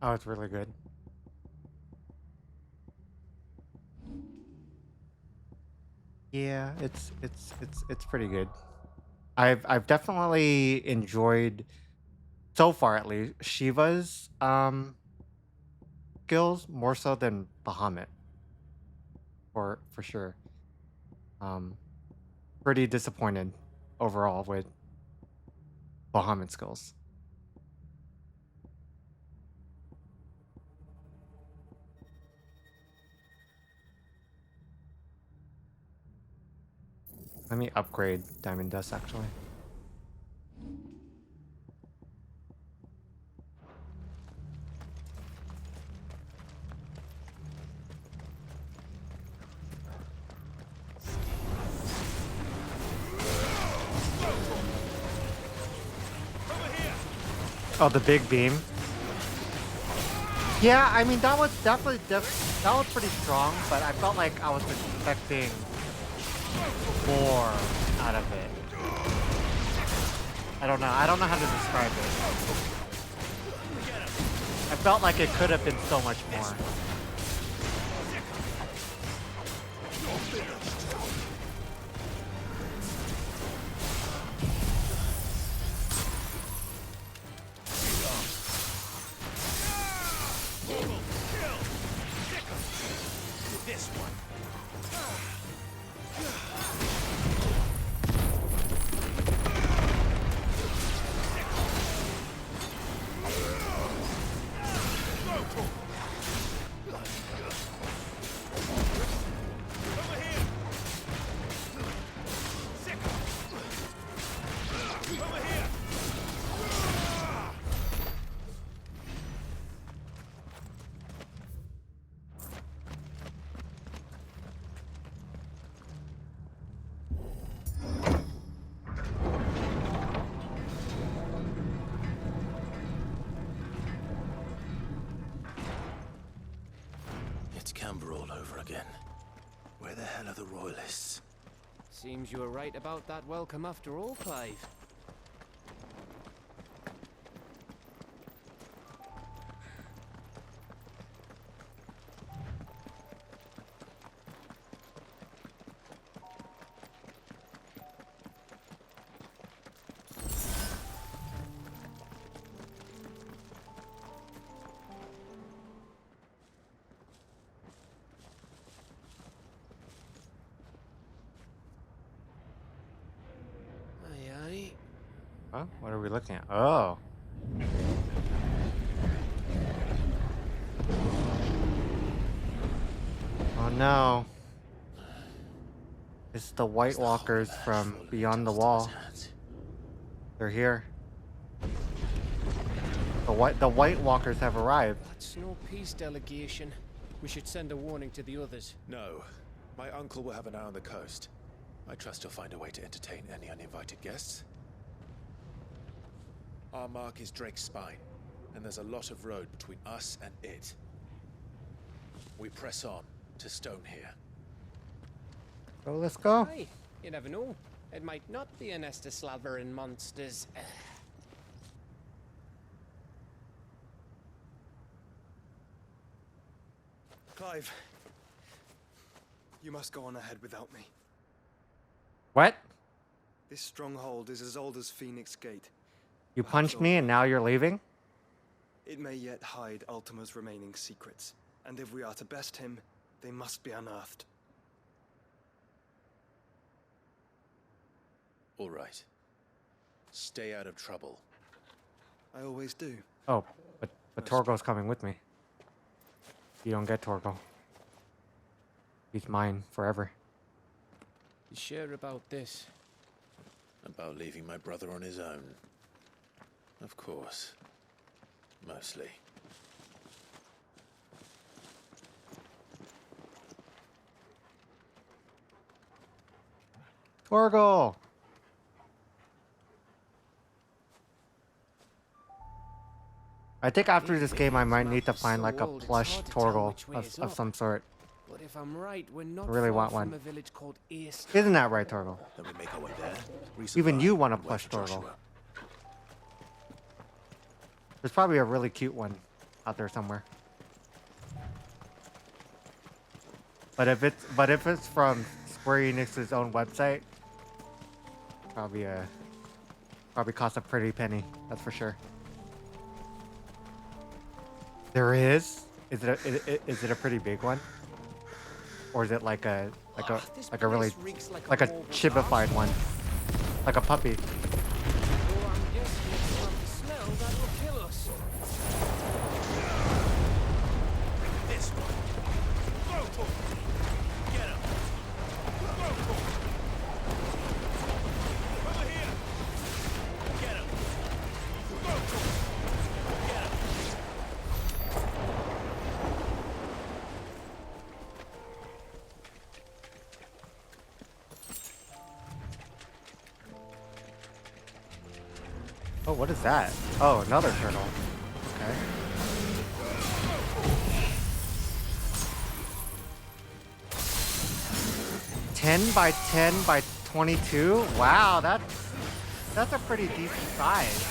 Speaker 1: Oh, it's really good. Yeah, it's pretty good. I've definitely enjoyed so far at least Shiva's skills more so than Bahamut for sure. Um Pretty disappointed overall with Bahamut skills. Let me upgrade Diamond Dust actually. Oh, the big beam. Yeah, I mean that was definitely that was pretty strong, but I felt like I was expecting more out of it. I don't know how to describe it. I felt like it could have been so much more.
Speaker 14: This one.
Speaker 2: It's Canberra all over again. Where the hell are the royalists?
Speaker 22: Seems you were right about that welcome after all, Clive. Aye, aye.
Speaker 1: Huh? What are we looking at? Oh. Oh no. It's the White Walkers from Beyond the Wall. They're here. The White Walkers have arrived.
Speaker 22: That's no peace delegation. We should send a warning to the others.
Speaker 3: No. My uncle will have an eye on the coast. I trust he'll find a way to entertain any uninvited guests. Our mark is Drake's Spine, and there's a lot of road between us and it. We press on to Stone here.
Speaker 1: So let's go.
Speaker 22: Aye, you never know. It might not be a nest of slavering monsters.
Speaker 5: Clive, you must go on ahead without me.
Speaker 1: What?
Speaker 5: This stronghold is as old as Phoenix Gate.
Speaker 1: You punched me and now you're leaving?
Speaker 5: It may yet hide Ultima's remaining secrets, and if we are to best him, they must be unearthed.
Speaker 3: All right. Stay out of trouble.
Speaker 5: I always do.
Speaker 1: Oh, but Torgal's coming with me. You don't get Torgal. He's mine forever.
Speaker 22: You sure about this?
Speaker 3: About leaving my brother on his own. Of course. Mostly.
Speaker 1: Torgal! I think after this game I might need to find like a plush Torgal of some sort.
Speaker 22: But if I'm right, we're not
Speaker 1: I really
Speaker 22: far
Speaker 1: want
Speaker 22: from
Speaker 1: one.
Speaker 22: a village called East.
Speaker 1: Isn't that right, Torgal?
Speaker 3: Then we make our way there.
Speaker 1: Even you want a plush Torgal. There's probably a really cute one out there somewhere. But if it's from Square Enix's own website, probably costs a pretty penny. That's for sure. There is. Is it a pretty big one, or is it like a really like a chibified one, like a puppy? Oh, what is that? Oh, another turtle. Okay. $10 by 22. Wow, that's a pretty decent size.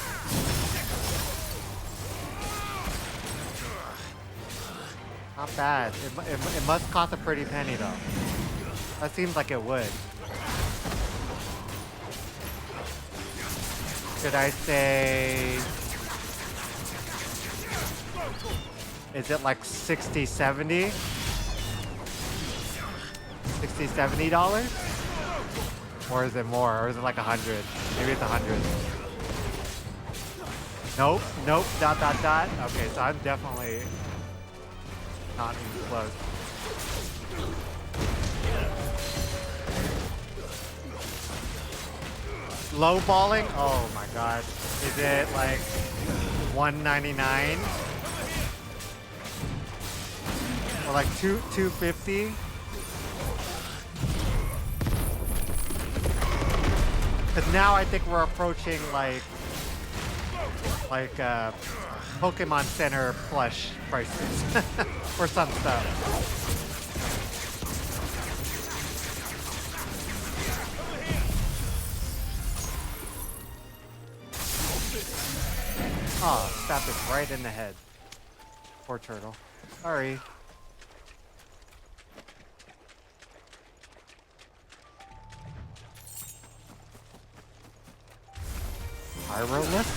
Speaker 1: Not bad. It must cost a pretty penny though. That seems like it would. Should I say... Is it like 60, 70? 60, $70? Or is it more? Or is it like 100? Maybe it's 100. Nope, nope, ... Okay, so I'm definitely not even close. Lowballing? Oh my god. Is it like $199? Or like $250? Because now I think we're approaching like Pokemon Center plush prices for some stuff. Oh, stabbed it right in the head. Poor turtle. Sorry. Hyrolist?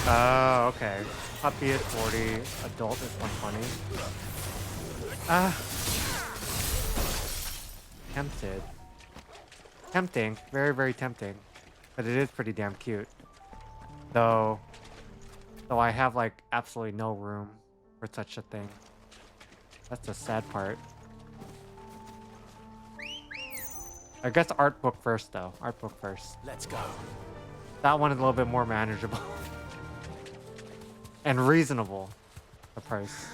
Speaker 1: Oh, okay. Puppy is 40, adult is 120. Ah, tempted. Tempting, very, very tempting. But it is pretty damn cute. Though I have like absolutely no room for such a thing. That's the sad part. I guess art book first though. Art book first.
Speaker 14: Let's go.
Speaker 1: That one is a little bit more manageable. And reasonable. The price.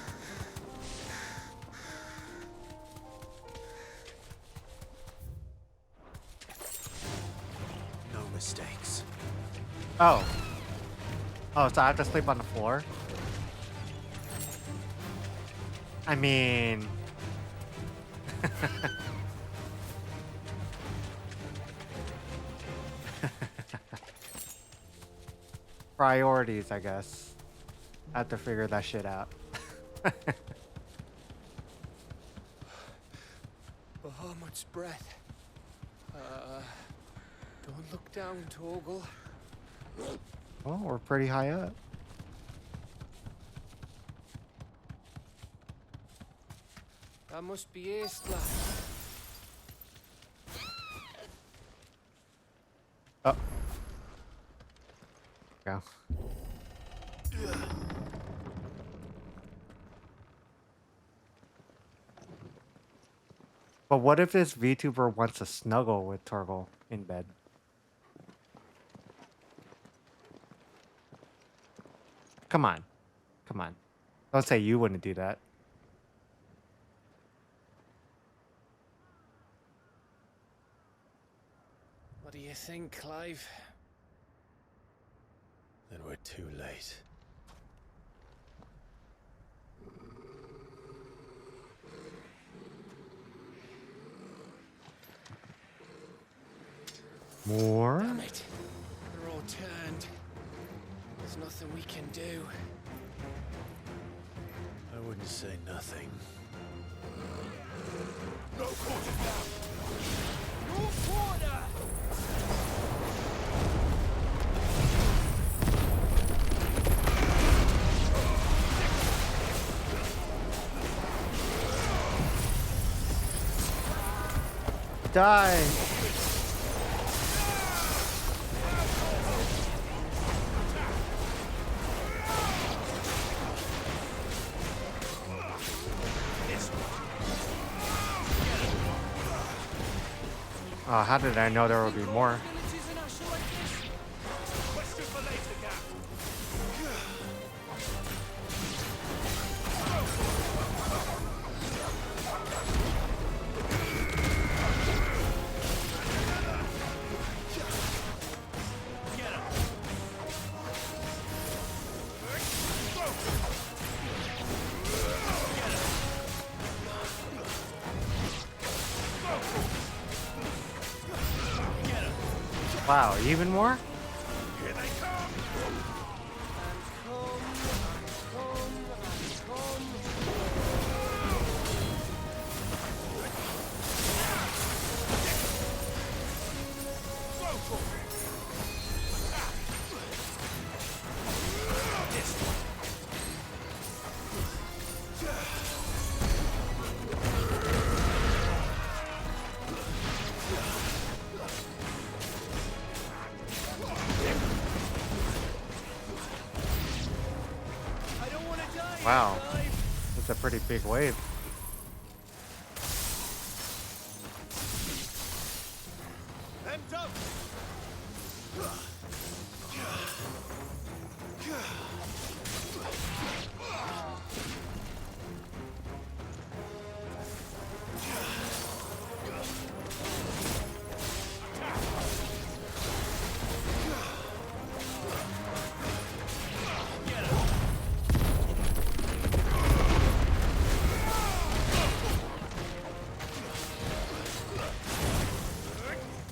Speaker 14: No mistakes.
Speaker 1: Oh. Oh, so I have to sleep on the floor? I mean... Priorities, I guess. I have to figure that shit out.
Speaker 22: Bahamut's breath. Don't look down, Torgal.
Speaker 1: Well, we're pretty high up.
Speaker 22: That must be Aistla.
Speaker 1: Oh. Go. But what if this VTuber wants to snuggle with Torgal in bed? Come on. Come on. Don't say you wouldn't do that.
Speaker 22: What do you think, Clive?
Speaker 3: Then we're too late.
Speaker 1: More?
Speaker 22: Damn it. They're all turned. There's nothing we can do.
Speaker 3: I wouldn't say nothing.
Speaker 14: No quarters now. No quarter.
Speaker 1: Die! Oh, how did I know there would be more?
Speaker 14: Question for later, Gap.
Speaker 1: Wow, even more?
Speaker 14: Here they come.
Speaker 1: Wow, that's a pretty big wave.
Speaker 14: End up.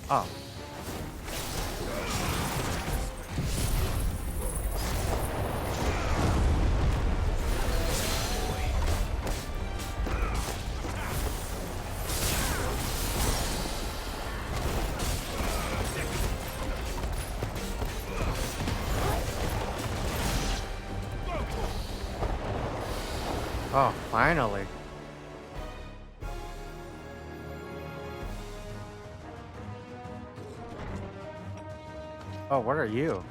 Speaker 1: Oh. Oh, finally. Oh, what are you?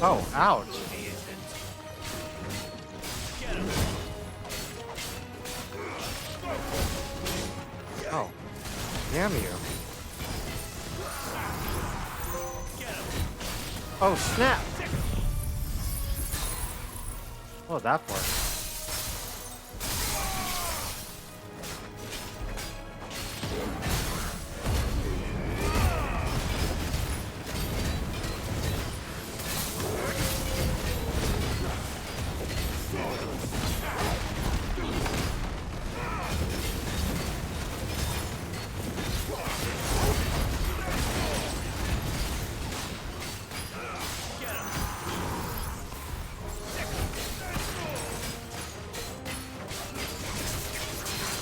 Speaker 1: Oh, ouch. Oh, damn you. Oh, snap. Oh, that for?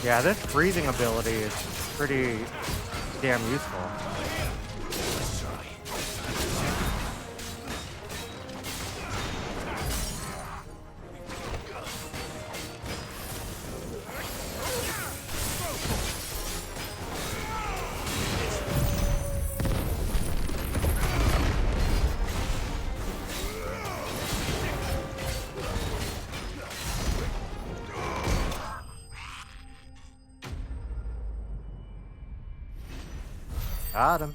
Speaker 1: Yeah, this freezing ability is pretty damn useful. Got him.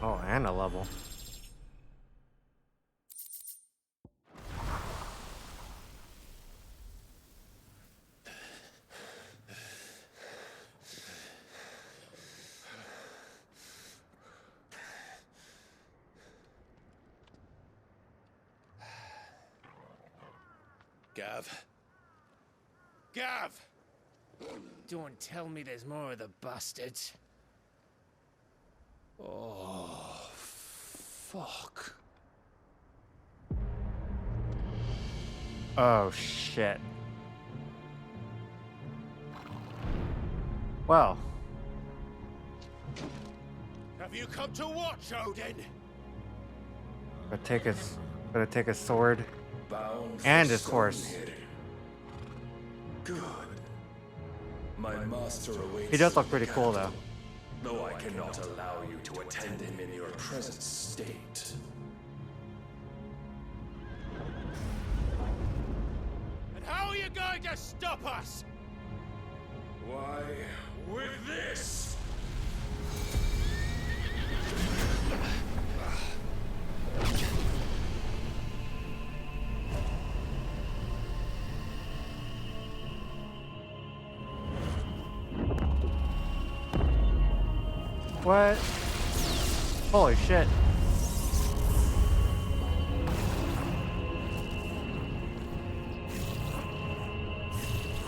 Speaker 1: Oh, and a level.
Speaker 14: Gav. Gav!
Speaker 22: Don't tell me there's more of the bastards. Oh, fuck.
Speaker 1: Oh, shit. Well.
Speaker 14: Have you come to watch, Odin?
Speaker 1: Gonna take his sword and his horse.
Speaker 4: Good. My master awaits.
Speaker 1: He does look pretty cool, though.
Speaker 4: Though I cannot allow you to attend him in your present state.
Speaker 14: And how are you going to stop us?
Speaker 4: Why, with this!
Speaker 1: What? Holy shit.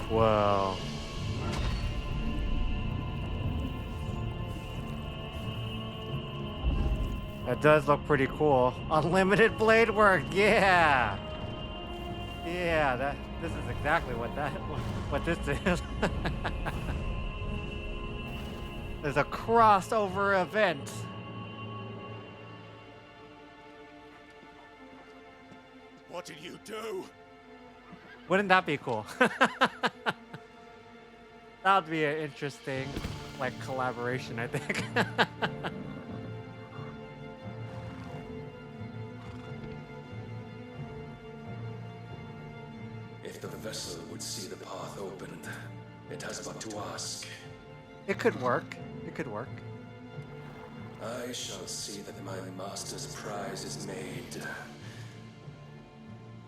Speaker 1: Whoa. That does look pretty cool. Unlimited blade work, yeah! Yeah, this is exactly what this is. There's a crossover event.
Speaker 14: What did you do?
Speaker 1: Wouldn't that be cool? That would be an interesting, like, collaboration, I think.
Speaker 4: If the vessel would see the path opened, it has but to ask.
Speaker 1: It could work. It could work.
Speaker 4: I shall see that my master's prize is made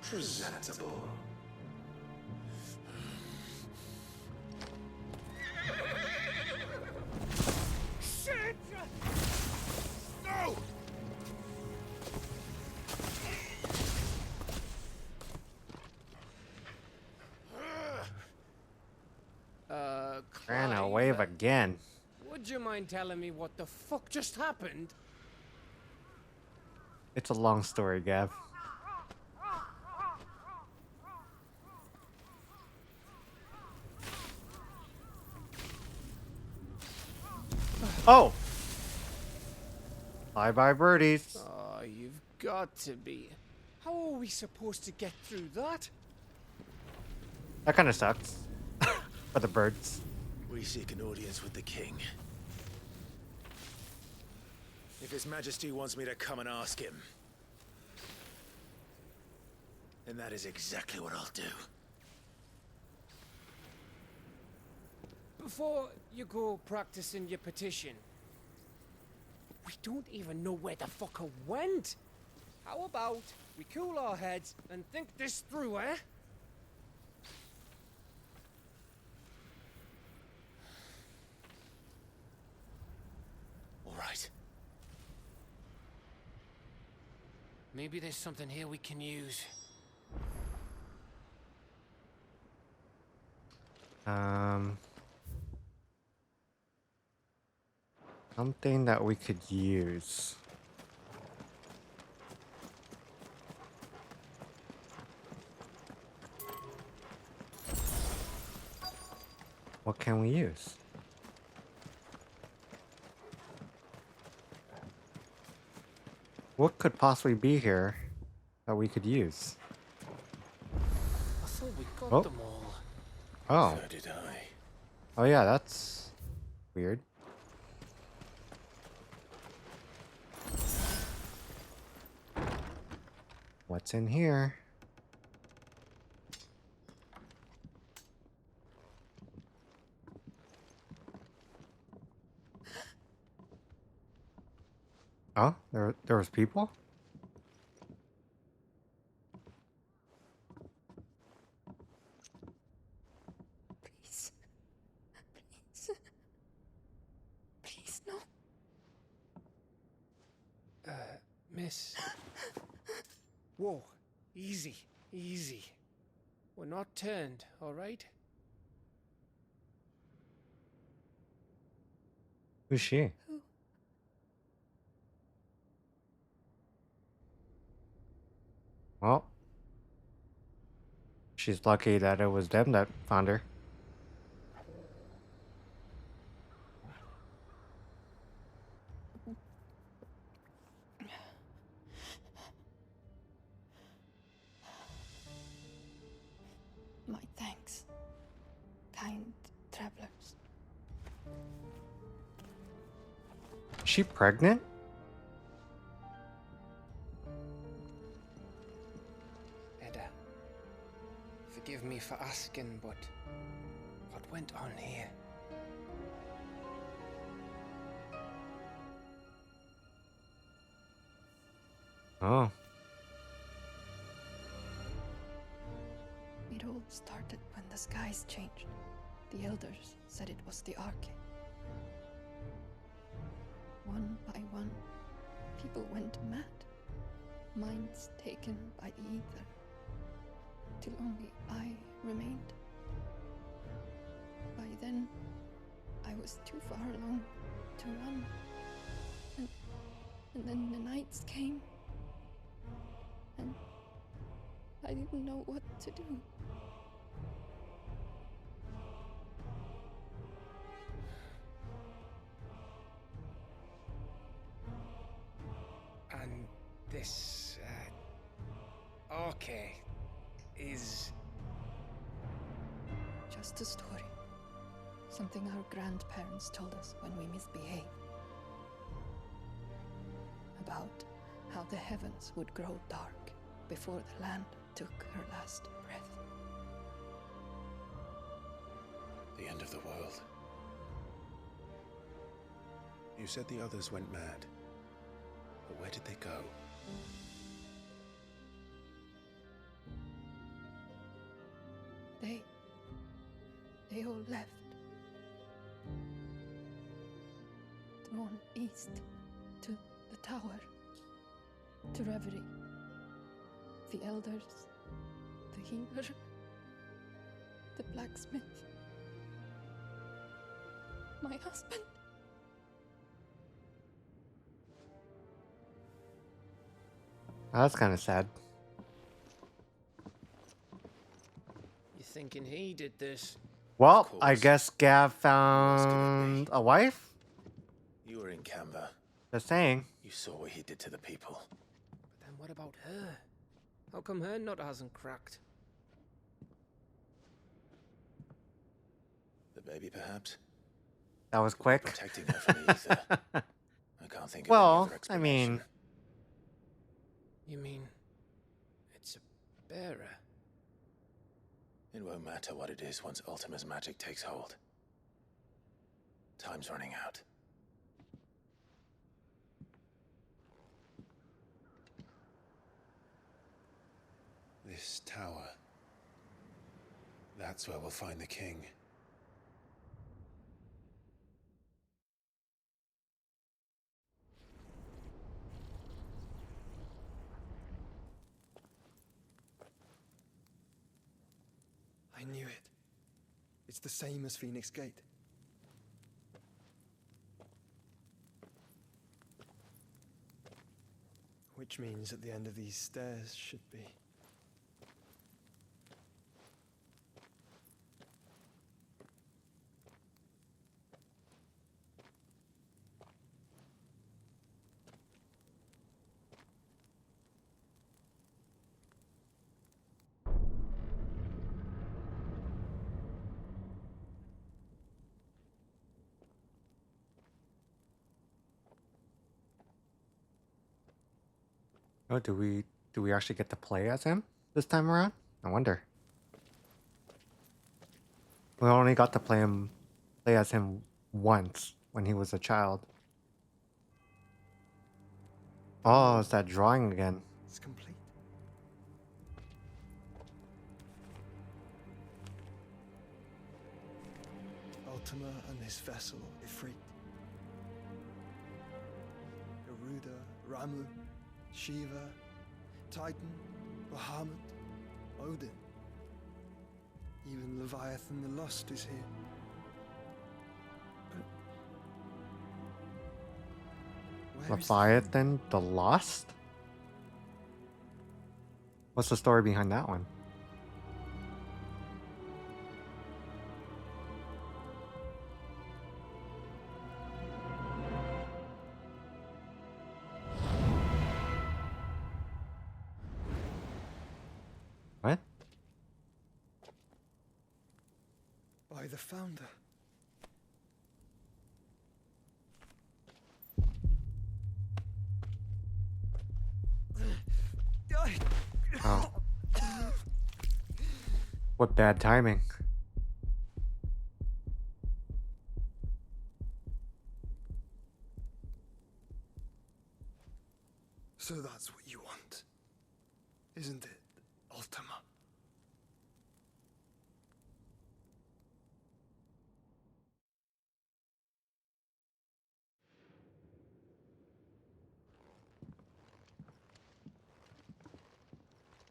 Speaker 4: presentable.
Speaker 14: Shit! No!
Speaker 1: Ran a wave again.
Speaker 22: Would you mind telling me what the fuck just happened?
Speaker 1: It's a long story, Gav. Oh! Bye-bye, birdies.
Speaker 22: Oh, you've got to be. How are we supposed to get through that?
Speaker 1: That kind of sucks. For the birds.
Speaker 3: We seek an audience with the king. If His Majesty wants me to come and ask him, then that is exactly what I'll do.
Speaker 22: Before you go practicing your petition, we don't even know where the fucker went. How about we cool our heads and think this through, eh?
Speaker 3: All right.
Speaker 22: Maybe there's something here we can use.
Speaker 1: Something that we could use. What can we use? What could possibly be here that we could use?
Speaker 22: I thought we got
Speaker 1: Oh.
Speaker 22: them all.
Speaker 1: Oh.
Speaker 3: So did I.
Speaker 1: Oh yeah, that's weird. What's in here? Oh, there was people?
Speaker 18: Please. Please. Please, no.
Speaker 22: Miss. Whoa, easy, easy. We're not turned, all right?
Speaker 1: Who's she?
Speaker 18: Who?
Speaker 1: Well, she's lucky that it was them that found her.
Speaker 18: My thanks, kind travelers.
Speaker 1: Is she pregnant?
Speaker 22: Edda, forgive me for asking, but what went on here?
Speaker 1: Oh.
Speaker 18: It all started when the skies changed. The elders said it was the Arche. One by one, people went mad. Minds taken by the ether. Till only I remained. By then, I was too far along to run. And then the nights came. And I didn't know what to do.
Speaker 22: And this, Arche is...
Speaker 18: Just a story. Something our grandparents told us when we misbehaved. About how the heavens would grow dark before the land took her last breath.
Speaker 3: The end of the world. You said the others went mad. But where did they go?
Speaker 18: They all left. Drawn east to the tower, to reverie. The elders, the healer, the blacksmith, my husband.
Speaker 1: That's kind of sad.
Speaker 22: You thinking he did this?
Speaker 1: Well, I guess Gav found a wife?
Speaker 3: You were in Canva.
Speaker 1: Just saying.
Speaker 3: You saw what he did to the people.
Speaker 22: But then what about her? How come her nut hasn't cracked?
Speaker 3: The baby, perhaps?
Speaker 1: That was quick.
Speaker 3: Protecting her from the ether. I can't think of any
Speaker 1: Well,
Speaker 3: other
Speaker 1: I
Speaker 3: explanation.
Speaker 1: mean,
Speaker 22: You mean it's a bearer?
Speaker 3: It won't matter what it is once Ultima's magic takes hold. Time's running out. This tower. That's where we'll find the king.
Speaker 5: I knew it. It's the same as Phoenix Gate. Which means at the end of these stairs should be.
Speaker 1: oh, do we actually get to play as him this time around? I wonder. We only got to play as him once when he was a child. Oh, it's that drawing again.
Speaker 5: It's complete. Ultima and his vessel, Ifrit. Garuda, Ramu, Shiva, Titan, Bahamut, Odin. Even Leviathan the Lost is here. But where is the
Speaker 1: Leviathan the Lost? What's the story behind that one? What?
Speaker 5: by the founder?
Speaker 1: Oh. What bad timing.
Speaker 5: So that's what you want, isn't it, Ultima?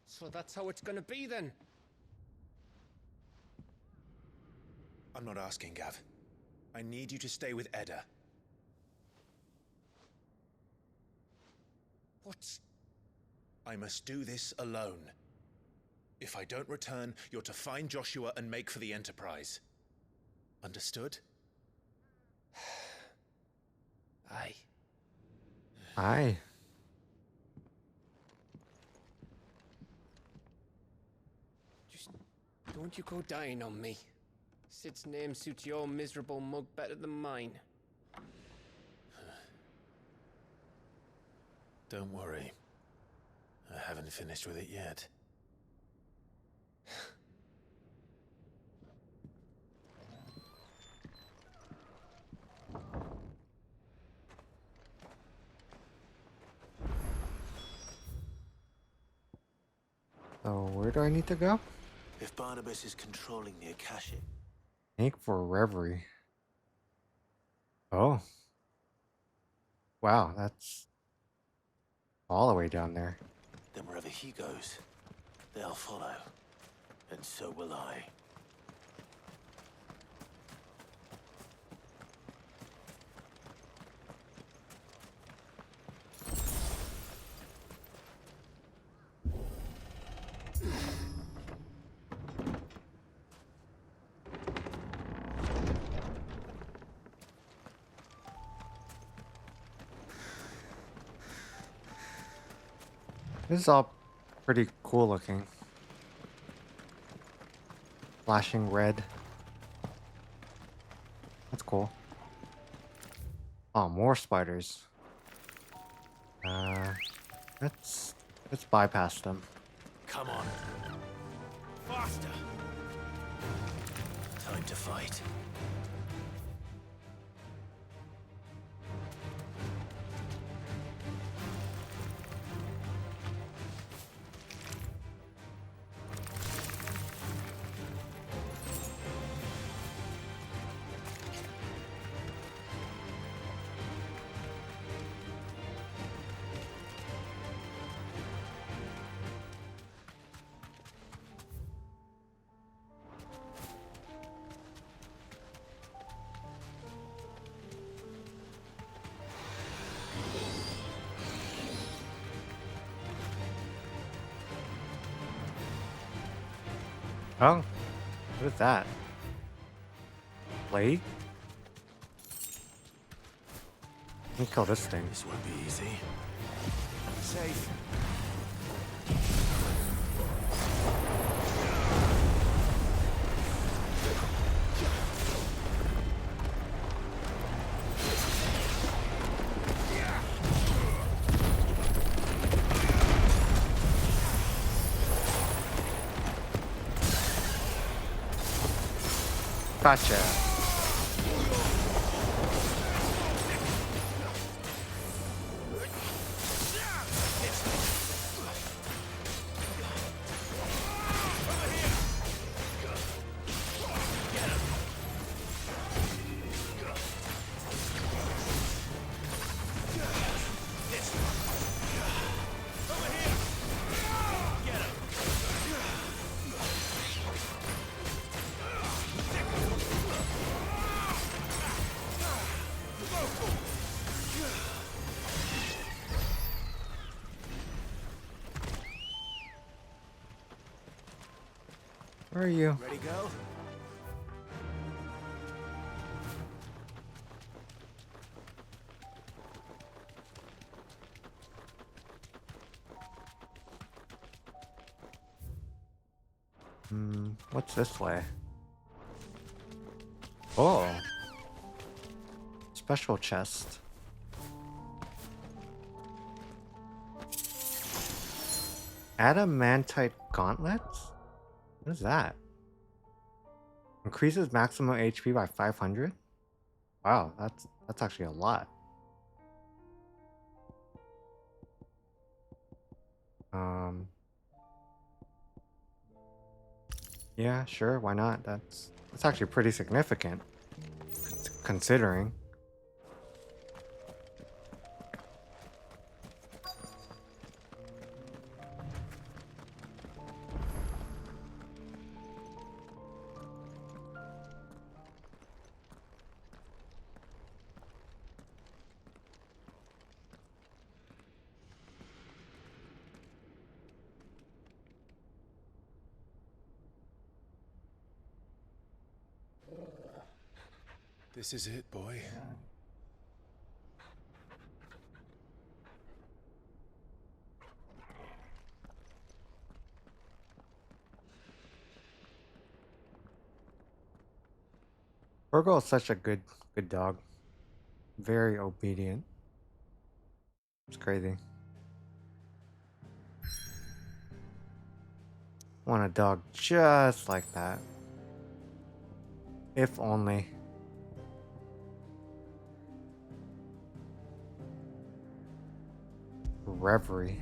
Speaker 22: So that's how it's gonna be then?
Speaker 3: I'm not asking, Gav. I need you to stay with Edda.
Speaker 22: What's...
Speaker 3: I must do this alone. If I don't return, you're to find Joshua and make for the Enterprise. Understood?
Speaker 22: Aye.
Speaker 1: Aye.
Speaker 22: Just don't you go dying on me. Sid's name suits your miserable mug better than mine.
Speaker 3: Don't worry. I haven't finished with it yet.
Speaker 1: So where do I need to go?
Speaker 2: If Barnabas is controlling the Akashic,
Speaker 1: Thank for Reverie. Oh. Wow, that's all the way down there.
Speaker 2: then wherever he goes, they'll follow. And so will I.
Speaker 1: This is all pretty cool looking. Flashing red. That's cool. Oh, more spiders. Uh, let's bypass them.
Speaker 3: Come on. Faster. Time to fight.
Speaker 1: Oh, what is that? Plague? Let me kill this thing.
Speaker 3: This won't be easy. Safe.
Speaker 1: Gotcha. Where are you?
Speaker 3: Ready, go?
Speaker 1: What's this way? Oh. Special chest. Adamantite gauntlets? What is that? Increases maximum HP by 500? Wow, that's actually a lot. Yeah, sure, why not? That's actually pretty significant considering.
Speaker 14: This is it, boy.
Speaker 1: Torgal is such a good dog. Very obedient. It's crazy. Want a dog just like that. If only. Reverie.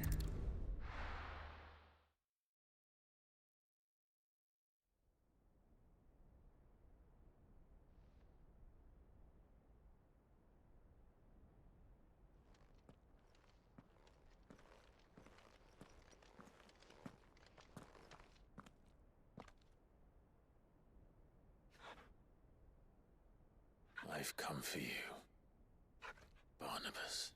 Speaker 3: I've come for you, Barnabas.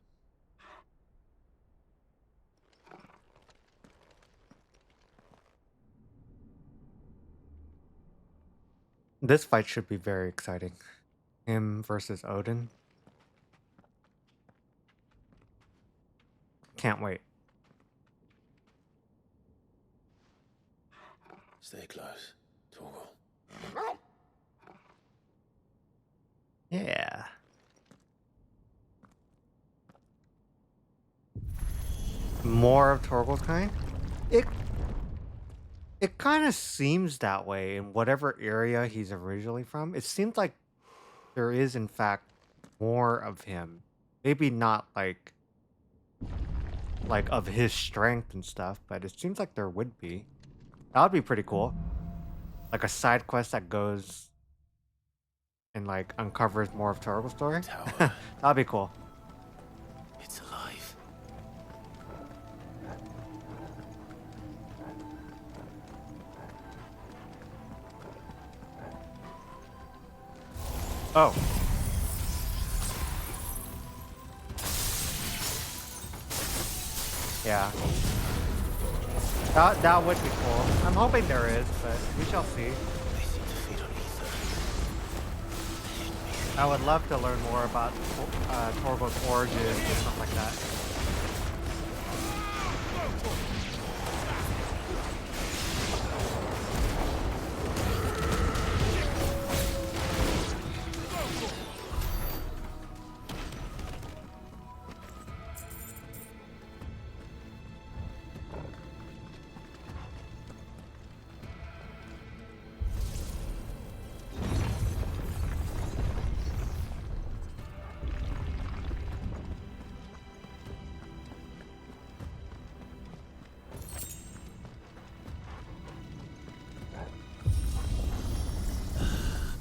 Speaker 1: This fight should be very exciting. Him versus Odin. Can't wait.
Speaker 3: Stay close, Torgal.
Speaker 1: Yeah. More of Torgal's kind? It it kind of seems that way in whatever area he's originally from. It seems like there is in fact more of him. Maybe not like of his strength and stuff, but it seems like there would be. That would be pretty cool. Like a side quest that goes and like uncovers more of Torgal's story. That'd be cool.
Speaker 3: It's alive.
Speaker 1: Oh. Yeah. That would be cool. I'm hoping there is, but we shall see. I would love to learn more about Torgal's origins and stuff like that.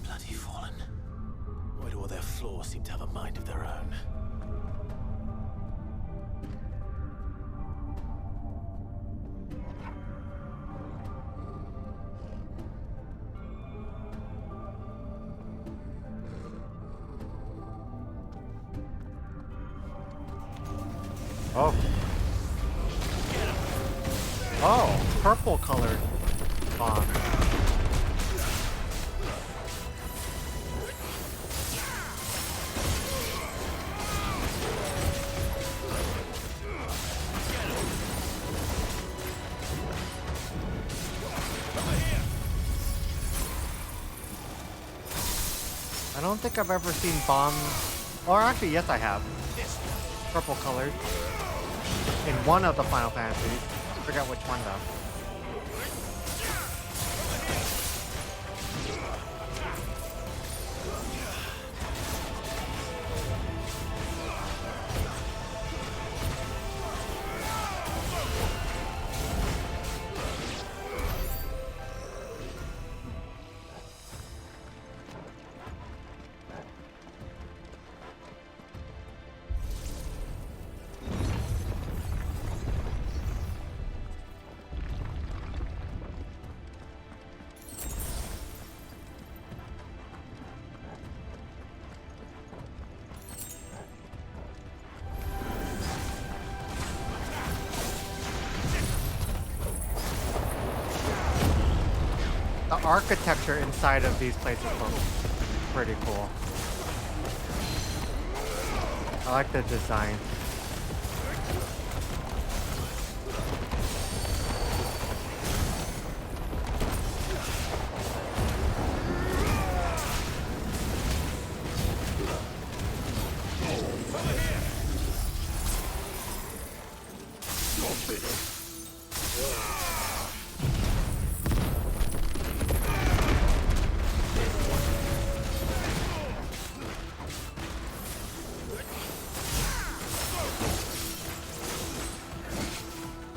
Speaker 3: Bloody fallen. Why do all their floors seem to have a mind of their own?
Speaker 1: Oh. Oh, purple colored bomb. I don't think I've ever seen bombs. Or actually, yes, I have. Purple colored. In one of the Final Fantasies. I forgot which one though. The architecture inside of these places looks pretty cool. I like the design.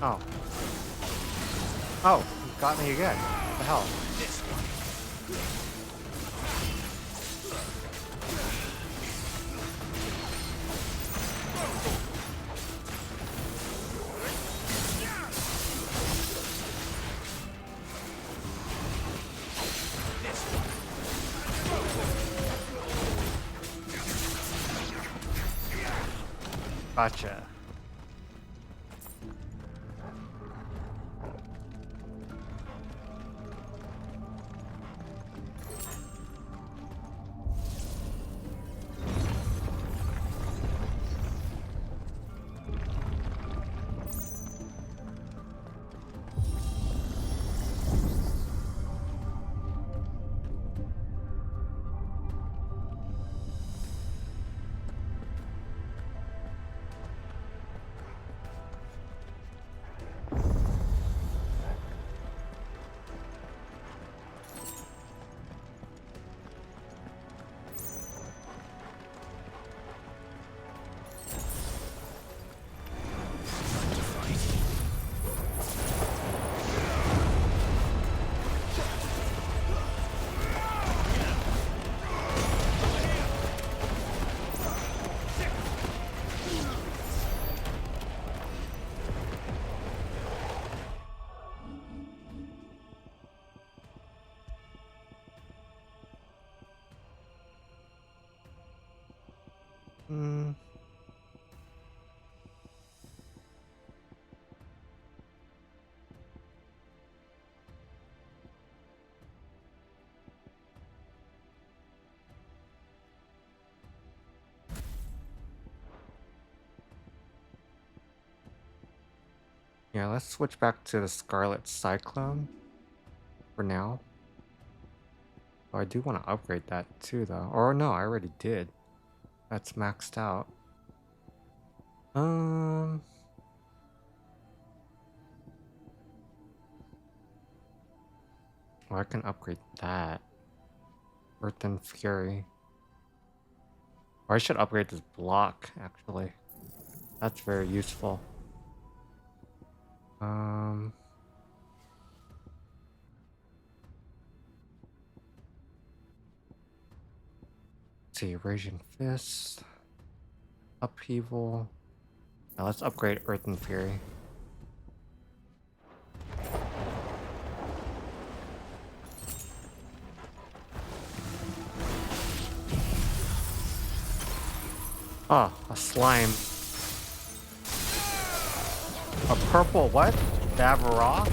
Speaker 1: Oh. Oh, you got me again. What the hell? Gotcha. Yeah, let's switch back to the Scarlet Cyclone for now. Oh, I do want to upgrade that too, though. Or no, I already did. That's maxed out. Um, well, I can upgrade that. Earth and Fury. Or I should upgrade this block, actually. That's very useful. Um, let's see, Raging Fist, Upheaval. Now let's upgrade Earth and Fury. Oh, a slime. A purple what? Davara?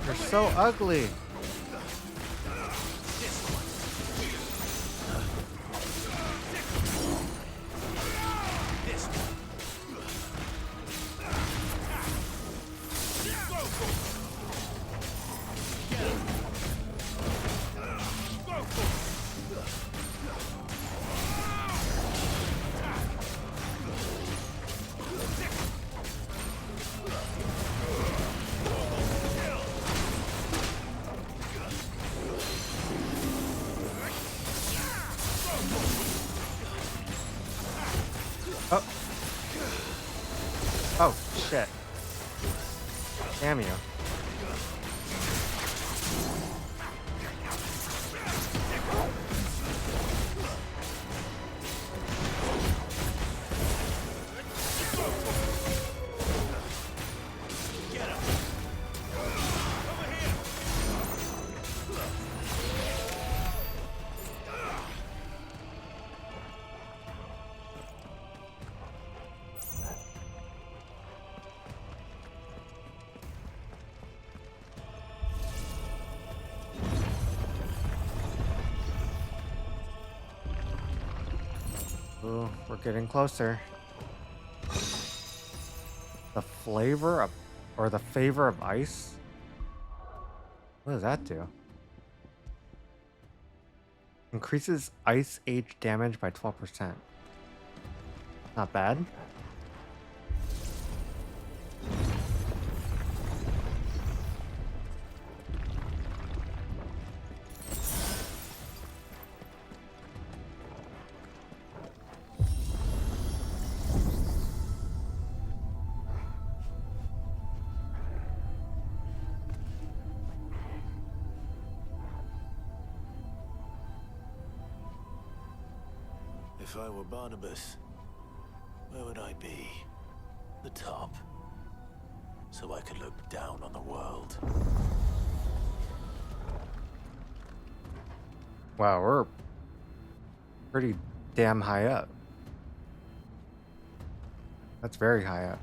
Speaker 1: You're so ugly. Oh. Oh, shit. Damn you. Ooh, we're getting closer. The flavor of, or the favor of ice? What does that do? Increases ice age damage by 12%. Not bad.
Speaker 2: If I were Barnabas, where would I be? The top. So I could look down on the world.
Speaker 1: Wow, we're pretty damn high up. That's very high up.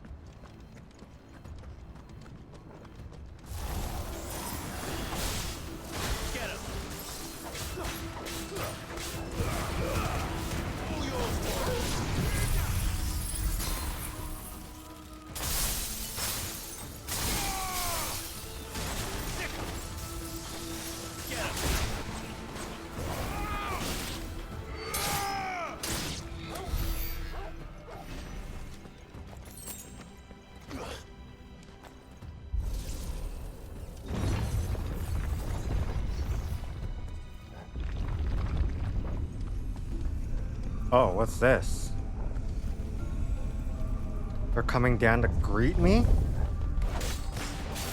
Speaker 1: Oh, what's this? They're coming down to greet me?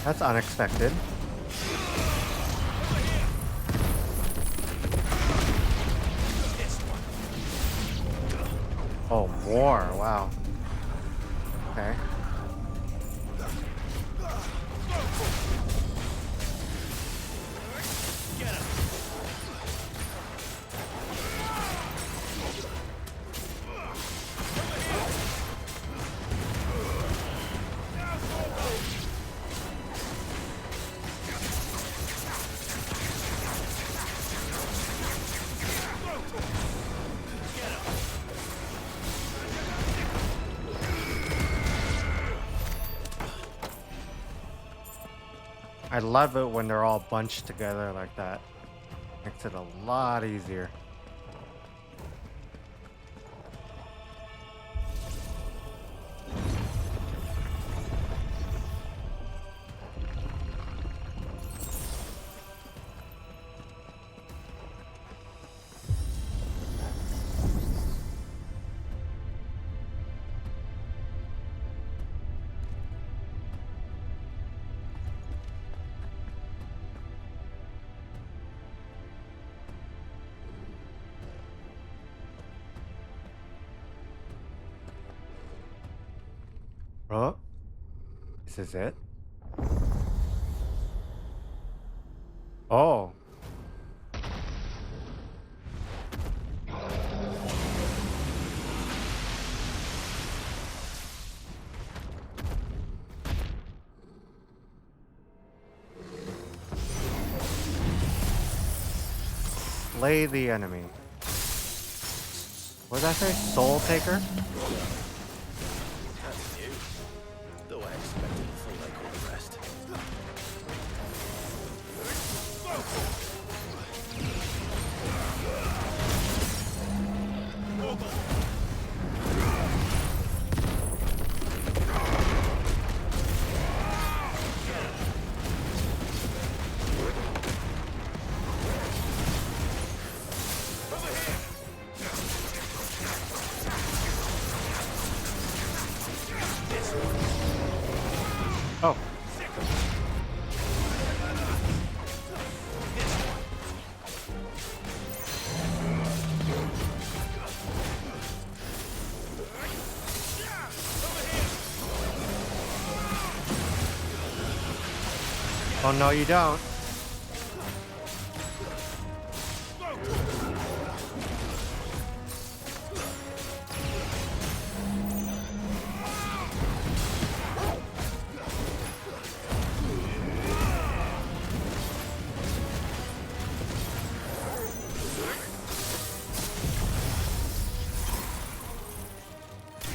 Speaker 1: That's unexpected. Oh, more. Wow. Okay. I love it when they're all bunched together like that. Makes it a lot easier. Oh, this is it? Oh. Slay the enemy. What did I say? Soul Taker?
Speaker 3: That's new. Though I expected a full like all the rest.
Speaker 1: Oh. Oh no, you don't.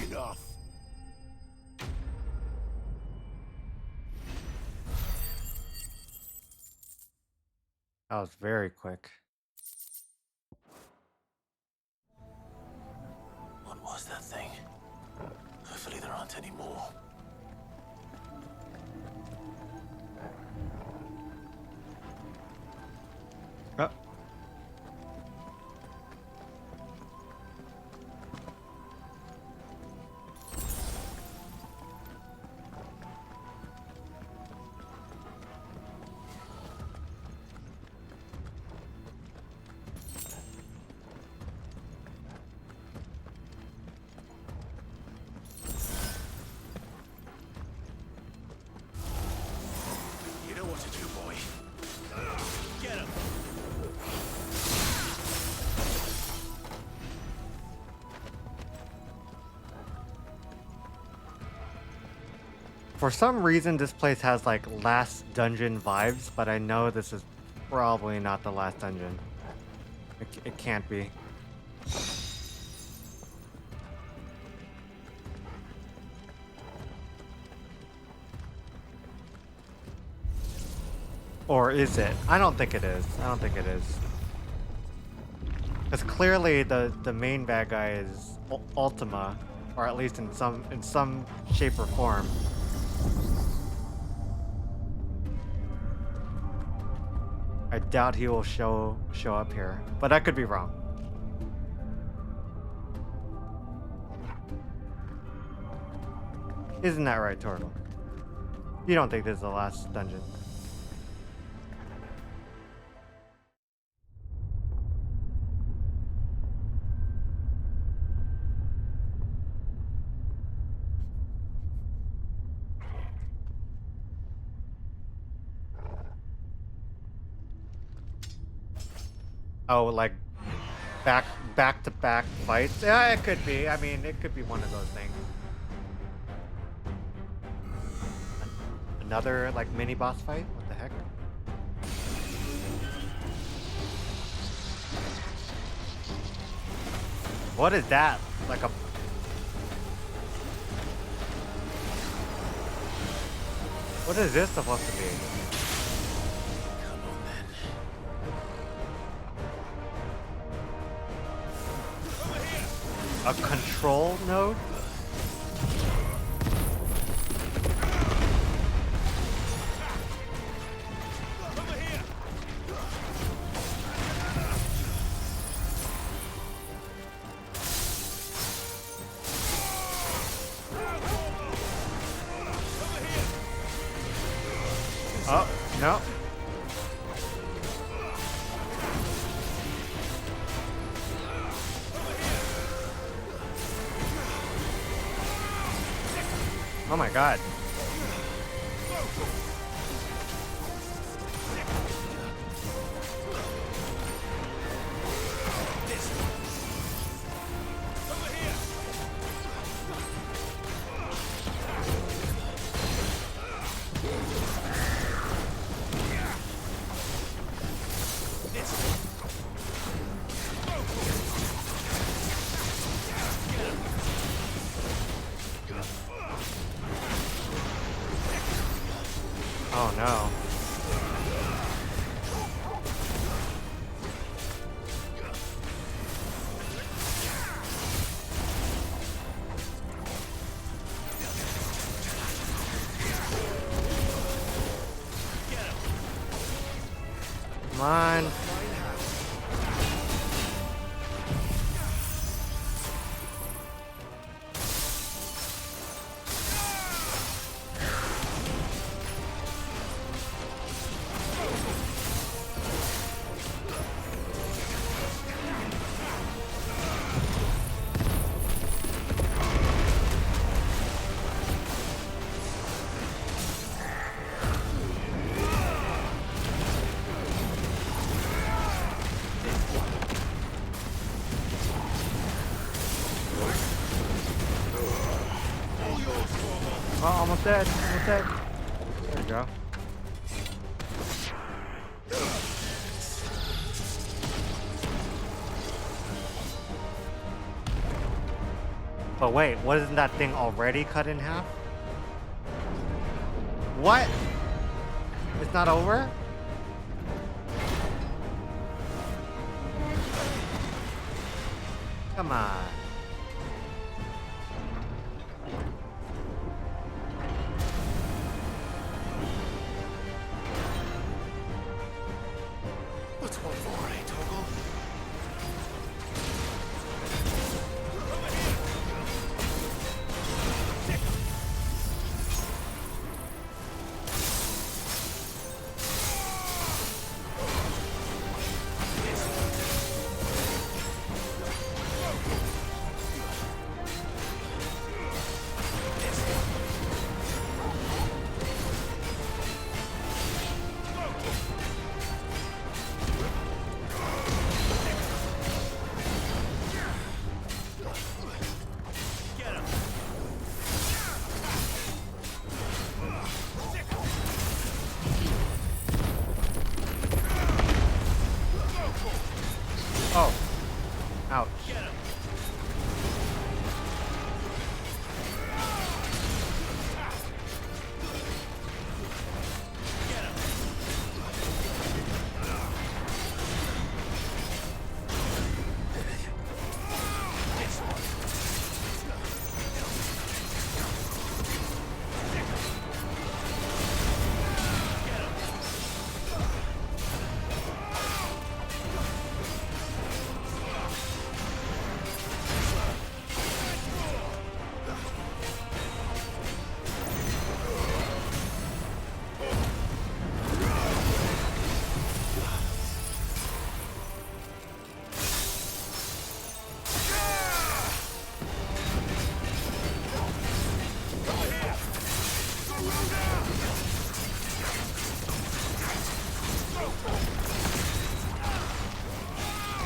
Speaker 2: Enough.
Speaker 1: That was very quick.
Speaker 3: What was that thing? Hopefully there aren't any more.
Speaker 1: Oh.
Speaker 3: You know what to do, boy. Get him!
Speaker 1: For some reason, this place has like last dungeon vibes, but I know this is probably not the last dungeon. It can't be. Or is it? I don't think it is. I don't think it is. Because clearly the main bad guy is Ultima, or at least in some shape or form. I doubt he will show up here, but I could be wrong. Isn't that right, Torgal? You don't think this is the last dungeon? Oh, like back to back fights? Yeah, it could be. I mean, it could be one of those things. Another like mini boss fight? What the heck? What is that? Like a... What is this supposed to be? A control node? Oh, no. Oh my god. Oh no. Come on. Oh, almost dead. Almost dead. There we go. But wait, wasn't that thing already cut in half? What? It's not over? Come on.
Speaker 2: What's one for, eh, Torgal?
Speaker 1: Oh. Ouch.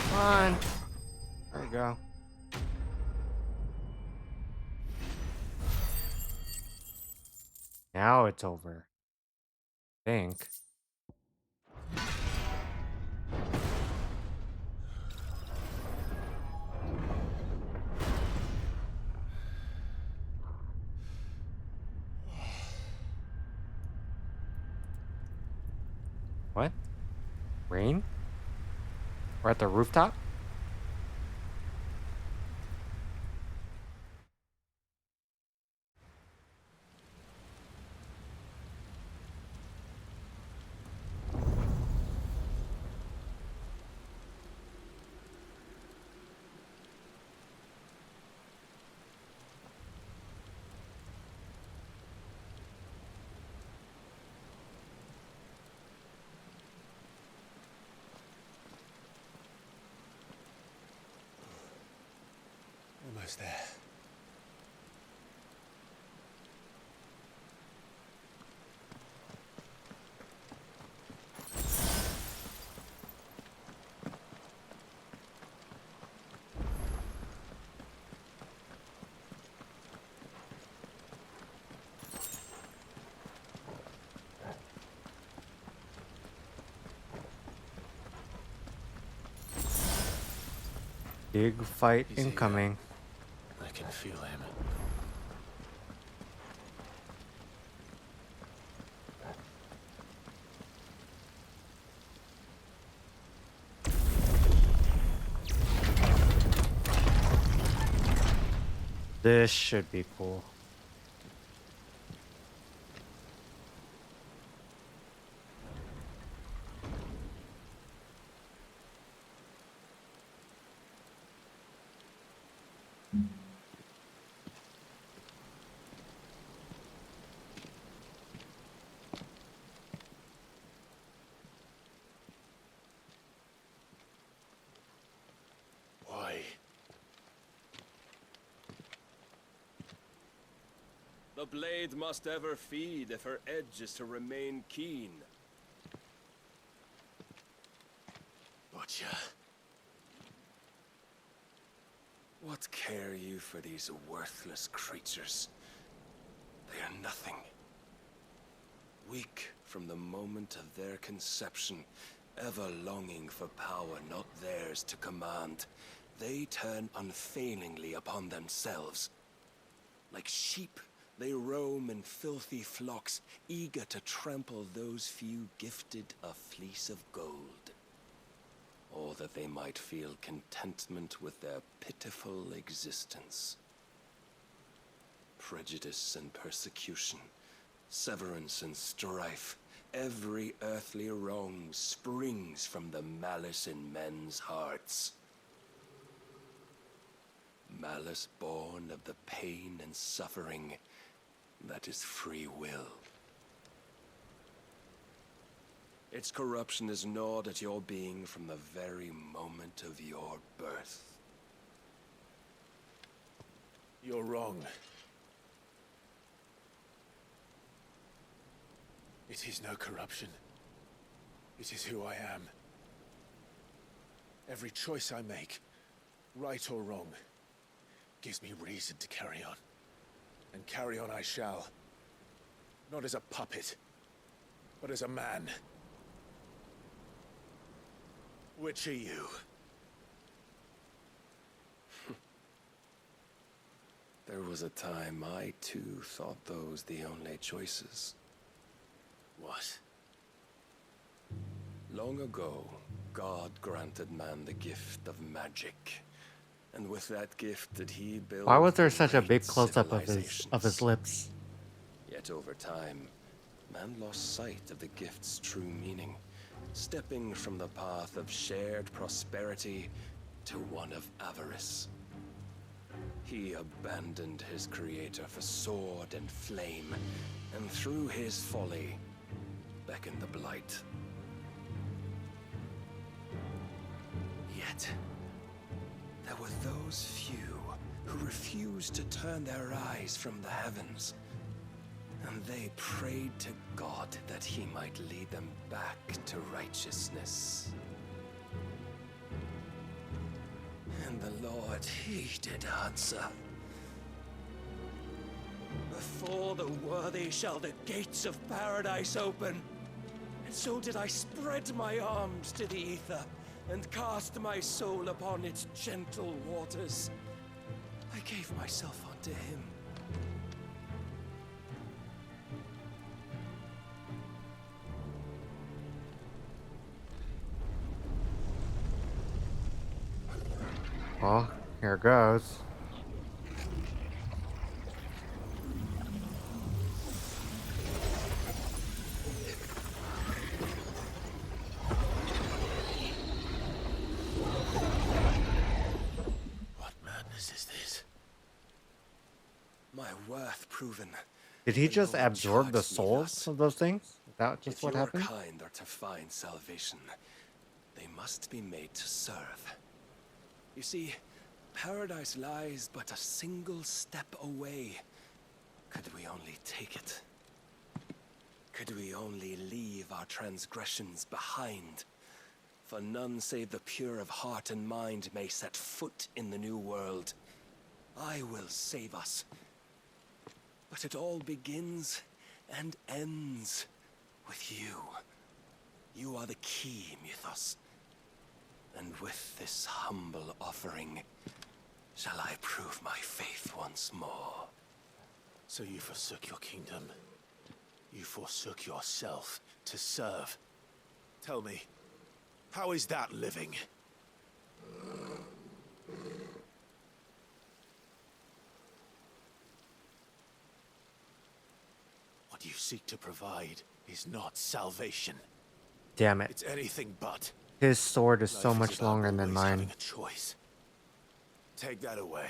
Speaker 1: Come on. There we go. Now it's over. I think. What? Rain? We're at the rooftop?
Speaker 14: almost there.
Speaker 1: Big fight
Speaker 2: He's here.
Speaker 1: incoming.
Speaker 2: I can feel him.
Speaker 1: This should be cool.
Speaker 2: Why?
Speaker 4: The blade must ever feed if her edge is to remain keen.
Speaker 2: Butcher.
Speaker 4: What care you for these worthless creatures? They are nothing. Weak from the moment of their conception, ever longing for power not theirs to command, they turn unfailingly upon themselves. Like sheep, they roam in filthy flocks, eager to trample those few gifted a fleece of gold. Or that they might feel contentment with their pitiful existence. Prejudice and persecution, severance and strife, every earthly wrong springs from the malice in men's hearts. Malice born of the pain and suffering that is free will. Its corruption is gnawed at your being from the very moment of your birth.
Speaker 2: You're wrong. It is no corruption. It is who I am. Every choice I make, right or wrong, gives me reason to carry on. And carry on I shall. Not as a puppet, but as a man. Which are you?
Speaker 4: There was a time I too thought those the only choices.
Speaker 2: What?
Speaker 4: Long ago, God granted man the gift of magic. And with that gift did he build
Speaker 1: Why was there such a
Speaker 4: great
Speaker 1: big close-up of his
Speaker 4: civilizations.
Speaker 1: lips?
Speaker 4: Yet over time, man lost sight of the gift's true meaning, stepping from the path of shared prosperity to one of avarice. He abandoned his creator for sword and flame, and through his folly, beckoned the blight. Yet, there were those few who refused to turn their eyes from the heavens, and they prayed to God that he might lead them back to righteousness. And the Lord, he did answer. Before the worthy shall the gates of paradise open. And so did I spread my arms to the ether, and cast my soul upon its gentle waters. I gave myself unto him.
Speaker 1: Well, here goes.
Speaker 2: What madness is this?
Speaker 4: My worth proven.
Speaker 1: Did he
Speaker 4: The
Speaker 1: just
Speaker 4: Lord
Speaker 1: absorb the
Speaker 4: charged me
Speaker 1: souls
Speaker 4: thus.
Speaker 1: of those things? Is that just
Speaker 4: If
Speaker 1: what
Speaker 4: your
Speaker 1: happened?
Speaker 4: kind are to find salvation, they must be made to serve. You see, Paradise lies but a single step away. Could we only take it? Could we only leave our transgressions behind? For none save the pure of heart and mind may set foot in the new world. I will save us. But it all begins and ends with you. You are the key, Mythos. And with this humble offering, shall I prove my faith once more?
Speaker 2: So you forsook your kingdom. You forsook yourself to serve. Tell me, how is that living? What you seek to provide is not salvation.
Speaker 1: Damn it.
Speaker 2: It's anything but.
Speaker 1: His sword is
Speaker 2: Life
Speaker 1: so
Speaker 2: is
Speaker 1: much
Speaker 2: about
Speaker 1: longer than
Speaker 2: always
Speaker 1: mine.
Speaker 2: having a choice. Take that away,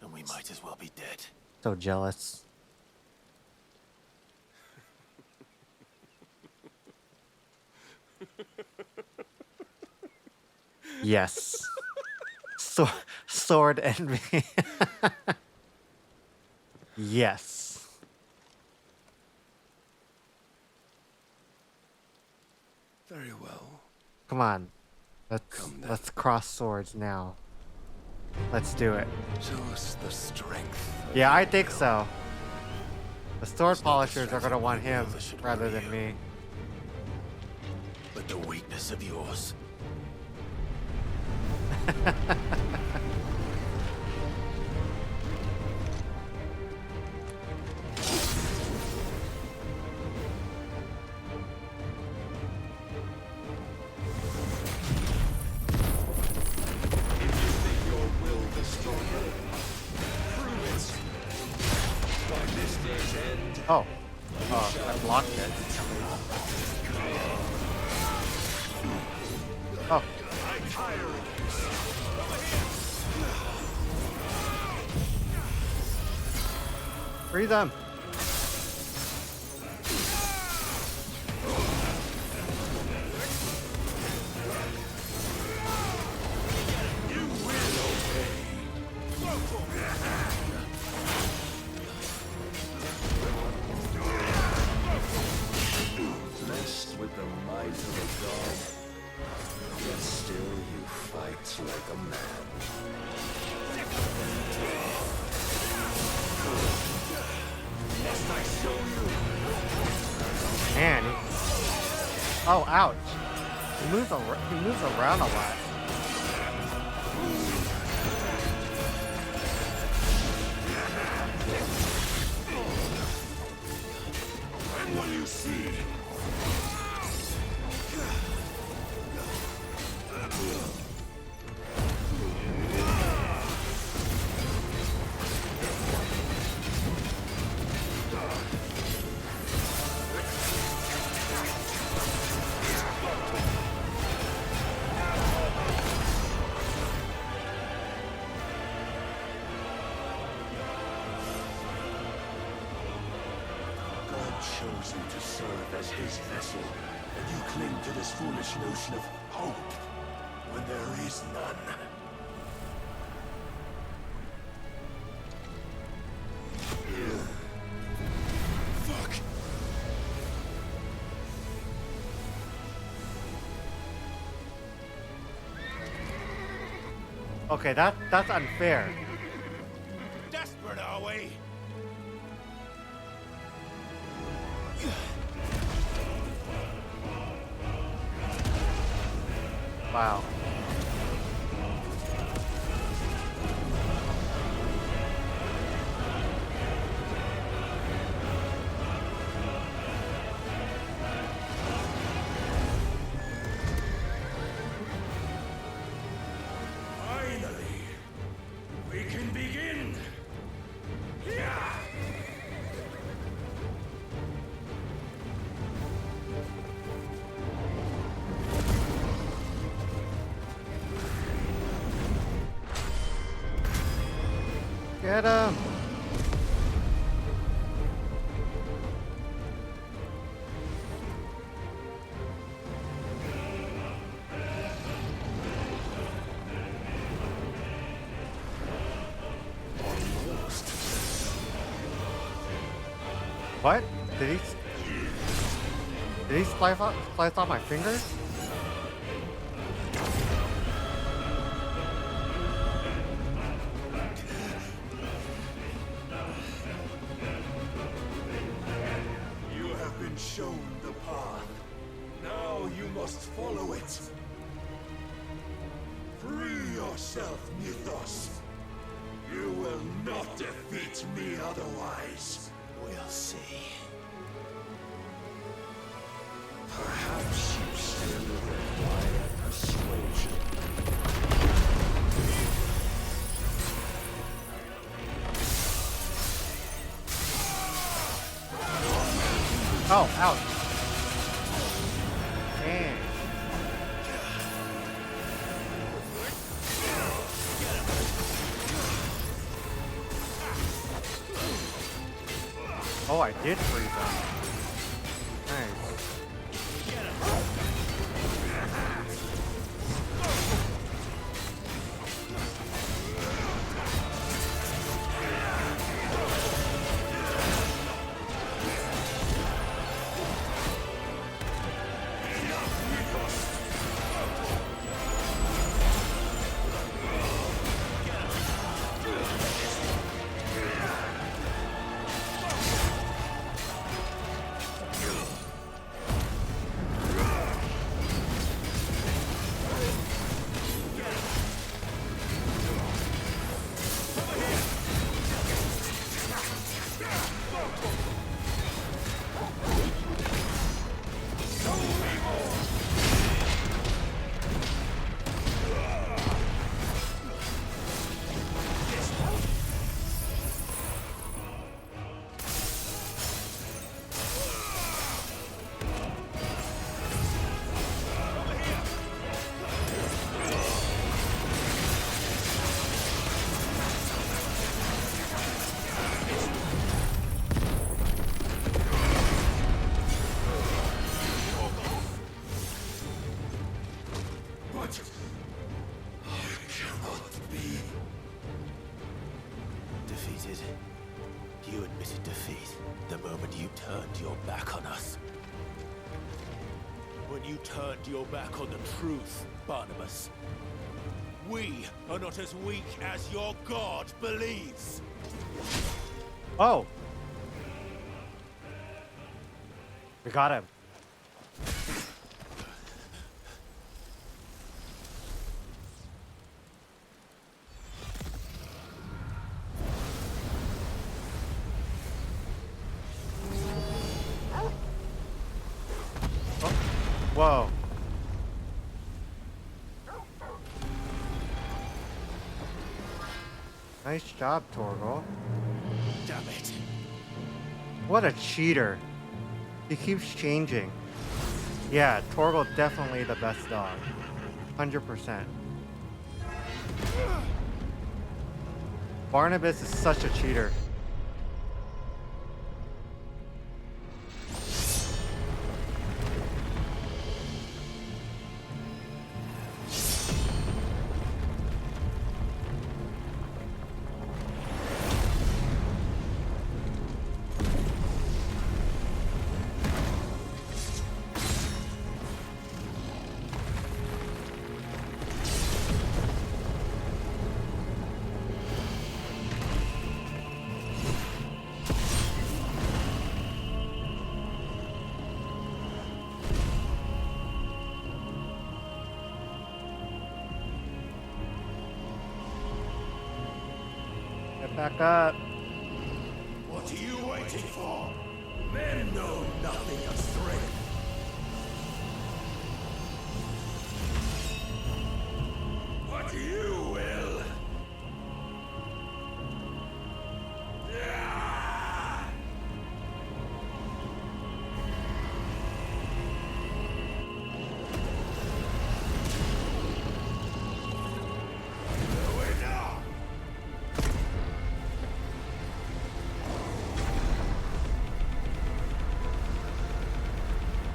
Speaker 2: and we might as well be dead.
Speaker 1: So jealous. Yes. Sword envy. Yes.
Speaker 4: Very well.
Speaker 1: Come on. Let's cross swords now. Let's do it.
Speaker 4: Show us the strength.
Speaker 1: Yeah, I think so. The sword polishers are gonna want him rather than me.
Speaker 2: But the weakness of yours.
Speaker 1: Oh. I blocked it. Oh. Free them.
Speaker 4: Blessed with the might of a god, yet still you fight like a man. Must I show you?
Speaker 1: Man. Oh, ouch. He moves around a lot.
Speaker 2: And what do you see? God chose you to serve as his vessel, and you cling to this foolish notion of hope when there is none. Fuck!
Speaker 1: Okay, that's unfair.
Speaker 2: Desperate, are we?
Speaker 1: Wow.
Speaker 2: Finally, we can begin. Yeah.
Speaker 1: Get him. What? Did he slice off my fingers?
Speaker 2: You have been shown the path. Now you must follow it. Free yourself, Mythos. You will not defeat me otherwise.
Speaker 3: We'll see.
Speaker 2: Perhaps you still require persuasion.
Speaker 1: Oh, ouch. Dang. Oh, I did freeze them. Nice.
Speaker 3: Defeated. You admitted defeat the moment you turned your back on us. When you turned your back on the truth, Barnabas. We are not as weak as your god believes.
Speaker 1: Oh. We got him. Whoa. Nice job, Torgal.
Speaker 3: Damn it.
Speaker 1: What a cheater. He keeps changing. Yeah, Torgal definitely the best dog. 100%. Barnabas is such a cheater. Get back up.
Speaker 2: What are you waiting for? Men know nothing of strength. But you will.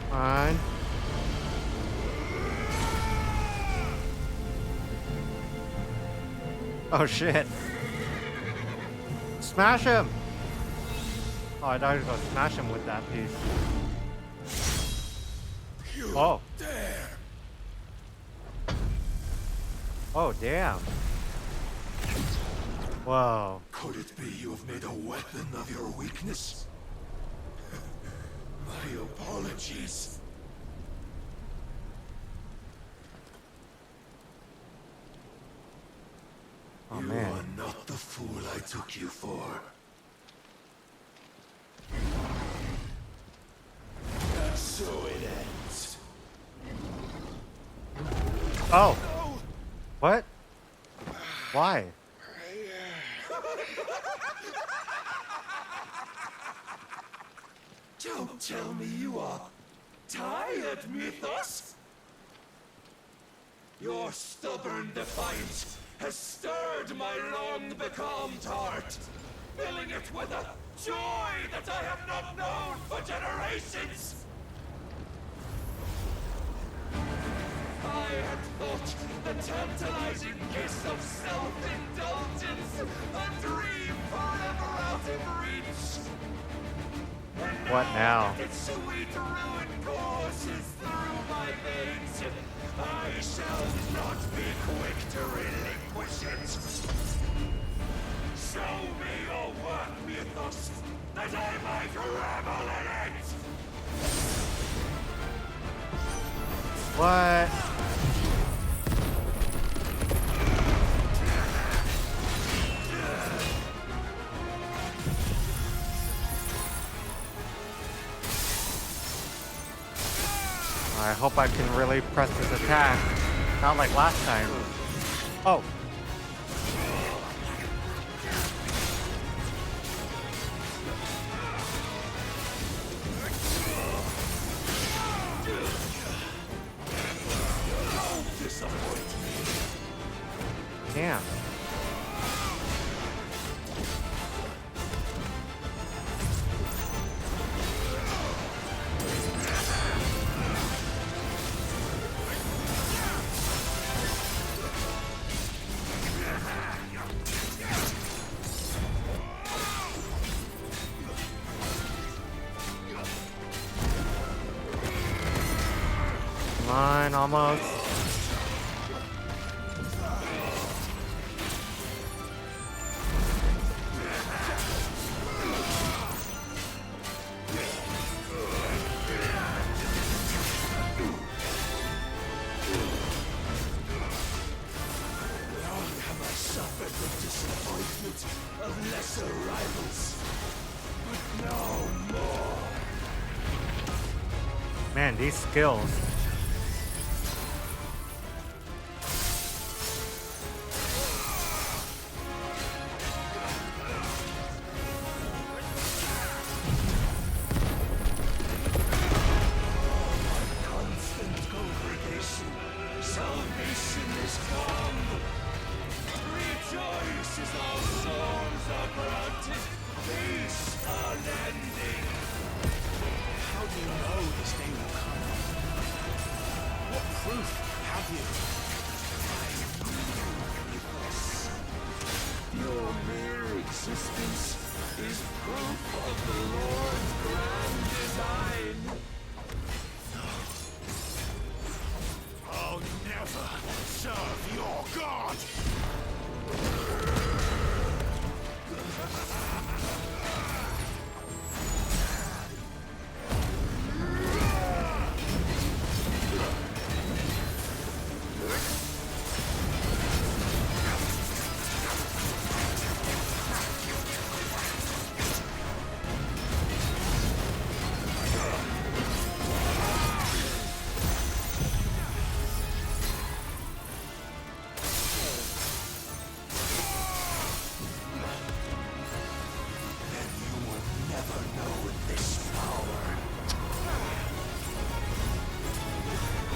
Speaker 1: Fine. Oh shit. Smash him! Oh, I thought he was gonna smash him with that piece.
Speaker 2: You
Speaker 1: Oh.
Speaker 2: dare!
Speaker 1: Oh, damn. Whoa.
Speaker 2: Could it be you have made a weapon of your weakness? My apologies.
Speaker 1: Oh,
Speaker 2: you
Speaker 1: man.
Speaker 2: are not the fool I took you for. And so it ends.
Speaker 1: Oh. What? Why?
Speaker 2: Don't tell me you are tired, Mythos! Your stubborn defiance has stirred my long-becalmed heart, filling it with a joy that I have not known for generations! I had thought the tantalizing kiss of self-indulgence a dream forever out of reach. And
Speaker 1: What now?
Speaker 2: that its sweet ruin courses through my veins, I shall not be quick to relinquish it. Show me your work, Mythos, that I might revel in it!
Speaker 1: What? I hope I can really press this attack. Not like last time. Oh. Damn. Come on, almost.
Speaker 2: Suffered the disappointment of lesser rivals, but no more.
Speaker 1: Man, these skills.
Speaker 2: Constant congregation, salvation is come. Rejoice as our souls are granted peace unending.
Speaker 4: How do you know this day will come? What proof have you?
Speaker 2: Your mere existence is proof of the Lord's grand design. I'll never serve your God!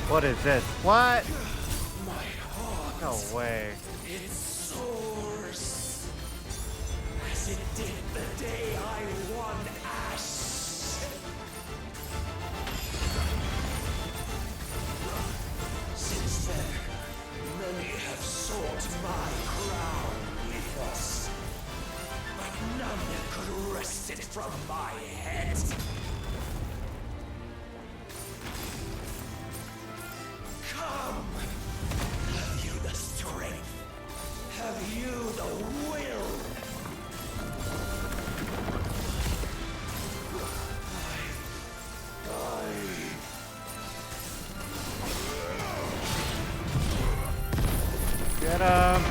Speaker 1: What is this? What?
Speaker 2: My heart.
Speaker 1: No way.
Speaker 2: It soars as it did the day I won Ash. Since then, many have sought my crown, Mythos, but none could wrest it from
Speaker 4: from my head. Come! Have you the strength? Have you the will?
Speaker 1: Get him!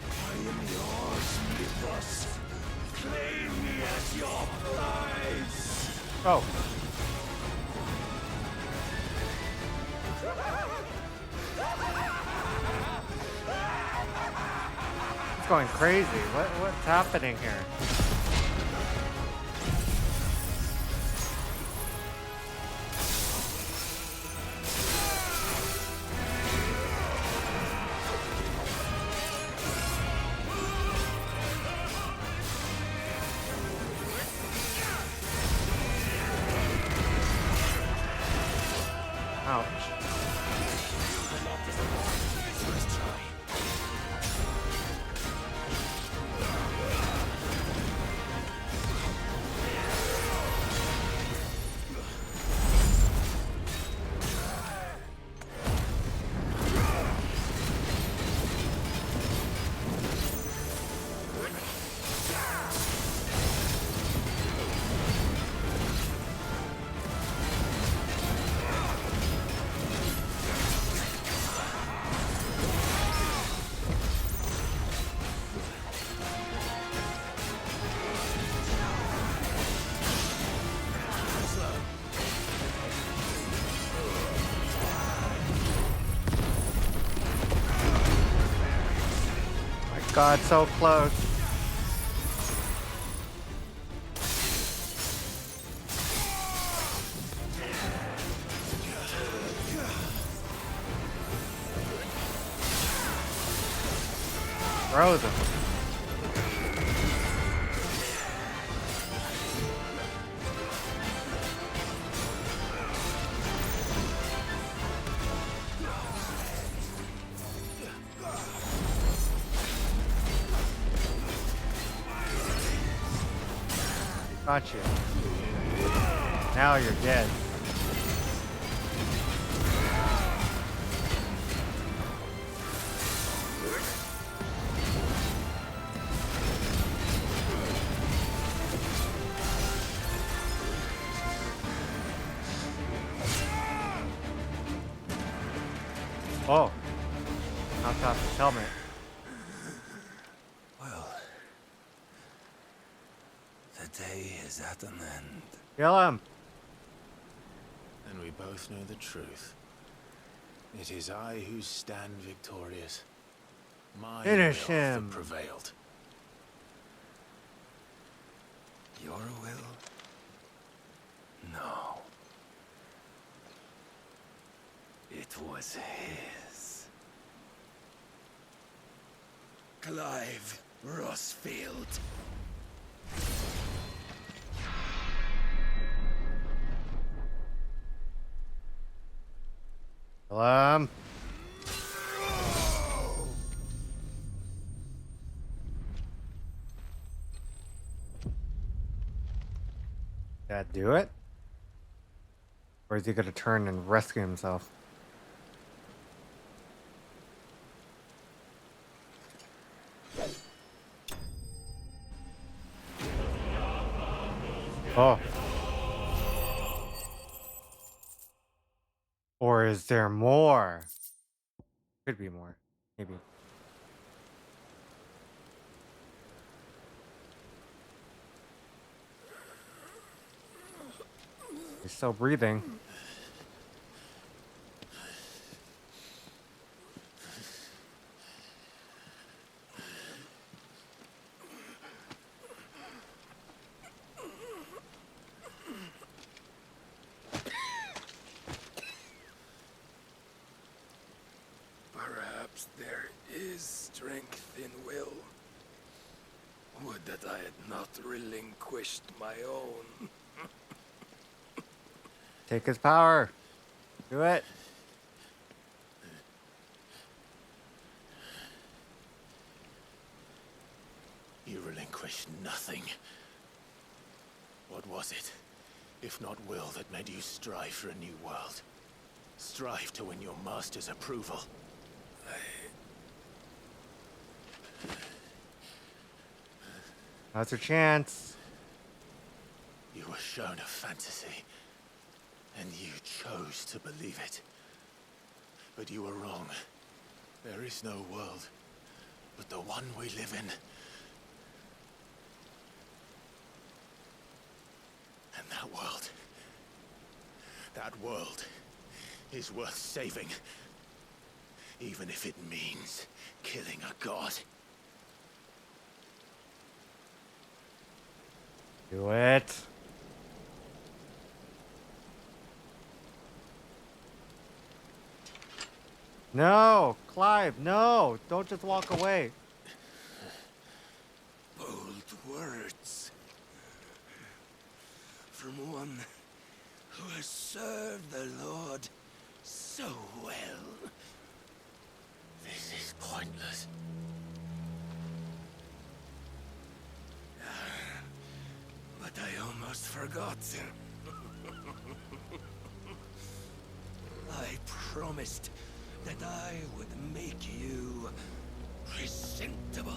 Speaker 4: I am yours, Mythos. Claim me as your prize.
Speaker 1: Oh. It's going crazy. What's happening here? Ouch. God, so close. Throws him. Got you. Now you're dead. Oh. Knocked off his helmet.
Speaker 3: Well, the day is at an end.
Speaker 1: Kill him.
Speaker 3: And we both know the truth. It is I who stand victorious. My
Speaker 1: Finish
Speaker 3: will
Speaker 1: him.
Speaker 3: that prevailed. Your will? No. It was his.
Speaker 4: Clive Rossfield.
Speaker 1: Kill him. Did that do it? Or is he gonna turn and rescue himself? Oh. Or is there more? Could be more. Maybe. He's still breathing.
Speaker 4: Perhaps there is strength in will. Would that I had not relinquished my own.
Speaker 1: Take his power. Do it.
Speaker 3: You relinquished nothing. What was it, if not will, that made you strive for a new world? Strive to win your master's approval?
Speaker 1: That's your chance.
Speaker 3: You were shown a fantasy, and you chose to believe it. But you were wrong. There is no world but the one we live in. And that world is worth saving. Even if it means killing a god.
Speaker 1: Do it. No, Clive, no. Don't just walk away.
Speaker 4: Bold words. From one who has served the Lord so well.
Speaker 3: This is pointless.
Speaker 4: But I almost forgot. I promised that I would make you presentable.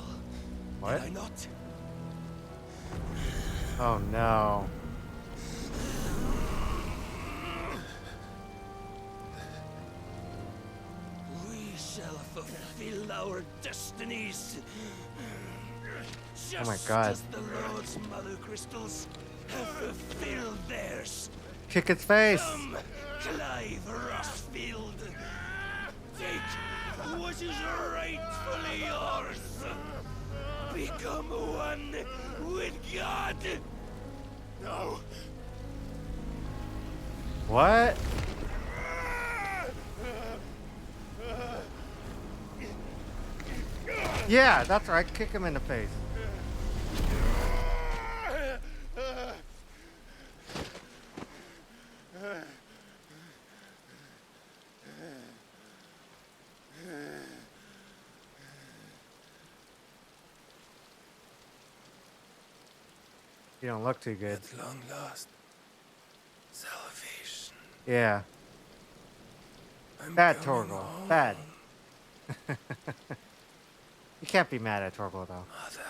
Speaker 1: What?
Speaker 4: Did I not?
Speaker 1: Oh no.
Speaker 4: We shall fulfill our destinies.
Speaker 1: Oh my God.
Speaker 4: Just as the Lord's mother crystals have fulfilled theirs.
Speaker 1: Kick its face.
Speaker 4: Come, Clive Rossfield. Take what is rightfully yours. Become one with God.
Speaker 3: No.
Speaker 1: What? Yeah, that's right. Kick him in the face. You don't look too good.
Speaker 4: At long last, salvation.
Speaker 1: Yeah.
Speaker 4: I'm
Speaker 1: Bad
Speaker 4: coming
Speaker 1: Torgal.
Speaker 4: home.
Speaker 1: Bad. You can't be mad at Torgal though.
Speaker 4: Mother.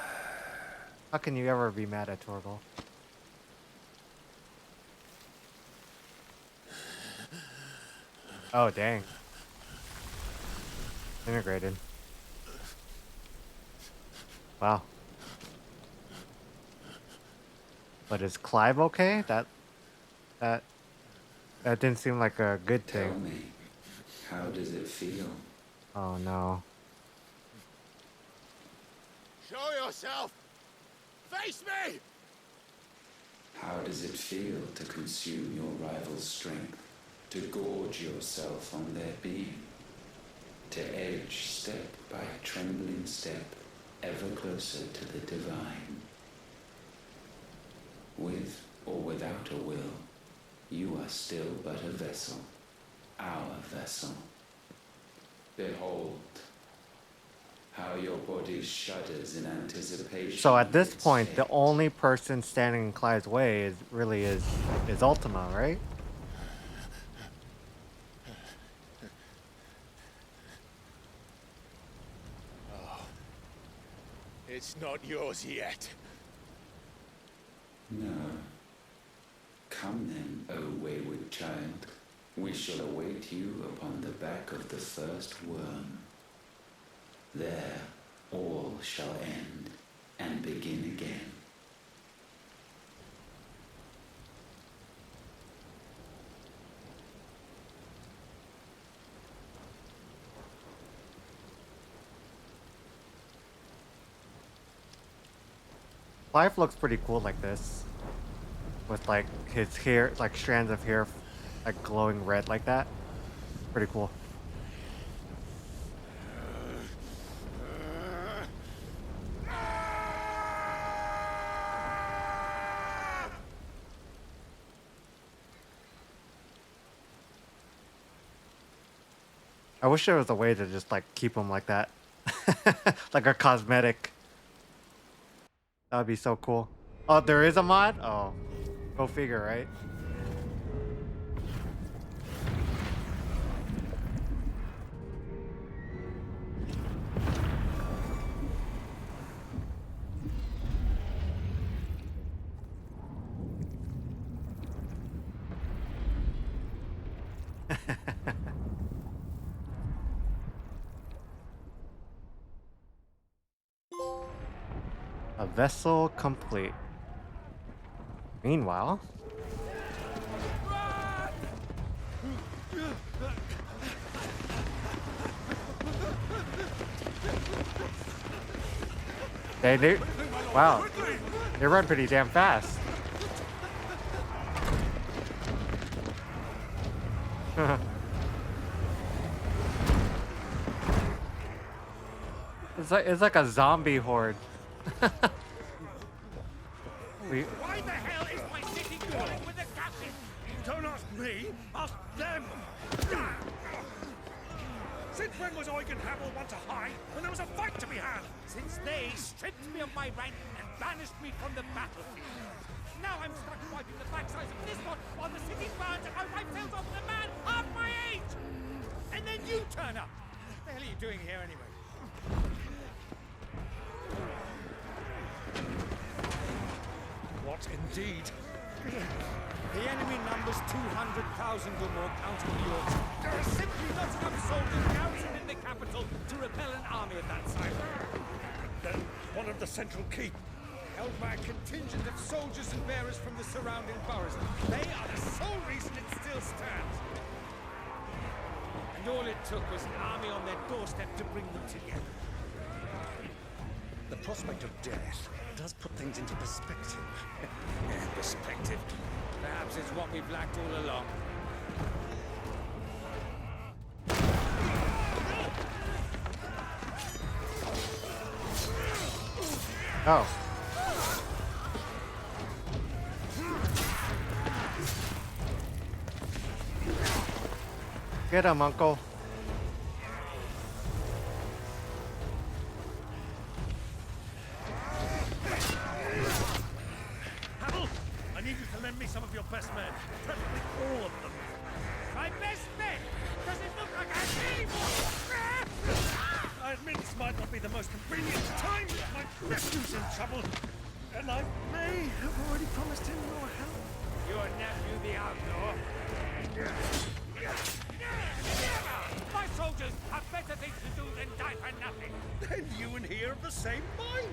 Speaker 1: How can you ever be mad at Torgal? Oh dang. Integrated. Wow. But is Clive okay? That didn't seem like a good thing.
Speaker 9: Tell me, how does it feel?
Speaker 1: Oh no.
Speaker 3: Show yourself! Face me!
Speaker 9: How does it feel to consume your rival's strength? To gorge yourself on their being? To edge step by trembling step ever closer to the divine? With or without a will, you are still but a vessel, our vessel. Behold, how your body shudders in anticipation.
Speaker 1: So at
Speaker 9: of
Speaker 1: this
Speaker 9: its
Speaker 1: point, the
Speaker 9: fate.
Speaker 1: only person standing in Clive's way is Ultima, right?
Speaker 3: Oh. It's not yours yet.
Speaker 9: No. Come then, O wayward child. We shall await you upon the back of the first worm. There all shall end and begin again.
Speaker 1: Clive looks pretty cool like this. With like his hair, like strands of hair, like glowing red like that. Pretty cool. I wish there was a way to just like keep him like that. Like a cosmetic. That'd be so cool. Oh, there is a mod? Oh, go figure, right? A vessel complete. Meanwhile, they wow, they run pretty damn fast. It's like a zombie horde.
Speaker 16: Why the hell is my city calling with the captain? Don't ask me, ask them! Since when was Eugen Hamel want to hide when there was a fight to be had? Since they stripped me of my rank and banished me from the battlefield. Now I'm stuck wiping the backsides of this one while the city burns and my wife tells off a man half my age! And then you turn up! What the hell are you doing here anyway? What indeed? The enemy numbers 200,000 or more, counting yours. There are simply not enough soldiers garrisoned in the capital to repel an army of that size. Then one of the central keep, held by a contingent of soldiers and bearers from the surrounding boroughs. They are the sole reason it still stands. And all it took was an army on their doorstep to bring them together.
Speaker 17: The prospect of death does put things into perspective.
Speaker 16: Perspective. Perhaps it's what we've lacked all along.
Speaker 1: Oh. Get him, Uncle.
Speaker 16: Hamel, I need you to lend me some of your best men. Preferably all of them. My best men? Does it look like I need I admit this might not be the most convenient time. My nephew's in trouble. And I may have already promised him your help. Your nephew, the outlaw? My soldiers have better things to do than die for nothing. Then you and he are of the same mind.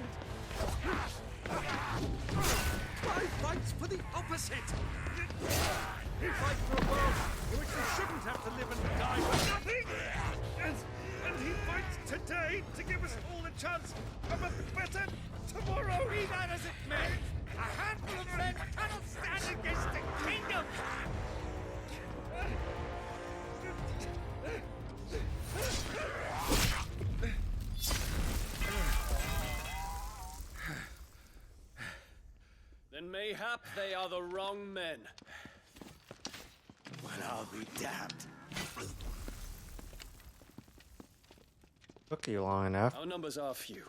Speaker 16: I fights for the opposite. He fights for a world in which we shouldn't have to live and die for nothing. And he fights today to give us all the chance of a better tomorrow. Be that as it may, a handful of men cannot stand against a kingdom.
Speaker 19: Then mayhap they are the wrong men.
Speaker 16: Well, I'll be damned.
Speaker 1: Took you long enough.
Speaker 19: Our numbers are few,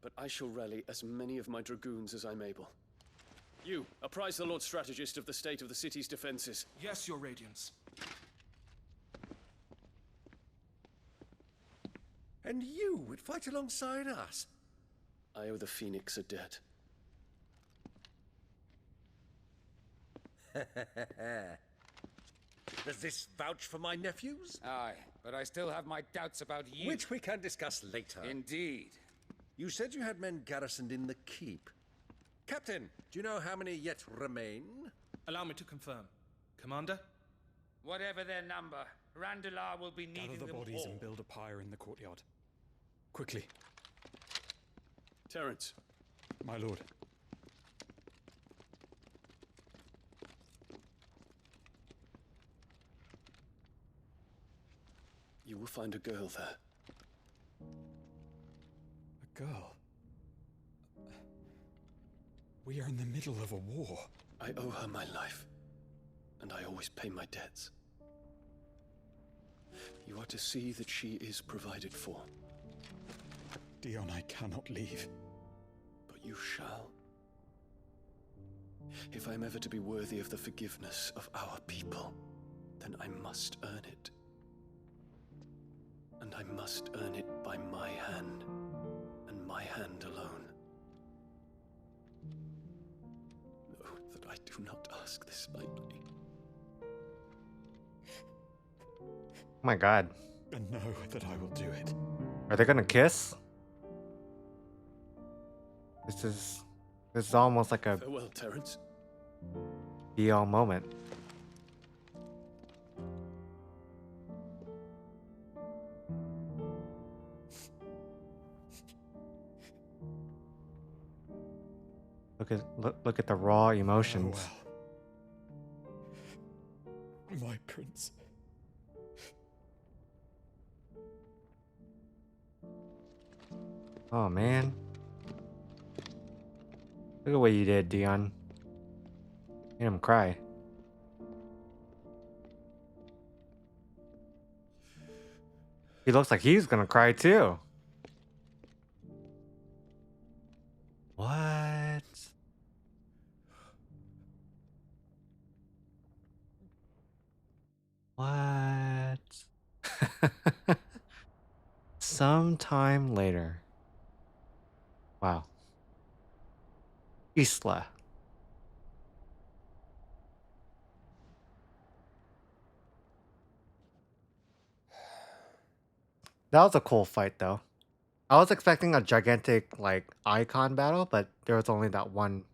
Speaker 19: but I shall rally as many of my dragoons as I'm able. You, apprise the Lord Strategist of the state of the city's defenses.
Speaker 16: Yes, Your Radiance.
Speaker 17: And you would fight alongside us?
Speaker 19: I owe the Phoenix a debt.
Speaker 17: Does this vouch for my nephews?
Speaker 16: Aye, but I still have my doubts about you.
Speaker 17: Which we can discuss later.
Speaker 16: Indeed.
Speaker 17: You said you had men garrisoned in the keep. Captain, do you know how many yet remain?
Speaker 23: Allow me to confirm. Commander?
Speaker 16: Whatever their number, Randalar will be needing
Speaker 23: Gather the
Speaker 16: them
Speaker 23: bodies
Speaker 16: all.
Speaker 23: and build a pyre in the courtyard. Quickly.
Speaker 19: Terence.
Speaker 23: My lord.
Speaker 19: You will find a girl there.
Speaker 23: A girl? We are in the middle of a war.
Speaker 19: I owe her my life, and I always pay my debts. You are to see that she is provided for.
Speaker 23: Dion, I cannot leave.
Speaker 19: But
Speaker 4: you shall. If I'm ever to be worthy of the forgiveness of our people, then I must earn it. And I must earn it by my hand, and my hand alone. Know that I do not ask this lightly.
Speaker 1: Oh my god.
Speaker 23: And know that I will do it.
Speaker 1: Are they gonna kiss? This is almost like a
Speaker 4: Farewell, Terence.
Speaker 1: BL moment. Look at the raw emotions.
Speaker 23: Farewell. My prince.
Speaker 1: Oh man. Look at what you did, Dion. Made him cry. He looks like he's gonna cry too. What? What? Sometime later. Wow. Isla. That was a cool fight though. I was expecting a gigantic like icon battle, but there was only that one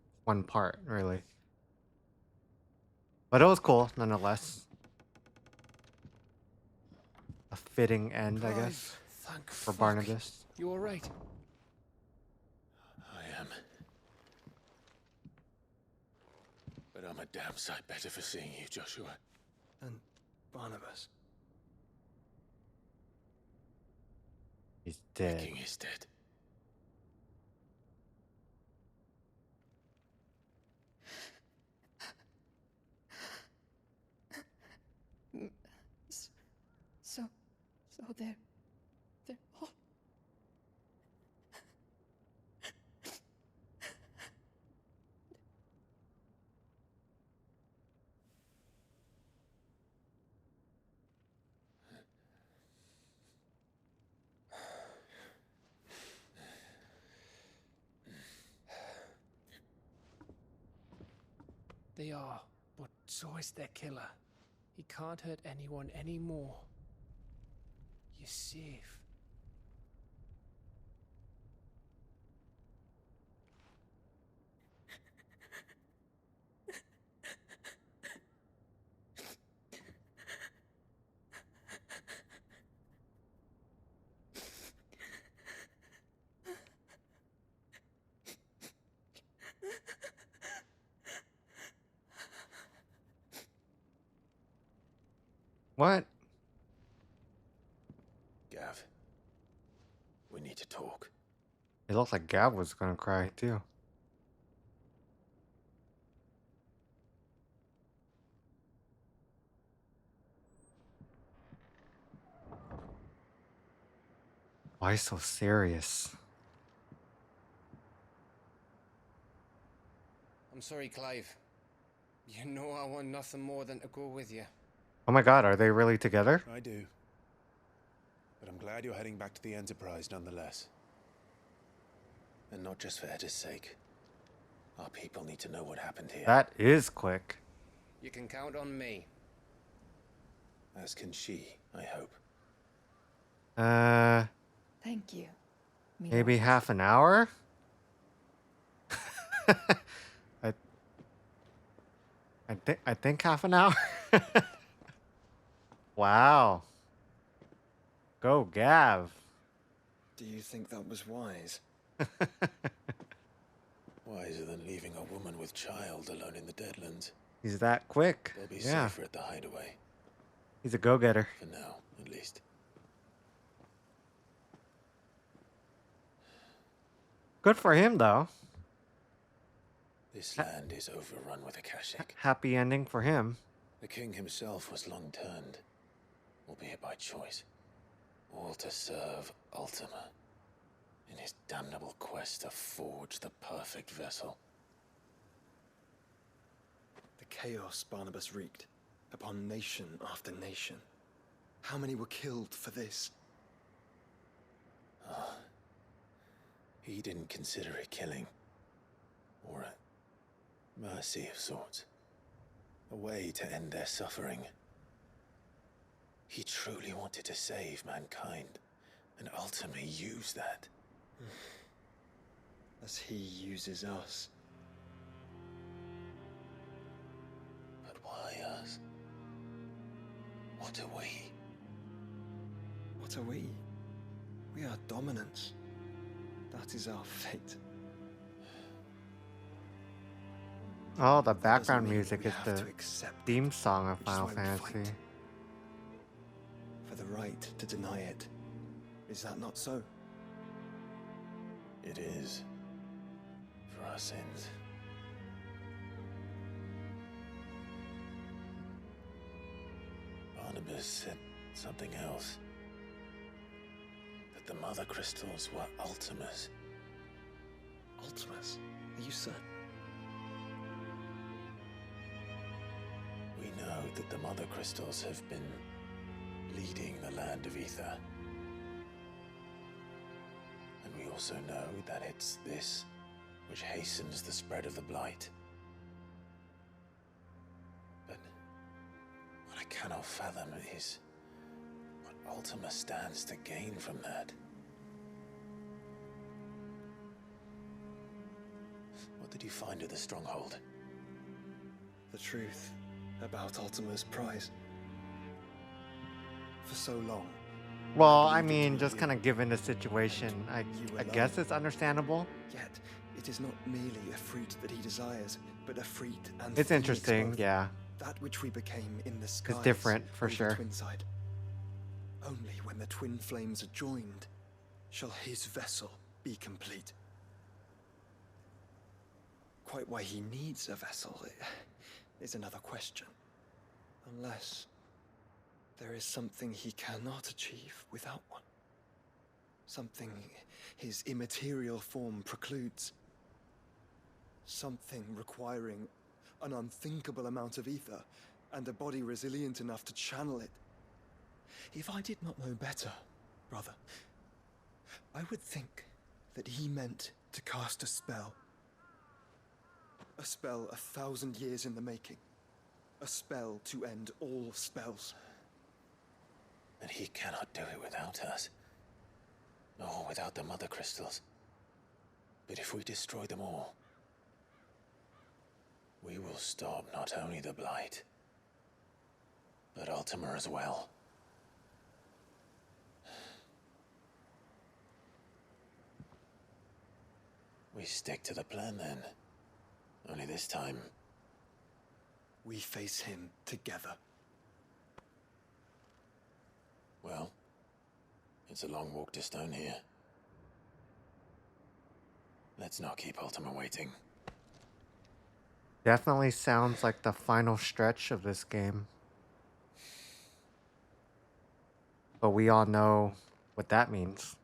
Speaker 1: part, really. But it was cool nonetheless. A fitting end, I guess,
Speaker 22: Thank
Speaker 1: for
Speaker 22: fuck.
Speaker 1: Barnabas.
Speaker 22: You alright?
Speaker 2: I am. But I'm a damn sight better for seeing you, Joshua.
Speaker 5: And Barnabas.
Speaker 1: He's
Speaker 2: The
Speaker 1: dead.
Speaker 2: king is dead.
Speaker 18: So they're all.
Speaker 22: They are, but so is their killer. He can't hurt anyone anymore. You're safe.
Speaker 1: What?
Speaker 2: Gav, we need to talk.
Speaker 1: It looked like Gav was gonna cry too. Why so serious?
Speaker 22: I'm sorry, Clive. You know I want nothing more than to go with you.
Speaker 1: Oh my god, are they really together?
Speaker 14: I do. But I'm glad you're heading back to the Enterprise nonetheless.
Speaker 2: And not just for Etta's sake. Our people need to know what happened here.
Speaker 1: That is quick.
Speaker 22: You can count on me.
Speaker 2: As can she, I hope.
Speaker 18: Thank you.
Speaker 1: Maybe half an hour? I think half an hour. Wow. Go Gav.
Speaker 5: Do you think that was wise?
Speaker 2: Wiser than leaving a woman with child alone in the Deadlands.
Speaker 1: He's that quick.
Speaker 2: They'll be
Speaker 1: Yeah.
Speaker 2: safer at the hideaway.
Speaker 1: He's a go-getter.
Speaker 2: For now, at least.
Speaker 1: Good for him though.
Speaker 2: This land is overrun with Akashic.
Speaker 1: Happy ending for him.
Speaker 2: The king himself was long turned, albeit by choice. All to serve Ultima.
Speaker 3: in his damnable quest to forge the perfect vessel.
Speaker 5: The chaos Barnabas wreaked upon nation after nation. How many were killed for this?
Speaker 3: He didn't consider it killing, or a mercy of sorts, a way to end their suffering. He truly wanted to save mankind, and ultimately use that.
Speaker 5: As he uses us.
Speaker 3: But why us? What are we?
Speaker 5: What are we? We are dominance. That is our fate.
Speaker 1: Oh, the
Speaker 5: That doesn't
Speaker 1: background
Speaker 5: mean
Speaker 1: music
Speaker 5: we
Speaker 1: is
Speaker 5: have
Speaker 1: the
Speaker 5: to accept
Speaker 1: theme song of
Speaker 5: which is
Speaker 1: Final
Speaker 5: why we
Speaker 1: Fantasy.
Speaker 5: fight. For the right to deny it. Is that not so?
Speaker 3: It is. For our sins. Barnabas said something else. That the Mother Crystals were Ultimas.
Speaker 5: Ultimas? Are you certain?
Speaker 3: We know that the Mother Crystals have been leading the land of Ether. And we also know that it's this which hastens the spread of the Blight. But what I cannot fathom is what Ultima stands to gain from that. What did you find at the Stronghold?
Speaker 5: The truth about Ultima's prize. For so long.
Speaker 1: Well, I
Speaker 5: believed it to
Speaker 1: mean,
Speaker 5: be
Speaker 1: just
Speaker 5: you.
Speaker 1: kind of given the situation, I
Speaker 5: You
Speaker 1: guess
Speaker 5: alone.
Speaker 1: it's understandable.
Speaker 5: Yet, it is not merely a fruit that he desires, but a fruit and
Speaker 1: It's
Speaker 5: phoenix
Speaker 1: interesting,
Speaker 5: both.
Speaker 1: yeah.
Speaker 5: That which we became in the skies.
Speaker 1: It's different, for
Speaker 5: over
Speaker 1: sure.
Speaker 5: Twinside. Only when the twin flames are joined shall his vessel be complete. Quite why he needs a vessel is another question. Unless there is something he cannot achieve without one. Something his immaterial form precludes. Something requiring an unthinkable amount of ether and a body resilient enough to channel it. If I did not know better, brother, I would think that he meant to cast a spell. A spell 1,000 years in the making. A spell to end all spells.
Speaker 3: And he cannot do it without us. Nor without the Mother Crystals. But if we destroy them all, we will stop not only the Blight, but Ultima as well. We stick to the plan then. Only this time,
Speaker 5: we face him together.
Speaker 3: Well, it's a long walk to Stone here. Let's not keep Ultima waiting.
Speaker 1: Definitely sounds like the final stretch of this game. But we all know what that means.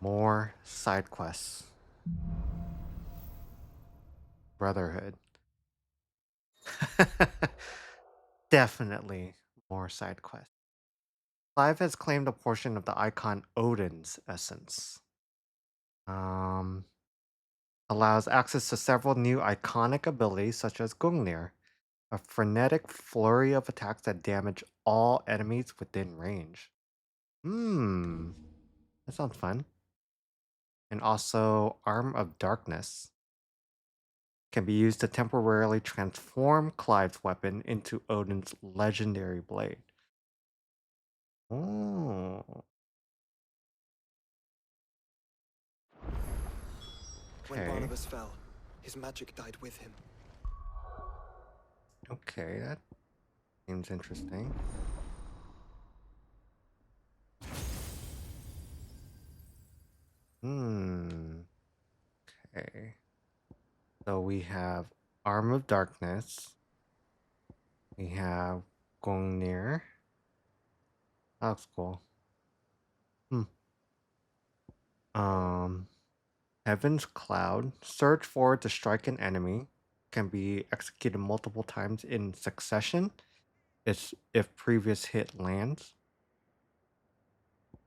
Speaker 1: More side quests. Brotherhood. Definitely more side quests. Clive has claimed a portion of the icon Odin's essence. Allows access to several new iconic abilities such as Gungnir, a frenetic flurry of attacks that damage all enemies within range. That sounds fun. And also Arm of Darkness can be used to temporarily transform Clive's weapon into Odin's legendary blade. Oh.
Speaker 5: When
Speaker 1: Okay.
Speaker 5: Barnabas fell, his magic died with him.
Speaker 1: Okay, that seems interesting. Okay. So we have Arm of Darkness. We have Gungnir. That looks cool. Um, Heaven's Cloud. Surge forward to strike an enemy. Can be executed multiple times in succession. It's if previous hit lands.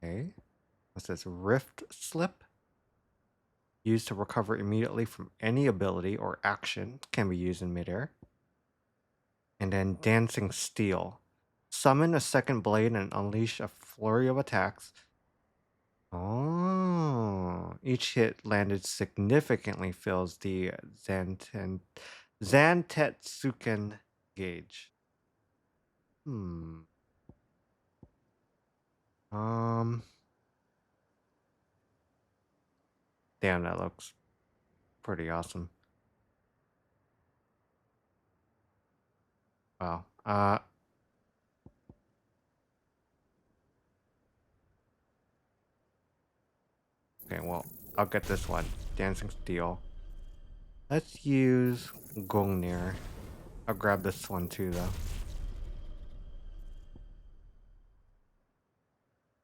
Speaker 1: Okay. What's this? Rift Slip. Used to recover immediately from any ability or action. Can be used in midair. And then Dancing Steel. Summon a second blade and unleash a flurry of attacks. Oh, each hit landed significantly fills the Zantetsuken gauge. Hmm. Um. Damn, that looks pretty awesome. Wow. Okay, well, I'll get this one. Dancing Steel. Let's use Gungnir. I'll grab this one too, though.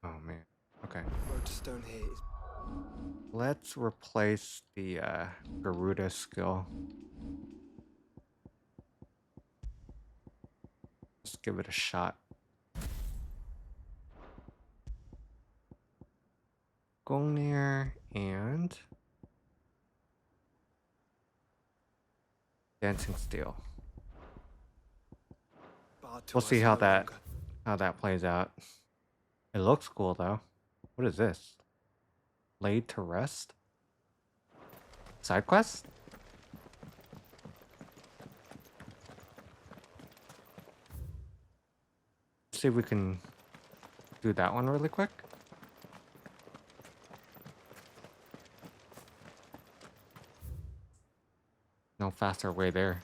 Speaker 1: Oh, man. Okay.
Speaker 5: Road to Stone here is...
Speaker 1: Let's replace the Garuda skill. Let's give it a shot. Gungnir and Dancing Steel. We'll see how that plays out. It looks cool though. What is this? Laid to rest? Side quest? See if we can do that one really quick. No faster way there.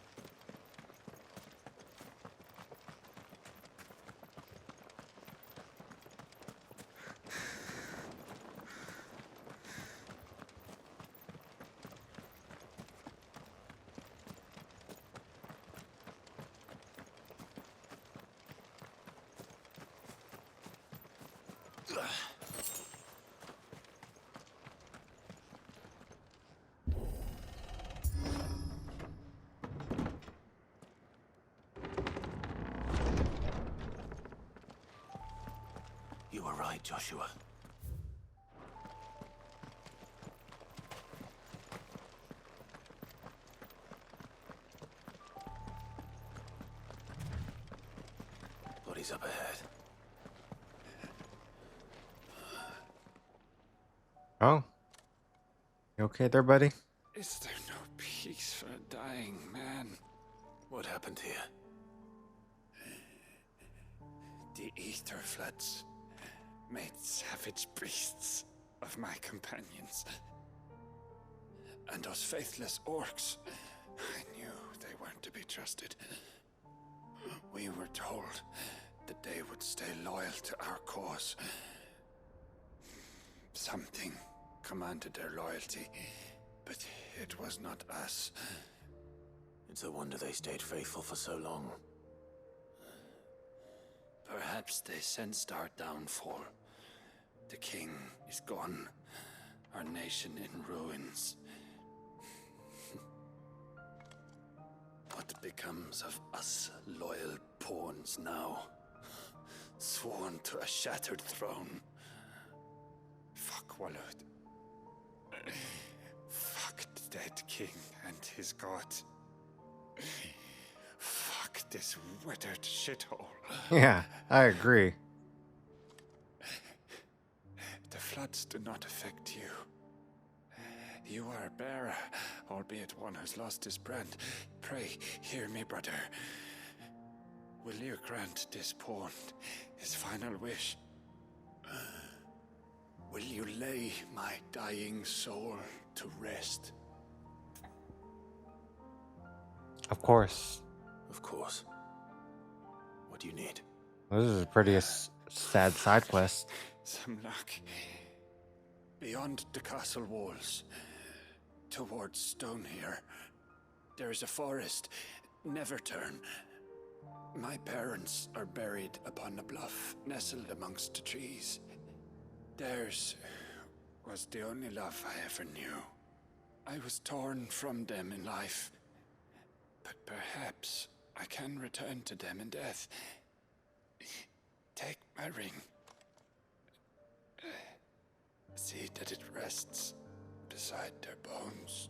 Speaker 2: You were right, Joshua. Bodies up ahead.
Speaker 1: Oh. You okay there, buddy?
Speaker 9: Is there no peace for a dying man?
Speaker 2: What happened here?
Speaker 9: The ether floods made savage beasts of my companions. And those faithless orcs, I knew they weren't to be trusted. We were told that they would stay loyal to our cause. Something commanded their loyalty, but it was not us.
Speaker 2: It's a wonder they stayed faithful for so long.
Speaker 9: Perhaps they sensed our downfall. The king is gone, our nation in ruins. What becomes of us loyal pawns now? Sworn to a shattered throne. Fuck Walud. Fuck the dead king and his god. Fuck this withered shithole.
Speaker 1: Yeah, I agree.
Speaker 9: The floods do not affect you. You are a bearer, albeit one who's lost his brand. Pray, hear me, brother. Will you grant this pawn his final wish? Will you lay my dying soul to rest?
Speaker 1: Of course.
Speaker 2: Of course. What do you need?
Speaker 1: This is a pretty sad side quest.
Speaker 9: Some luck. Beyond the castle walls, towards Stone here, there is a forest. Never turn. My parents are buried upon a bluff, nestled amongst the trees. There's was the only love I ever knew. I was torn from them in life, but perhaps I can return to them in death. Take my ring. See that it rests beside their bones.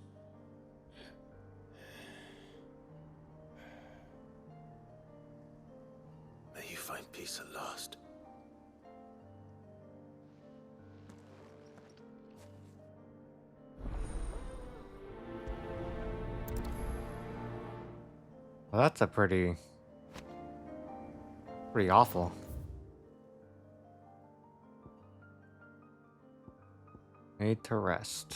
Speaker 3: May you find peace at last.
Speaker 1: Well, that's a pretty awful. Made to rest.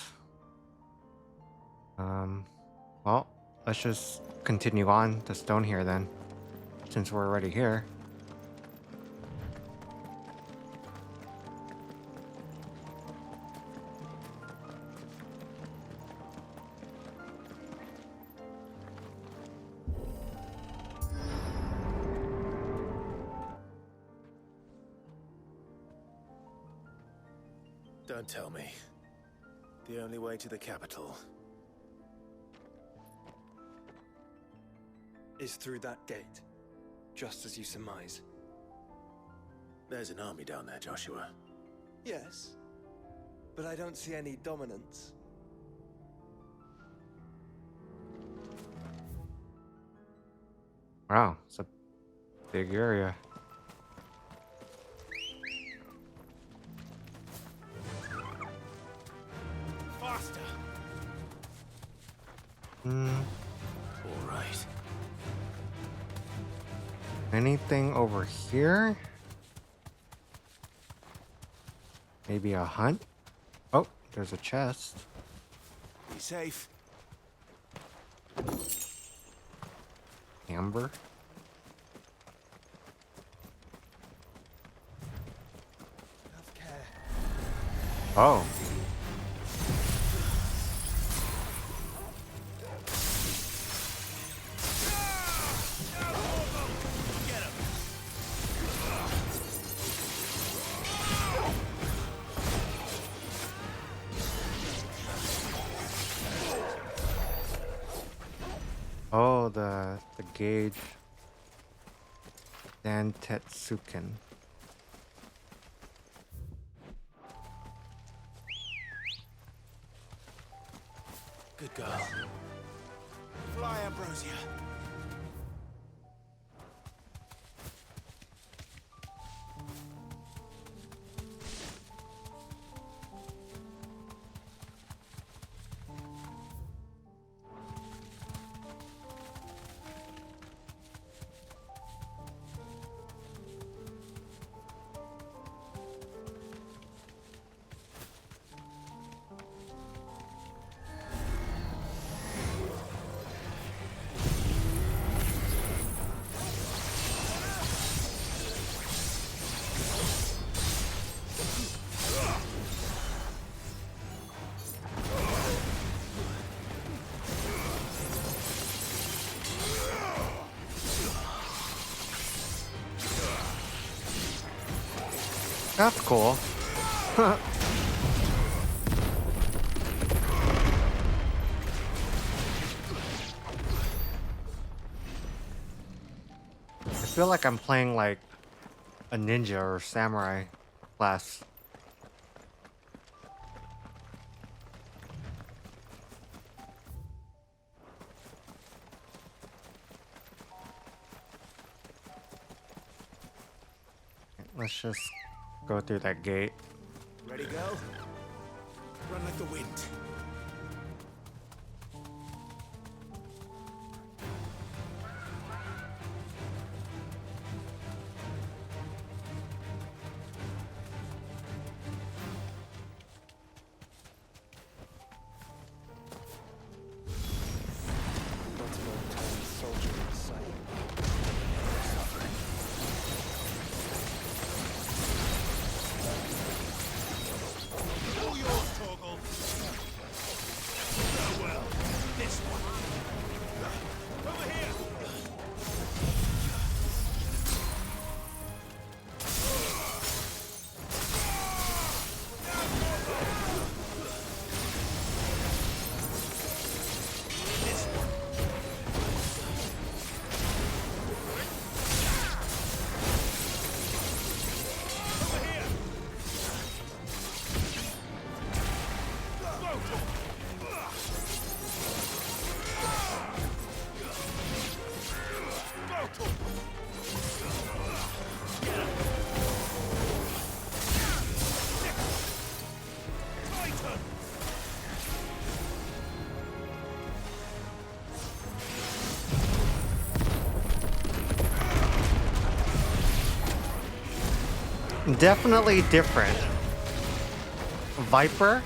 Speaker 1: Well, let's just continue on to stone here then, since we're already here.
Speaker 3: Don't tell me. The only way to the capital
Speaker 5: is through that gate, just as you surmise.
Speaker 3: There's an army down there, Joshua.
Speaker 5: Yes, but I don't see any dominance.
Speaker 1: Wow, it's a big area.
Speaker 22: Faster!
Speaker 3: All right.
Speaker 1: Anything over here? Maybe a hunt? Oh, there's a chest.
Speaker 3: Be safe.
Speaker 1: Amber.
Speaker 5: Have care.
Speaker 1: Oh. Oh, the gauge. Dan Tetsuken.
Speaker 3: Good girl. Fly, Ambrosia.
Speaker 1: That's cool. I feel like I'm playing like a ninja or samurai class. Let's just go through that gate.
Speaker 3: Ready, go? Run like the wind.
Speaker 5: Not an old-time soldier in sight.
Speaker 16: All yours, Torgal.
Speaker 1: Definitely different. Viper?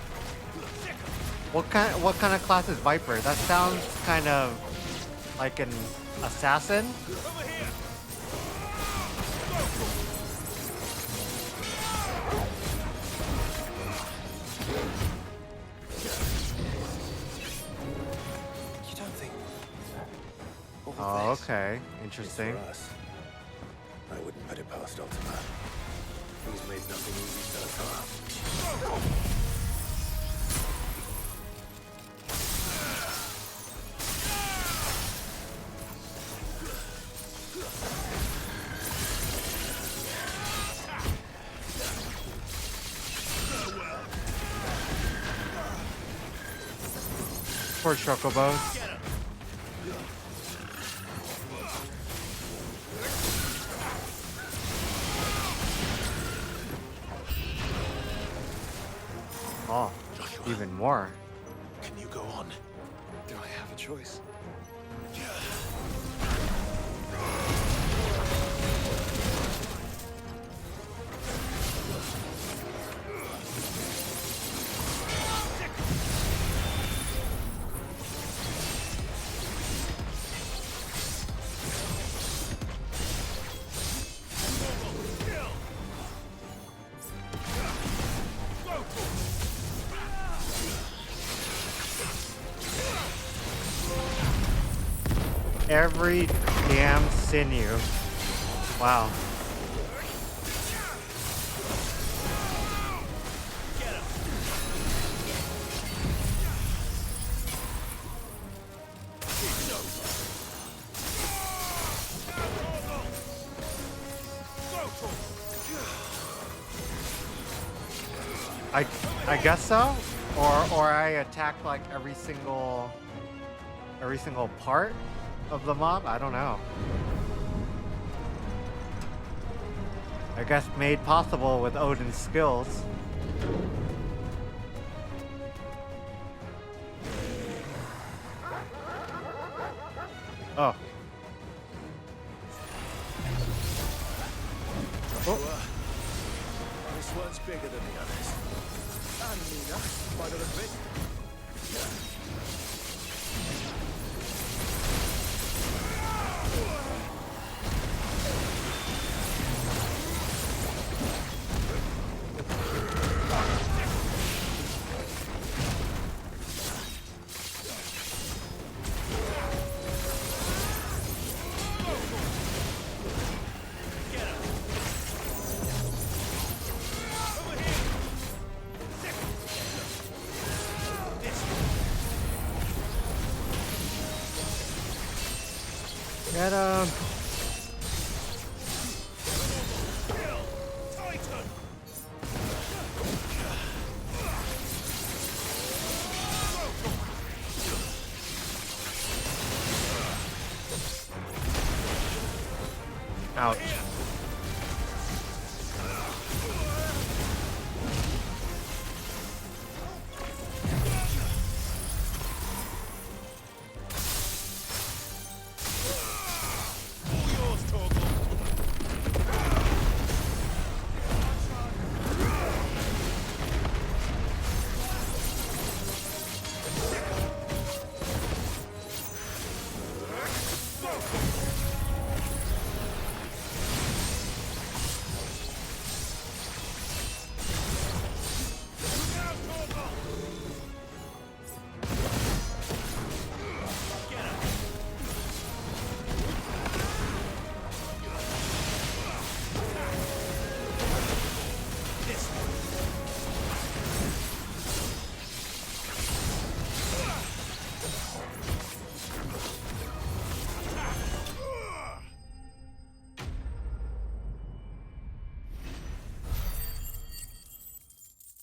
Speaker 1: What kind of class is Viper? That sounds kind of like an assassin.
Speaker 3: You don't think
Speaker 1: Oh, okay. Interesting.
Speaker 3: for us? I wouldn't put it past Ultima. He's made nothing easy so far.
Speaker 1: Poor chocobos. Oh, even more.
Speaker 3: Can you go on?
Speaker 5: Do I have a choice?
Speaker 1: Every damn sinew. Wow. I guess so, or I attack like every single part of the mob. I don't know. I guess made possible with Odin's skills. Oh.
Speaker 3: This one's bigger than the others. And Nina, by the look of it.
Speaker 1: Get him. Ouch.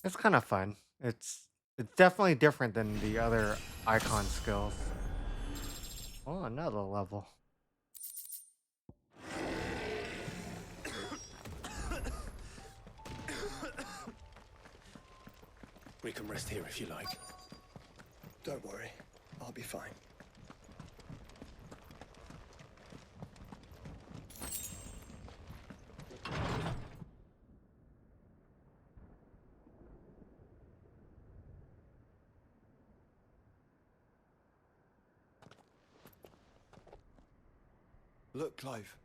Speaker 1: It's kind of fun. It's definitely different than the other icon skills. Oh, another level.
Speaker 3: We can rest here if you like.
Speaker 5: Don't worry, I'll be fine. Look, Clive.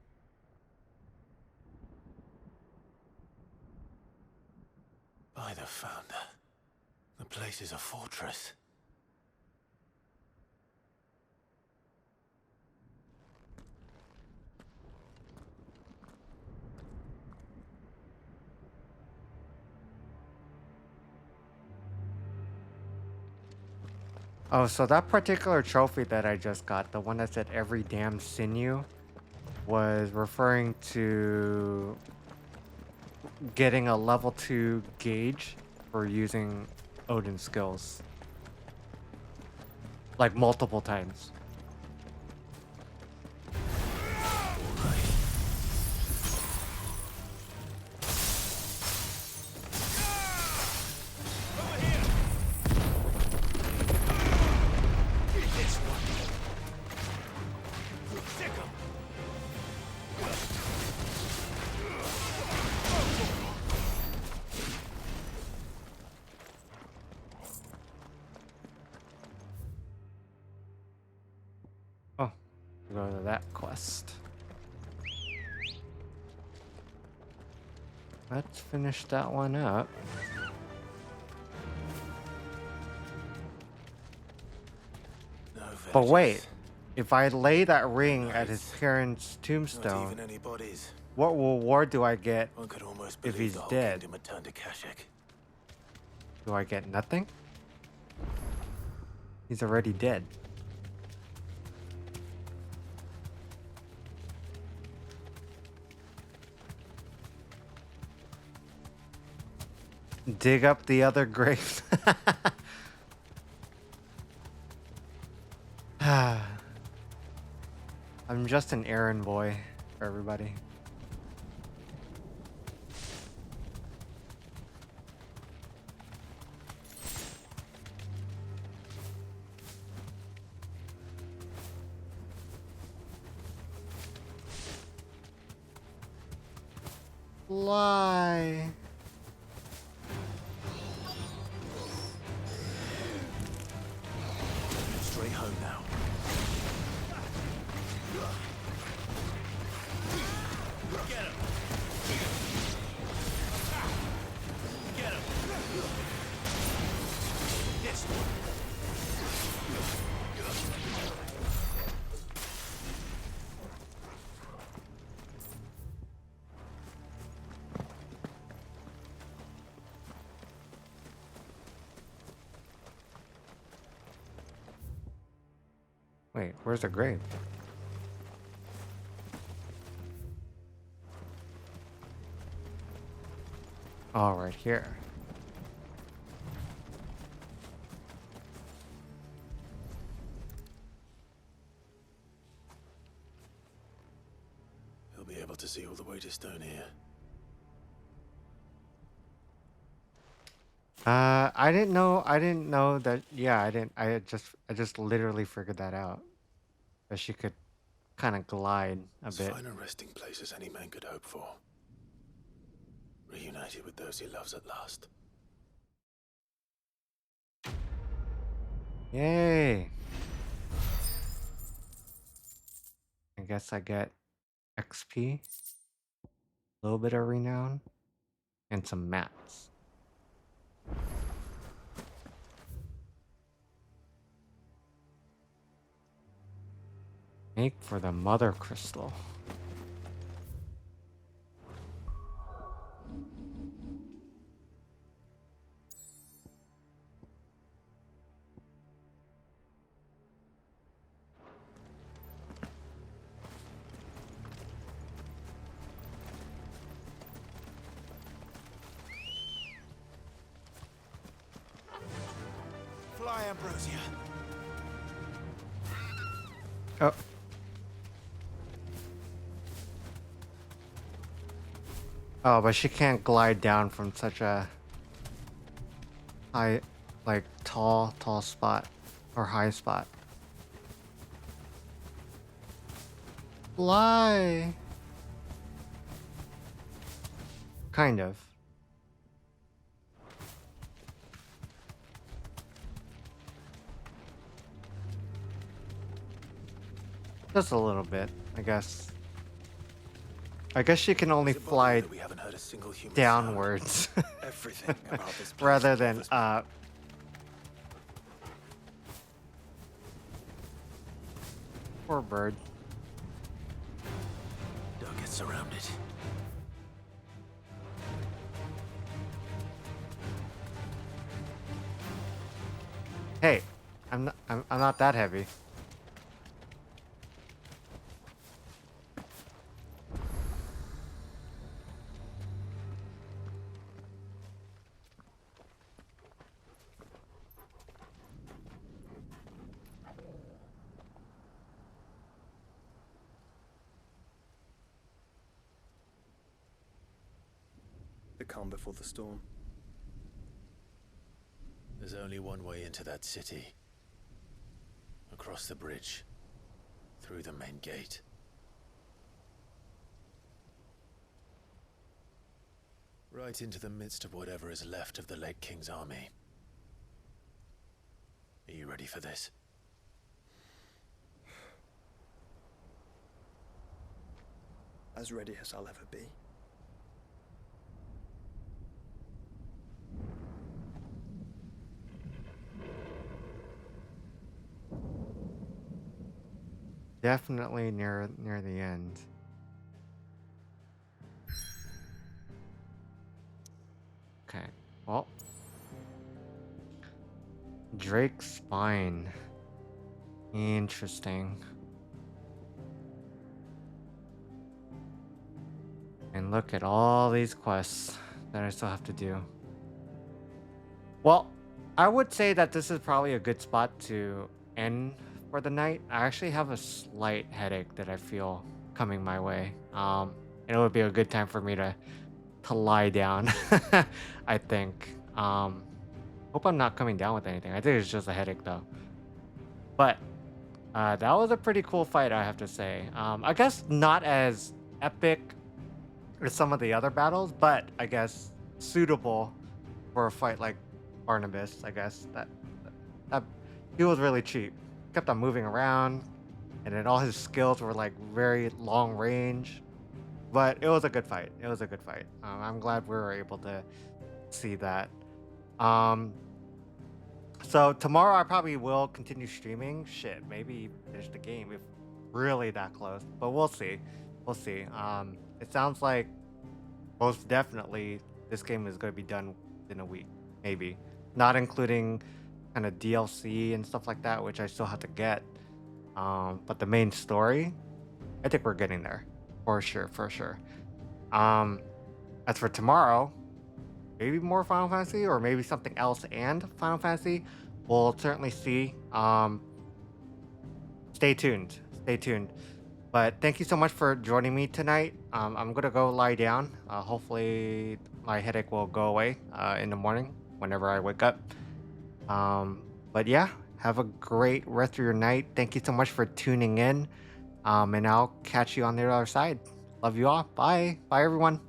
Speaker 2: By the Founder. The place is a fortress.
Speaker 1: Oh, so that particular trophy that I just got, the one that said every damn sinew, was referring to getting a level 2 gauge for using Odin's skills. Like multiple times. Oh, go to that quest. Let's finish that one up. But wait, if I lay that ring at his parents' tombstone,
Speaker 2: Not even any bodies.
Speaker 1: what reward do I get
Speaker 2: One could almost
Speaker 1: if
Speaker 2: believe
Speaker 1: he's
Speaker 2: the whole
Speaker 1: dead?
Speaker 2: kingdom had turned to Kashyyyk.
Speaker 1: Do I get nothing? He's already dead. Dig up the other grave. I'm just an errand boy for everybody. Fly.
Speaker 2: Straight home now. Get him! Get him! This one.
Speaker 1: Wait, where's the grave? Oh, right here.
Speaker 2: He'll be able to see all the way to stone here.
Speaker 1: I didn't know that. Yeah, I just literally figured that out. That she could kind of glide a
Speaker 2: As
Speaker 1: bit.
Speaker 2: fine a resting place as any man could hope for. Reunited with those he loves at last.
Speaker 1: Yay! I guess I get XP, a little bit of renown, and some mats. Make for the mother crystal.
Speaker 2: Fly, Ambrosia.
Speaker 1: Oh. Oh, but she can't glide down from such a high, like tall spot or high spot. Fly. Kind of. Just a little bit, I guess. I guess she can only
Speaker 3: Is it
Speaker 1: fly
Speaker 3: that we haven't heard a single human
Speaker 1: downwards
Speaker 3: sound? Everything about this place
Speaker 1: rather than
Speaker 3: bothers me.
Speaker 1: poor bird.
Speaker 3: Don't get surrounded.
Speaker 1: Hey, I'm not that heavy.
Speaker 5: The calm before the storm.
Speaker 3: There's only one way into that city. Across the bridge. Through the main gate. Right into the midst of whatever is left of the late King's army. Are you ready for this?
Speaker 5: As ready as I'll ever be.
Speaker 1: Definitely near the end. Okay. Well, Drake's spine. Interesting. And look at all these quests that I still have to do. Well, I would say that this is probably a good spot to end for the night. I actually have a slight headache that I feel coming my way. And it would be a good time for me to lie down. I think. Hope I'm not coming down with anything. I think it's just a headache though. But that was a pretty cool fight, I have to say. I guess not as epic as some of the other battles, but I guess suitable for a fight like Barnabas. I guess that he was really cheap. Kept on moving around, and then all his skills were like very long range. But it was a good fight. It was a good fight. I'm glad we were able to see that. So tomorrow I probably will continue streaming. Shit, maybe finish the game if really that close. But we'll see. We'll see. It sounds like most definitely this game is going to be done in a week, maybe. Not including kind of DLC and stuff like that, which I still have to get. But the main story, I think we're getting there. For sure, for sure. As for tomorrow, maybe more Final Fantasy or maybe something else and Final Fantasy. We'll certainly see. Stay tuned. Stay tuned. But thank you so much for joining me tonight. I'm gonna go lie down. Hopefully my headache will go away in the morning whenever I wake up. But yeah, have a great rest of your night. Thank you so much for tuning in. And I'll catch you on the other side. Love you all. Bye. Bye, everyone.